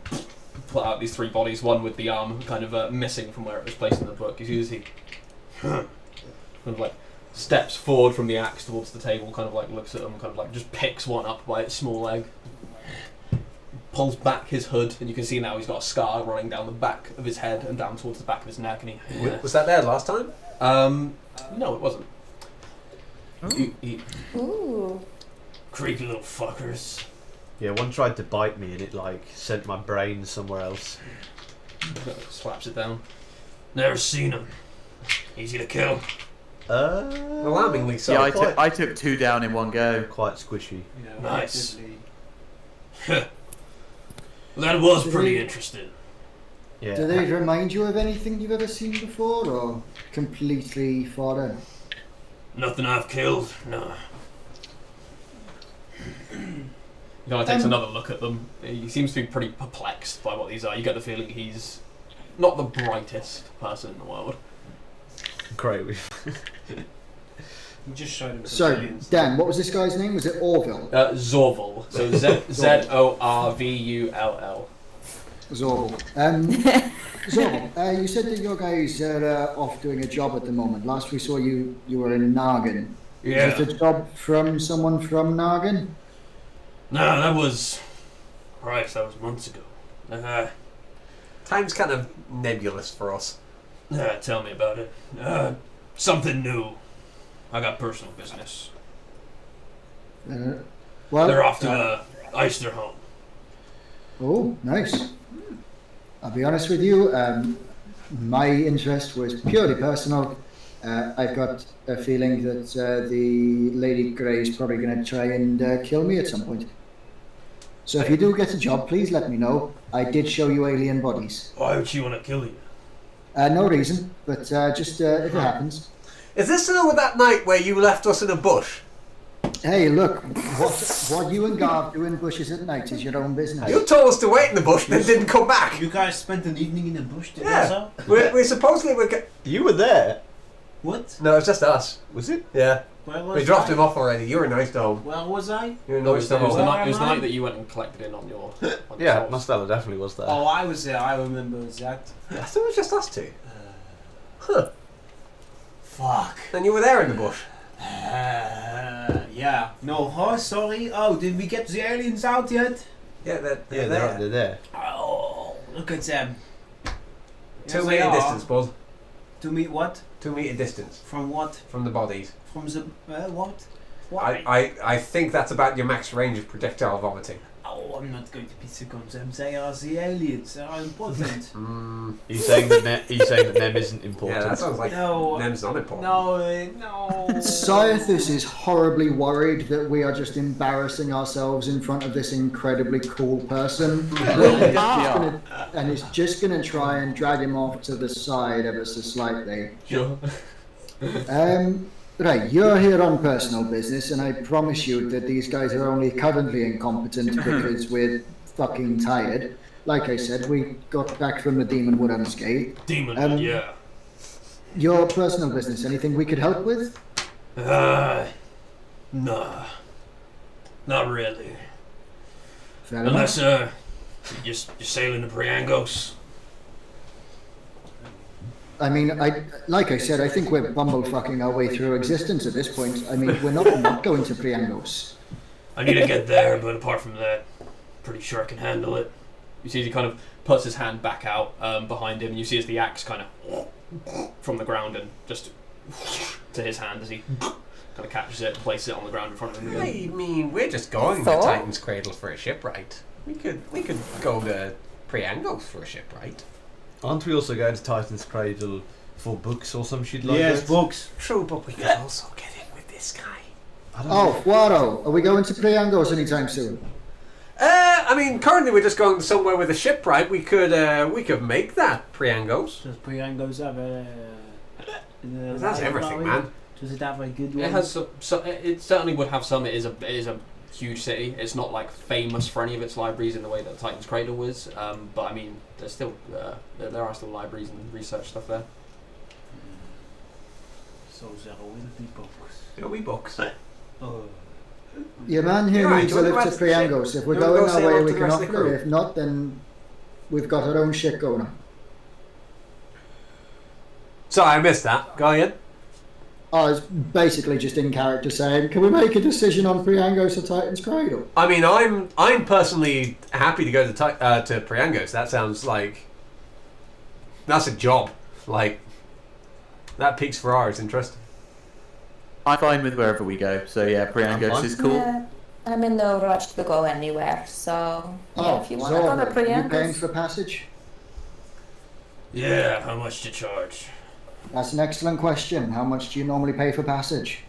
[SPEAKER 2] pull out these 3 bodies, one with the arm kind of missing from where it was placed in the book. You see he kind of like steps forward from the axe towards the table, kind of like looks at them, kind of like just picks one up by its small leg, pulls back his hood, and you can see now he's got a scar running down the back of his head and down towards the back of his neck. And he
[SPEAKER 7] Was that there last time?
[SPEAKER 2] no, it wasn't.
[SPEAKER 4] Ooh.
[SPEAKER 2] Creepy little fuckers.
[SPEAKER 9] Yeah, one tried to bite me and it like sent my brain somewhere else.
[SPEAKER 2] Slaps it down. Never seen him. Easy to kill.
[SPEAKER 7] Alarmingly so.
[SPEAKER 6] Yeah, I took 2 down in one go.
[SPEAKER 9] Quite squishy.
[SPEAKER 5] Yeah,
[SPEAKER 2] Nice.
[SPEAKER 5] relatively.
[SPEAKER 2] That was pretty interesting.
[SPEAKER 9] Yeah.
[SPEAKER 3] Do they remind you of anything you've ever seen before, or completely foreign?
[SPEAKER 2] Nothing I've killed, no. He kind of takes another look at them. He seems to be pretty perplexed by what these are. You get the feeling he's not the brightest person in the world.
[SPEAKER 9] Great.
[SPEAKER 5] You just showed him some
[SPEAKER 3] So,
[SPEAKER 5] aliens.
[SPEAKER 3] Dan, what was this guy's name? Was it Orville?
[SPEAKER 2] Zorval. So Zorvull.
[SPEAKER 3] Zorville. Zorville, you said that your guys are off doing a job at the moment. Last we saw you, you were in Nargan.
[SPEAKER 2] Yeah.
[SPEAKER 3] Is it a job from someone from Nargan?
[SPEAKER 2] No, that was... Christ, that was months ago.
[SPEAKER 7] Time's kind of nebulous for us.
[SPEAKER 2] Tell me about it. Something new. I got personal business.
[SPEAKER 3] Well,
[SPEAKER 2] They're off to ice their home.
[SPEAKER 3] Oh, nice. I'll be honest with you, my interest was purely personal. I've got a feeling that the Lady Grey is probably going to try and kill me at some point. So if you do get a job, please let me know. I did show you alien bodies.
[SPEAKER 2] Why would she want to kill you?
[SPEAKER 3] No reason, but just if it happens.
[SPEAKER 7] Is this to do with that night where you left us in a bush?
[SPEAKER 3] Hey, look, what you and Garv do in bushes at night is your own business.
[SPEAKER 7] You told us to wait in the bush, then didn't come back.
[SPEAKER 5] You guys spent an evening in the bush together?
[SPEAKER 7] Yeah. We supposedly were.
[SPEAKER 9] You were there.
[SPEAKER 5] What?
[SPEAKER 7] No, it was just us.
[SPEAKER 9] Was it?
[SPEAKER 7] Yeah.
[SPEAKER 5] Where was
[SPEAKER 7] We dropped
[SPEAKER 5] I?
[SPEAKER 7] him off already. You were nice to him.
[SPEAKER 5] Where was I?
[SPEAKER 7] You were
[SPEAKER 2] No, it
[SPEAKER 7] nice
[SPEAKER 2] was,
[SPEAKER 7] to
[SPEAKER 2] it was the
[SPEAKER 7] him.
[SPEAKER 2] night. It was the
[SPEAKER 5] Where am I?
[SPEAKER 2] night that you went and collected in on your. On
[SPEAKER 9] Yeah,
[SPEAKER 2] yourselves.
[SPEAKER 9] Mastella definitely was there.
[SPEAKER 5] Oh, I was there. I remember that.
[SPEAKER 7] I thought it was just us two. Huh.
[SPEAKER 5] Fuck.
[SPEAKER 7] Then you were there in the bush.
[SPEAKER 5] Yeah. No, oh, sorry. Oh, did we get the aliens out yet?
[SPEAKER 7] Yeah, they're
[SPEAKER 9] Yeah,
[SPEAKER 7] there.
[SPEAKER 9] they're there.
[SPEAKER 5] Oh, look at them.
[SPEAKER 7] 2
[SPEAKER 5] Yes, they
[SPEAKER 7] meter
[SPEAKER 5] are.
[SPEAKER 7] distance, bud.
[SPEAKER 5] 2 meter what?
[SPEAKER 7] 2 meter distance
[SPEAKER 5] From what?
[SPEAKER 7] from the bodies.
[SPEAKER 5] From the what? Why?
[SPEAKER 7] I think that's about your max range of projectile vomiting.
[SPEAKER 5] Oh, I'm not going to be sick on them. They are the aliens. They are important.
[SPEAKER 9] He's saying that Nem isn't important.
[SPEAKER 7] Yeah, that sounds like
[SPEAKER 5] No.
[SPEAKER 7] Nem's not important.
[SPEAKER 5] No.
[SPEAKER 3] Sciathus is horribly worried that we are just embarrassing ourselves in front of this incredibly cool person. And it's just going to try and drag him off to the side ever so slightly.
[SPEAKER 2] Sure.
[SPEAKER 3] Right, you're here on personal business, and I promise you that these guys are only currently incompetent because we're fucking tired. Like I said, we got back from the Demon Wood unscathed.
[SPEAKER 2] Demon, yeah.
[SPEAKER 3] your personal business, anything we could help with?
[SPEAKER 2] Nah. Not really.
[SPEAKER 3] Fair
[SPEAKER 2] Unless,
[SPEAKER 3] enough.
[SPEAKER 2] you're sailing to Priangos.
[SPEAKER 3] I mean, like I said, I think we're bumblefucking our way through existence at this point. I mean, we're not going to Priangos.
[SPEAKER 2] I need to get there, but apart from that, pretty sure I can handle it. You see, he kind of puts his hand back out behind him, and you see as the axe kind of from the ground and just to his hand as he kind of catches it and places it on the ground in front of him again.
[SPEAKER 7] I mean, we're just going to
[SPEAKER 4] Thor?
[SPEAKER 7] Titan's Cradle for a shipwright. We could go to Priangos for a shipwright.
[SPEAKER 9] Aren't we also going to Titan's Cradle for books or some shit like
[SPEAKER 5] Yes,
[SPEAKER 9] that?
[SPEAKER 5] books.
[SPEAKER 7] True, but we could also get in with this guy.
[SPEAKER 3] Oh, Waro, are we going to Priangos anytime soon?
[SPEAKER 7] I mean, currently we're just going somewhere with a shipwright. We could make that Priangos.
[SPEAKER 5] Does Priangos have a...
[SPEAKER 7] That's everything, man.
[SPEAKER 5] Does it have a good one?
[SPEAKER 2] It has it certainly would have some. It is a huge city. It's not like famous for any of its libraries in the way that Titan's Cradle is. But I mean, there's still there are still libraries and research stuff there.
[SPEAKER 5] So there will be books.
[SPEAKER 7] There'll be books.
[SPEAKER 5] Oh.
[SPEAKER 3] Your man here
[SPEAKER 7] Right,
[SPEAKER 3] needs
[SPEAKER 7] do
[SPEAKER 3] a
[SPEAKER 7] you want
[SPEAKER 3] lift
[SPEAKER 7] the
[SPEAKER 3] to
[SPEAKER 7] rest of the
[SPEAKER 3] Priangos.
[SPEAKER 7] ship?
[SPEAKER 3] If we're
[SPEAKER 7] Do you want to
[SPEAKER 3] going
[SPEAKER 7] go
[SPEAKER 3] our
[SPEAKER 7] sail
[SPEAKER 3] way,
[SPEAKER 7] up
[SPEAKER 3] we
[SPEAKER 7] to the
[SPEAKER 3] can
[SPEAKER 7] rest of
[SPEAKER 3] offer
[SPEAKER 7] the
[SPEAKER 3] it.
[SPEAKER 7] crew?
[SPEAKER 3] If not, then we've got our own shit going on.
[SPEAKER 7] Sorry, I missed that. Go again.
[SPEAKER 3] I was basically just in character saying, can we make a decision on Priangos or Titan's Cradle?
[SPEAKER 7] I mean, I'm personally happy to go to Priangos. That sounds like that's a job. Like that piques Ferrari's interest.
[SPEAKER 6] I'm fine with wherever we go. So yeah, Priangos is cool.
[SPEAKER 4] Yeah, I'm in no rush to go anywhere, so yeah, if you want to go to
[SPEAKER 3] Zorba, you paying
[SPEAKER 4] Priangos.
[SPEAKER 3] for passage?
[SPEAKER 2] Yeah, how much to charge?
[SPEAKER 3] That's an excellent question. How much do you normally pay for passage?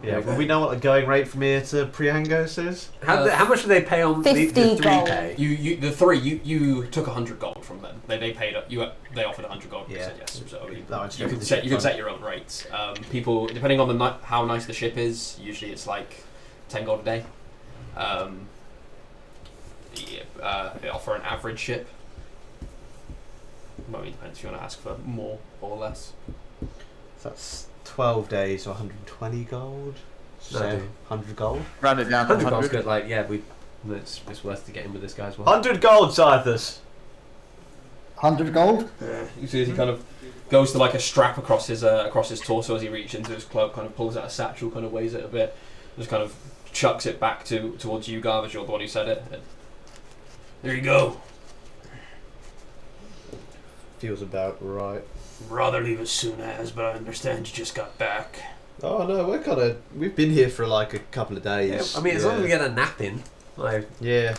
[SPEAKER 9] Yeah, well, we know what the going rate from here to Priangos is.
[SPEAKER 7] How much do they pay on the
[SPEAKER 4] 50
[SPEAKER 7] three
[SPEAKER 4] gold.
[SPEAKER 7] pay?
[SPEAKER 2] You took 100 gold from them. They paid they offered 100 gold. You
[SPEAKER 9] Yeah.
[SPEAKER 2] said yes. So I mean,
[SPEAKER 9] That one's
[SPEAKER 2] you
[SPEAKER 9] good
[SPEAKER 2] can
[SPEAKER 9] for
[SPEAKER 2] set
[SPEAKER 9] the ship fund.
[SPEAKER 2] your own rates. People depending on how nice the ship is. Usually it's like 10 gold a day. They offer an average ship. Well, it depends if you want to ask for more or less.
[SPEAKER 9] So that's 12 days or 120 gold. So
[SPEAKER 7] No.
[SPEAKER 9] 100 gold.
[SPEAKER 6] Round it down to
[SPEAKER 7] 100 gold's
[SPEAKER 6] 100.
[SPEAKER 7] good. Like, yeah, it's worth to get in with this guy as well.
[SPEAKER 9] 100 gold, Cythus.
[SPEAKER 3] 100 gold?
[SPEAKER 2] You see as he kind of goes to like a strap across his torso as he reaches into his cloak, kind of pulls out a satchel, kind of weighs it a bit, just kind of chucks it back towards you, Garv, as you're the one who said it. And there you go.
[SPEAKER 9] Feels about right.
[SPEAKER 2] Rather leave as soon as, but I understand you just got back.
[SPEAKER 9] Oh no, we've been here for like a couple of
[SPEAKER 7] Yeah,
[SPEAKER 9] days.
[SPEAKER 7] I mean, as long as we get a nap in, like
[SPEAKER 9] Yeah.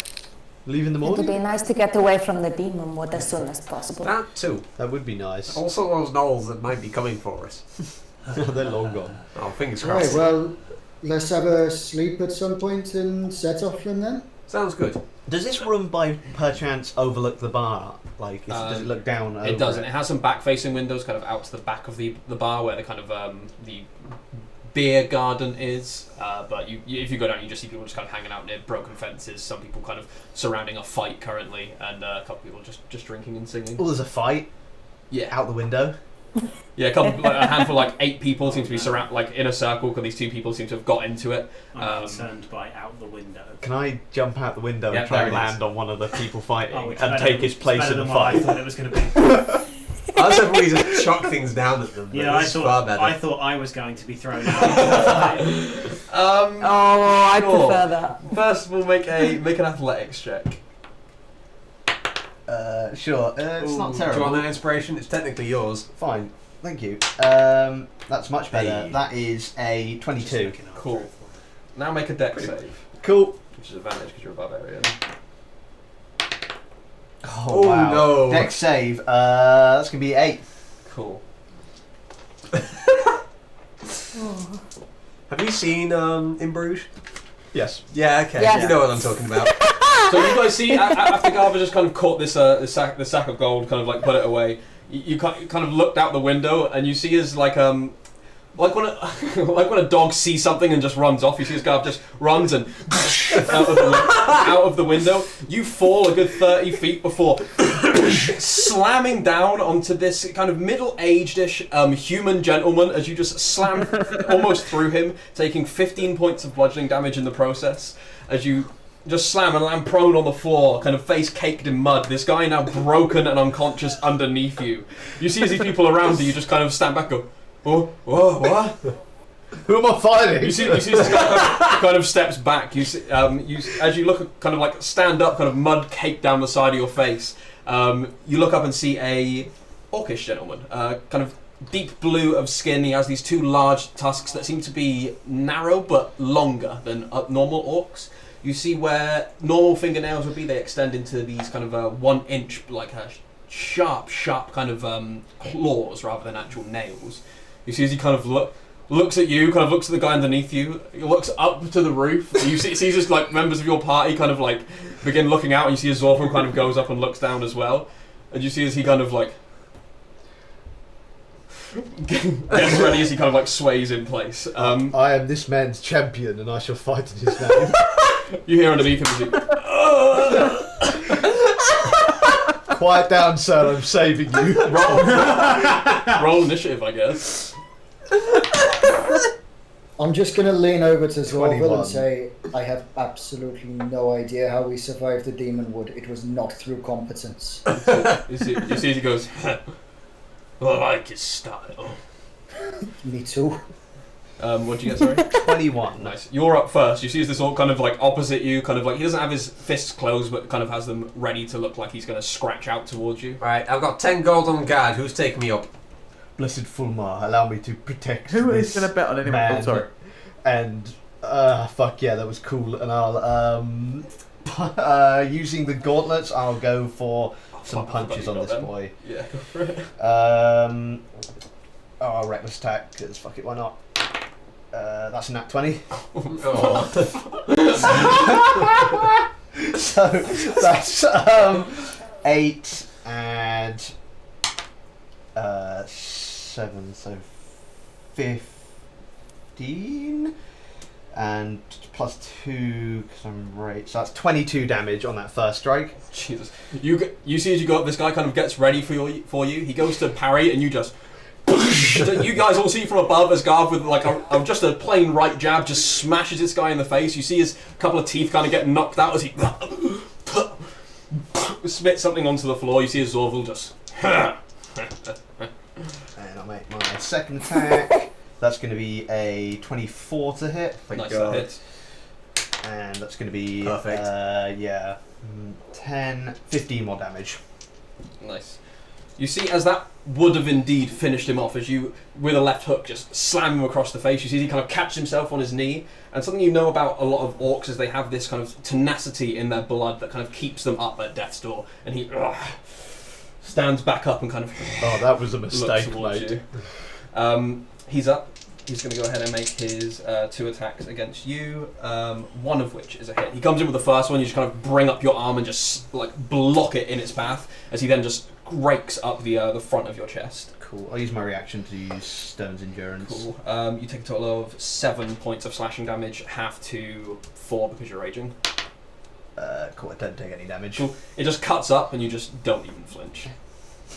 [SPEAKER 9] Leave in the
[SPEAKER 4] It'd
[SPEAKER 9] morning?
[SPEAKER 4] be nice to get away from the demon wood as soon as possible.
[SPEAKER 7] that too.
[SPEAKER 9] That would be nice.
[SPEAKER 7] Also, those gnolls that might be coming for us.
[SPEAKER 9] They're long gone.
[SPEAKER 7] Oh, fingers
[SPEAKER 3] Right,
[SPEAKER 7] crossed.
[SPEAKER 3] well, let's have a sleep at some point and set off from then.
[SPEAKER 7] Sounds good.
[SPEAKER 9] Does this room by perchance overlook the bar? Like, does it look down over
[SPEAKER 2] It doesn't. It has some back-facing windows, kind of out to the back of the bar, where the kind of the beer garden is. But if you go down, you just see people just kind of hanging out near broken fences. Some people kind of surrounding a fight currently, and a couple people just drinking and singing.
[SPEAKER 9] Oh, there's a fight
[SPEAKER 2] Yeah,
[SPEAKER 9] out the window.
[SPEAKER 2] yeah. A handful, like 8 people, seem to be like in a circle. Because these 2 people seem to have got into it.
[SPEAKER 5] I'm concerned by out the window.
[SPEAKER 9] Can I jump out the window
[SPEAKER 2] Yeah,
[SPEAKER 9] and try
[SPEAKER 2] there
[SPEAKER 9] and
[SPEAKER 2] it is.
[SPEAKER 9] land on one of the people fighting
[SPEAKER 5] It's
[SPEAKER 9] and
[SPEAKER 5] better
[SPEAKER 9] take
[SPEAKER 5] than-
[SPEAKER 9] his place
[SPEAKER 5] it's
[SPEAKER 9] in
[SPEAKER 5] better
[SPEAKER 9] the
[SPEAKER 5] than what I
[SPEAKER 9] fight?
[SPEAKER 5] thought it was going to be.
[SPEAKER 7] I was hoping we just chuck things down at them. But
[SPEAKER 5] Yeah,
[SPEAKER 7] this is far better.
[SPEAKER 5] I thought I was going to be thrown out.
[SPEAKER 8] Oh, I
[SPEAKER 2] Sure.
[SPEAKER 8] prefer that.
[SPEAKER 2] First, we'll make an athletics check.
[SPEAKER 9] Sure. It's not
[SPEAKER 7] Do you want
[SPEAKER 9] terrible.
[SPEAKER 7] that inspiration? It's technically yours.
[SPEAKER 9] Fine. Thank you. That's much better.
[SPEAKER 7] Hey.
[SPEAKER 9] That is a 22.
[SPEAKER 2] Cool. Now make a dex save,
[SPEAKER 9] Cool.
[SPEAKER 2] which is advantage because you're a barbarian.
[SPEAKER 9] Oh, wow.
[SPEAKER 7] no.
[SPEAKER 9] Dex save. That's going to be 8.
[SPEAKER 2] Cool.
[SPEAKER 7] Have you seen In Bruges?
[SPEAKER 9] Yes.
[SPEAKER 7] Yeah, okay.
[SPEAKER 4] Yes.
[SPEAKER 7] You know what I'm talking about.
[SPEAKER 2] So you guys see, after Garva just kind of caught this the sack of gold, kind of like put it away. You kind of looked out the window and you see as like when a dog sees something and just runs off. You see this guy just runs and out of the window. You fall a good 30 feet before slamming down onto this kind of middle-aged-ish human gentleman as you just slam almost through him, taking 15 points of bludgeoning damage in the process. As you just slam and land prone on the floor, kind of face caked in mud. This guy now broken and unconscious underneath you. You see as these people around you just kind of stand back and go, oh, whoa, what?
[SPEAKER 9] Who am I fighting?
[SPEAKER 2] You see this guy kind of steps back. You see, as you look, kind of like stand up, kind of mud caked down the side of your face. You look up and see a orcish gentleman, kind of deep blue of skin. He has these two large tusks that seem to be narrow but longer than normal orcs. You see where normal fingernails would be, they extend into these kind of 1 inch, like sharp kind of claws rather than actual nails. You see as he kind of looks at you, kind of looks at the guy underneath you, he looks up to the roof. You sees just like members of your party kind of like begin looking out, and you see as Zorfel kind of goes up and looks down as well. And you see as he kind of like gets ready as he kind of like sways in place.
[SPEAKER 9] I am this man's champion, and I shall fight in his name.
[SPEAKER 2] You hear underneath him as he...
[SPEAKER 9] Quiet down, sir, I'm saving you.
[SPEAKER 2] Roll initiative, I guess.
[SPEAKER 3] I'm just going to lean over to Zorville
[SPEAKER 9] 21.
[SPEAKER 3] and say, I have absolutely no idea how we survived the Demon Wood. It was not through competence.
[SPEAKER 2] You see as he goes, I like his style.
[SPEAKER 3] Me too.
[SPEAKER 2] What'd you get, sorry?
[SPEAKER 1] 21.
[SPEAKER 2] Nice. You're up first. You see this all kind of like opposite you, kind of like he doesn't have his fists closed, but kind of has them ready to look like he's going to scratch out towards you.
[SPEAKER 7] Right, I've got 10 gold on guard. Who's taking me up?
[SPEAKER 9] Blessed Fulmar, allow me to protect
[SPEAKER 6] Who
[SPEAKER 9] this
[SPEAKER 6] is going to bet on anyone?
[SPEAKER 9] man.
[SPEAKER 6] I'm sorry.
[SPEAKER 9] And, fuck yeah, that was cool. And I'll, using the gauntlets, I'll go for some punches on this boy.
[SPEAKER 2] Yeah, go for it.
[SPEAKER 9] Reckless attack, because fuck it, why not? That's a nat 20.
[SPEAKER 7] Oh.
[SPEAKER 9] So that's 8 and 7, so 15, and plus 2 because I'm right. So that's 22 damage on that first strike.
[SPEAKER 2] Jesus, you see as you go up, this guy kind of gets ready for you. He goes to parry, and you just. You guys all see from above as Garv with like just a plain right jab just smashes this guy in the face. You see his couple of teeth kind of get knocked out as he spits something onto the floor. You see his Zorville just.
[SPEAKER 9] And I'll make my second attack. That's going to be a 24 to hit.
[SPEAKER 2] Nice, that hits.
[SPEAKER 9] And that's going to be
[SPEAKER 7] perfect.
[SPEAKER 9] 15 more damage.
[SPEAKER 2] Nice. You see, as that would have indeed finished him off, as you, with a left hook, just slam him across the face. You see he kind of catches himself on his knee. And something you know about a lot of orcs is they have this kind of tenacity in their blood that kind of keeps them up at death's door. And he stands back up and kind of
[SPEAKER 9] Oh, that was a
[SPEAKER 2] looks
[SPEAKER 9] mistake,
[SPEAKER 2] towards
[SPEAKER 9] mate.
[SPEAKER 2] you. He's up. He's going to go ahead and make his 2 attacks against you, one of which is a hit. He comes in with the first one, you just kind of bring up your arm and just like block it in its path, as he then just rakes up the front of your chest.
[SPEAKER 9] Cool. I'll use my reaction to use Stone's Endurance.
[SPEAKER 2] Cool. You take a total of 7 points of slashing damage, half to 4 because you're raging.
[SPEAKER 9] Cool. I don't take any damage.
[SPEAKER 2] Cool. It just cuts up and you just don't even flinch.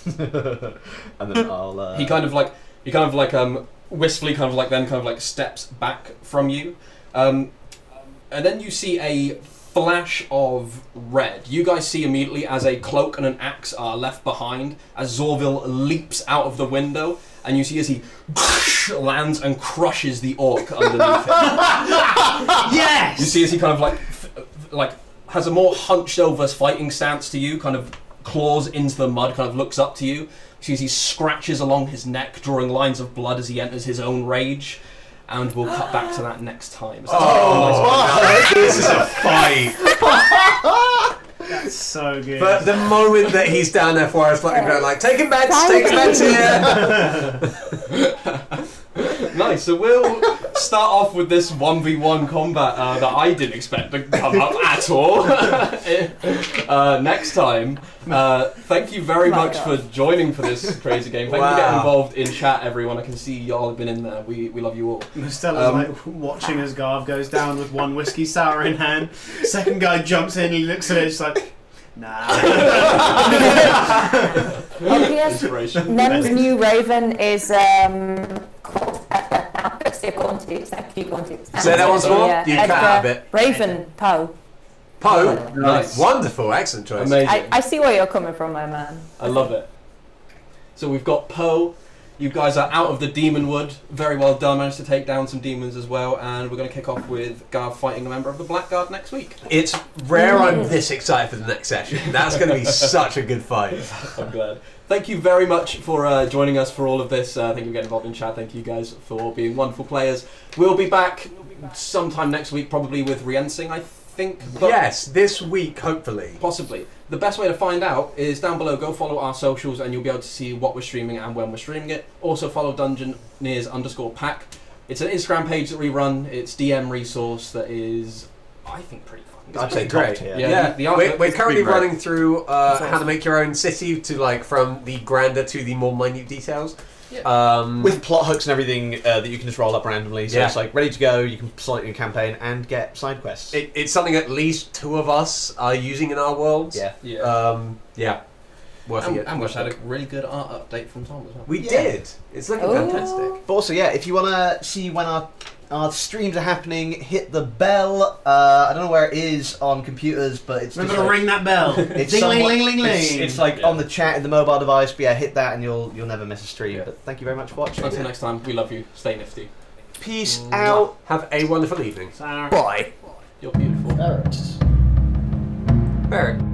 [SPEAKER 9] And then I'll.
[SPEAKER 2] He kind of like wistfully steps back from you, and then you see a flash of red. You guys see immediately as a cloak and an axe are left behind as Zorville leaps out of the window, and you see as he lands and crushes the orc underneath him.
[SPEAKER 1] Yes!
[SPEAKER 2] You see as he kind of like has a more hunched over fighting stance to you, kind of claws into the mud, kind of looks up to you. You see as he scratches along his neck, drawing lines of blood as he enters his own rage. And we'll cut back to that next time.
[SPEAKER 7] This is a fight.
[SPEAKER 5] That's so good.
[SPEAKER 7] But the moment that he's down there for us, like taking bets here.
[SPEAKER 2] Nice. So we'll start off with this 1v1 combat that I didn't expect to come up at all. Next time. Thank you very much for joining for this crazy game. Thank you for getting involved in chat, everyone. I can see y'all have been in there. We love you all.
[SPEAKER 5] Stella's like watching as Garv goes down with one whiskey sour in hand. Second guy jumps in, he looks at it, it's like, Nah.
[SPEAKER 4] Yes,
[SPEAKER 2] Inspiration.
[SPEAKER 4] Nem's new raven is called. I'm still going to. So keep going to.
[SPEAKER 7] Say that once more.
[SPEAKER 4] Yeah,
[SPEAKER 7] You cut
[SPEAKER 4] Edgar
[SPEAKER 7] out a bit.
[SPEAKER 4] Raven Poe.
[SPEAKER 7] Poe.
[SPEAKER 2] Nice.
[SPEAKER 7] Wonderful. Excellent choice.
[SPEAKER 2] Amazing.
[SPEAKER 4] I see where you're coming from, my man.
[SPEAKER 2] I love it. So we've got Poe. You guys are out of the demon wood. Very well done. Managed to take down some demons as well. And we're going to kick off with Garv fighting a member of the Blackguard next week.
[SPEAKER 7] It's rare I'm this excited for the next session. That's going to be such a good fight.
[SPEAKER 2] I'm glad. Thank you very much for joining us for all of this. Thank you for getting involved in chat. Thank you guys for being wonderful players. We'll be back sometime next week, probably with Riensing, I think. But
[SPEAKER 7] Yes, this week, hopefully.
[SPEAKER 2] possibly. The best way to find out is down below. Go follow our socials and you'll be able to see what we're streaming and when we're streaming it. Also follow Dungeoneers_pack. It's an Instagram page that we run. It's DM resource that is, I think, pretty fun.
[SPEAKER 9] I'd say
[SPEAKER 7] Great.
[SPEAKER 9] top tier.
[SPEAKER 2] Yeah, the
[SPEAKER 7] we're
[SPEAKER 2] artwork is
[SPEAKER 7] currently
[SPEAKER 2] pretty great.
[SPEAKER 7] running through how to make your own city to like from the grander to the more minute details.
[SPEAKER 9] With plot hooks and everything that you can just roll up randomly, so
[SPEAKER 7] Yeah.
[SPEAKER 9] it's like ready to go. You can select your campaign and get side quests.
[SPEAKER 7] It's something at least 2 of us are using in our worlds.
[SPEAKER 9] Yeah.
[SPEAKER 2] Yeah.
[SPEAKER 7] Worth it.
[SPEAKER 2] And we've had a really good art update from Tom as well.
[SPEAKER 7] We
[SPEAKER 9] Yeah.
[SPEAKER 7] did. It's looking
[SPEAKER 4] Oh.
[SPEAKER 7] fantastic.
[SPEAKER 9] But also, yeah, if you want to see when our streams are happening, hit the bell. I don't know where it is on computers, but it's
[SPEAKER 5] Remember
[SPEAKER 9] just
[SPEAKER 5] to
[SPEAKER 9] like,
[SPEAKER 5] ring that bell.
[SPEAKER 9] it's
[SPEAKER 5] Ding, ling,
[SPEAKER 9] somewhat-
[SPEAKER 5] ling, ling,
[SPEAKER 9] It's,
[SPEAKER 5] ling.
[SPEAKER 9] it's like on the chat in the mobile device. But yeah, hit that and you'll never miss a stream.
[SPEAKER 2] Yeah.
[SPEAKER 9] But thank you very much for watching.
[SPEAKER 2] Until next time, we love you. Stay nifty.
[SPEAKER 9] Peace out.
[SPEAKER 7] Have a wonderful evening.
[SPEAKER 5] Sayonara.
[SPEAKER 6] Bye.
[SPEAKER 2] You're beautiful.
[SPEAKER 3] Pirates.
[SPEAKER 7] Barrett.